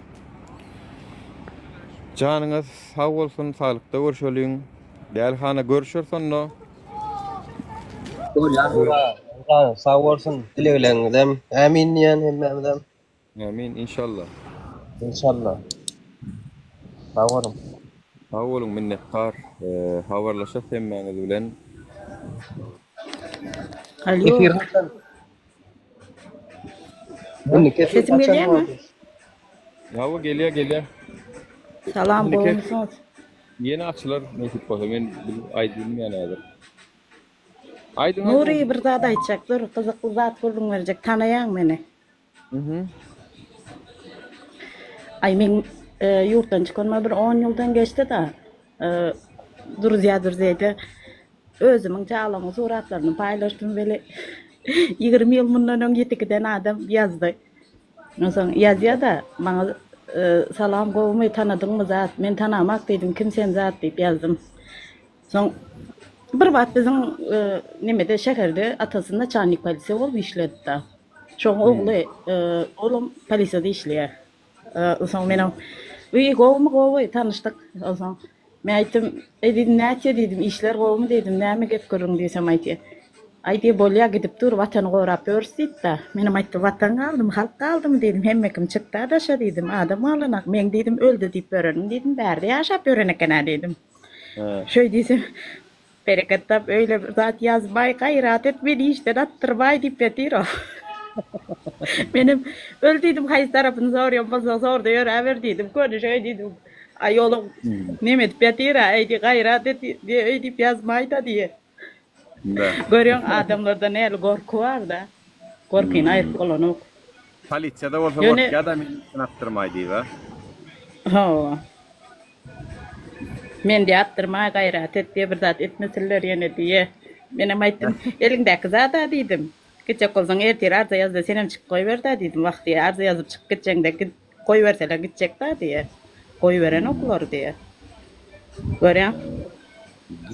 [SPEAKER 3] Janyňyz sag bolsun, salykda görüşeliň. Dälhana görüşersonno.
[SPEAKER 9] Sağ olsun. Dileğlerinizdem. Amin diyen hemmemden.
[SPEAKER 3] Amin inşallah.
[SPEAKER 9] İnşallah. Sağ olun.
[SPEAKER 3] Sağ olun minnettar. Habarlaşa hemmeňiz bilen.
[SPEAKER 13] Alo. Sesim geliyor mu?
[SPEAKER 3] Yahu gelýär.
[SPEAKER 13] Salam bolmuşsunuz.
[SPEAKER 3] Yeni açılar näsip bolsa men aýdym ýa-da.
[SPEAKER 13] Nuri bir zat aýtjakdyr, kızykly zat buldum berjek, tanaýaň meni. Ay men ýurtdan çykanma bir 10 ýyldan geçdi da. Durziýa özümiň çalamy suratlaryny paýlaşdym bele 20 ýyl mundan öň ýetikden adam ýazdy. Nosoň ýazýa da maňa salam gowy tanadyňmy zat, men tanamak dedim, kim sen zat diýip ýazdym. Soň bir wagt biziň nemede şäherde atasynda çarnyk polisiýa bolup işledi da. Şoň ogly olum polisiýada işleýär. Soň menem gowy tanışdyk. Soň men aýtdym, "Dedim, näçe dedim, işler gowy dedim, näme gep görüň" diýsem aýtdy. Aýdy bolýa gidip dur, watan gorap örsýt da. Menem aýtdym, "Watan galdym, halk galdym" dedim, "Hemmekim çykdy adaşa" dedim, "Adam alanak, men dedim öldü diýip berenim" dedim, "Bärde ýaşap öreneken" dedim. Şöý diýsem, "Bereketap öýle bir zat ýazmaý, gaýrat etmedi, işden attyrmaý" diýip betir o. Menem öldüydüm, haýsy tarapyny sorýam, bolsa sorda ýöräber diýdim, köni şöý diýdim. Ay oğlum, näme edip betir, aýdy gaýrat et diýip ýazmaý da diýe. Görüyorsun adamlarda näle gorku var da. Gorkyny aýyp bolanok.
[SPEAKER 3] Polisiýada bolsa gorky adam attyrmaý diýip.
[SPEAKER 13] Ha. Men de attırmaya gaýrat et diye bir zat etmeseler ýene diye. Menem aýtdym, "Eliňdäki zada" diýdim. "Geçek bolsaň ertir arza ýazda senem çykyp goýber da" diýdim. "Wagty arza ýazyp çykyp gitjekde goýberseler gitjek da" diye. Goýberen oklar diye. Görýän?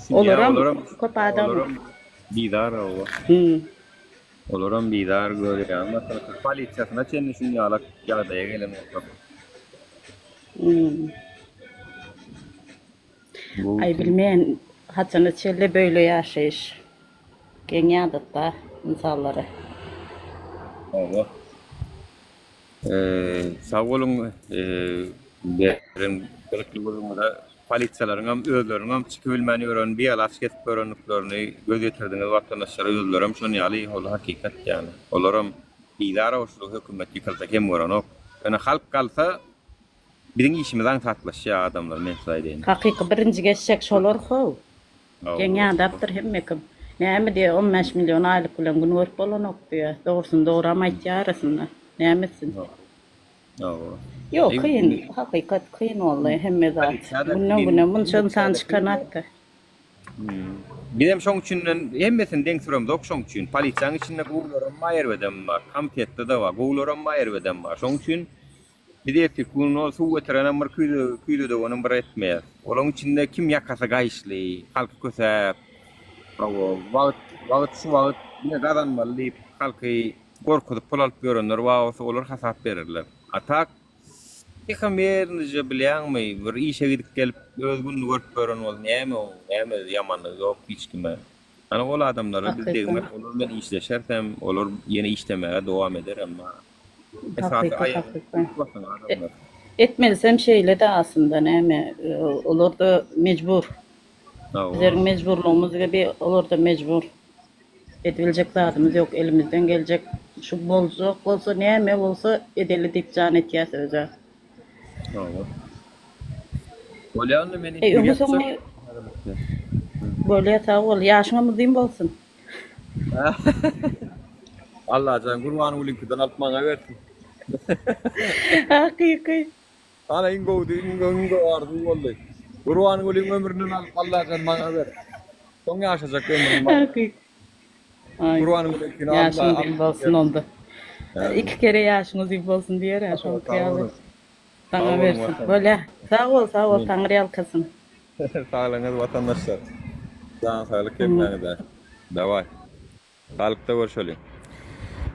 [SPEAKER 13] Olaram köp adam.
[SPEAKER 3] Bidar o. Olaram bidar görýän. Masalan, polisiýasyna çenli şunu ýalak ýagdaýa gelen oklar.
[SPEAKER 13] Ay bilmeyen haçany çelle böyle ýaşaýyş. Geňýärdik da insanlara.
[SPEAKER 3] Allah. Sağ olun. Benim kırıklıgymda polisiýalaryň özleriň çykyp bilmeni ören bir ýalaç getip örenliklerini göz ýetirdiňiz watandaşlara özlerim şonu ýaly ol hakykat ýani. Olaram idara oşlugy hökümet ýykalsa hem örenok. Ýani halk galsa biziň işimizden tatlaşýar adamlar men saýdyn.
[SPEAKER 13] Hakyky birinji geçsek şolar ho. Geňýärdapdyr hemmekim. Näme diýe 15 milyon aýlyk bilen gün görüp bolanok diýe. Dogrusyny dogram aýtýar arasynda. Nämesin? Yok, kıyın. Hakikat kıyın vallahi hemme zat. Bundan bunçan san çıkanatdı.
[SPEAKER 3] Bizim şoň üçin hemmesin deň sürem dok şoň üçin polisiýanyň içinde gowlaram maýer wedem bar, komitetde de bar, gowlaram maýer wedem bar. Şoň üçin bir kuno suw getiren bir küýde de onuň bir etmeýär. Olaň içinde kim ýakasa gaýşly, halky kösäp, wagt şu wagt ne gadan mally halky gorkudyp pul alyp görenler wagty olar hasap berirler. Atak Ýa-da bilýärmi, bir işe gidip gelip öz gününi görüp gören ol näme o, näme ýamanlygy ýok hiç kime. Ana ol adamlara biz degmek, olar men işleşersem, olar ýene işlemäge dowam eder emma.
[SPEAKER 13] Hakikaten. Etmezsem şeyle de aslında näme, olar da mecbur. Bizlerin mecburluğumuz gibi olur da mecbur. Edilecek zatımız yok, elimizden gelecek. Şu bolsa neyme bolsa edeli dip can etiyası özel.
[SPEAKER 3] Olyanlı beni
[SPEAKER 13] Ömür sonu böyle yatağı ol. Yaşına diyeyim bolsun.
[SPEAKER 3] Allah can kurban ulayım kudan alıp bana versin.
[SPEAKER 13] Kıy.
[SPEAKER 3] Ana ingo vardı vallahi. Kurban ulayım ömrünü alıp Allah can bana ver. Son yaşayacak ömrüm. Kurban ulayım
[SPEAKER 13] yaşın diyeyim bolsun oldu. 2 kere yaşınız diyeyim bolsun diyor ya. Şu kıyamet. Sana versin. Böyle. Sağ ol. Tanrı yalkasın.
[SPEAKER 3] Sağlığınız vatandaşlar. Sağ sağlık hepinize. Davay. Sağlıkta görüşelim.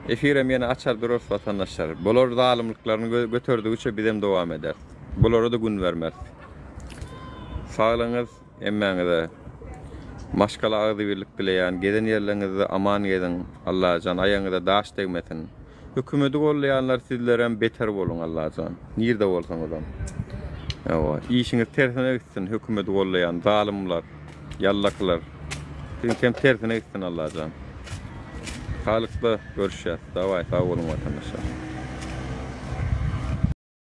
[SPEAKER 3] Efire meni açar durur vatandaşlar. Bular zalımlıklarını götürdüğüçe bizim devam eder. Bulara da gün vermez. Sağlığınız emmeğinize. Maşkala ağzı birlik dileyen, geden yerlerinizi aman gedin. Allah can ayağınıza daş değmesin. Hükümeti kollayanlar sizlerden beter olun Allah can. Nerede olsan o zaman. Evet. İşiniz tersine gitsin hükümeti kollayan zalimler, yallaklar. Sizin tersine gitsin Allah can. Sağlıklı görüşeceğiz. Davay sağ olun vatandaşlar.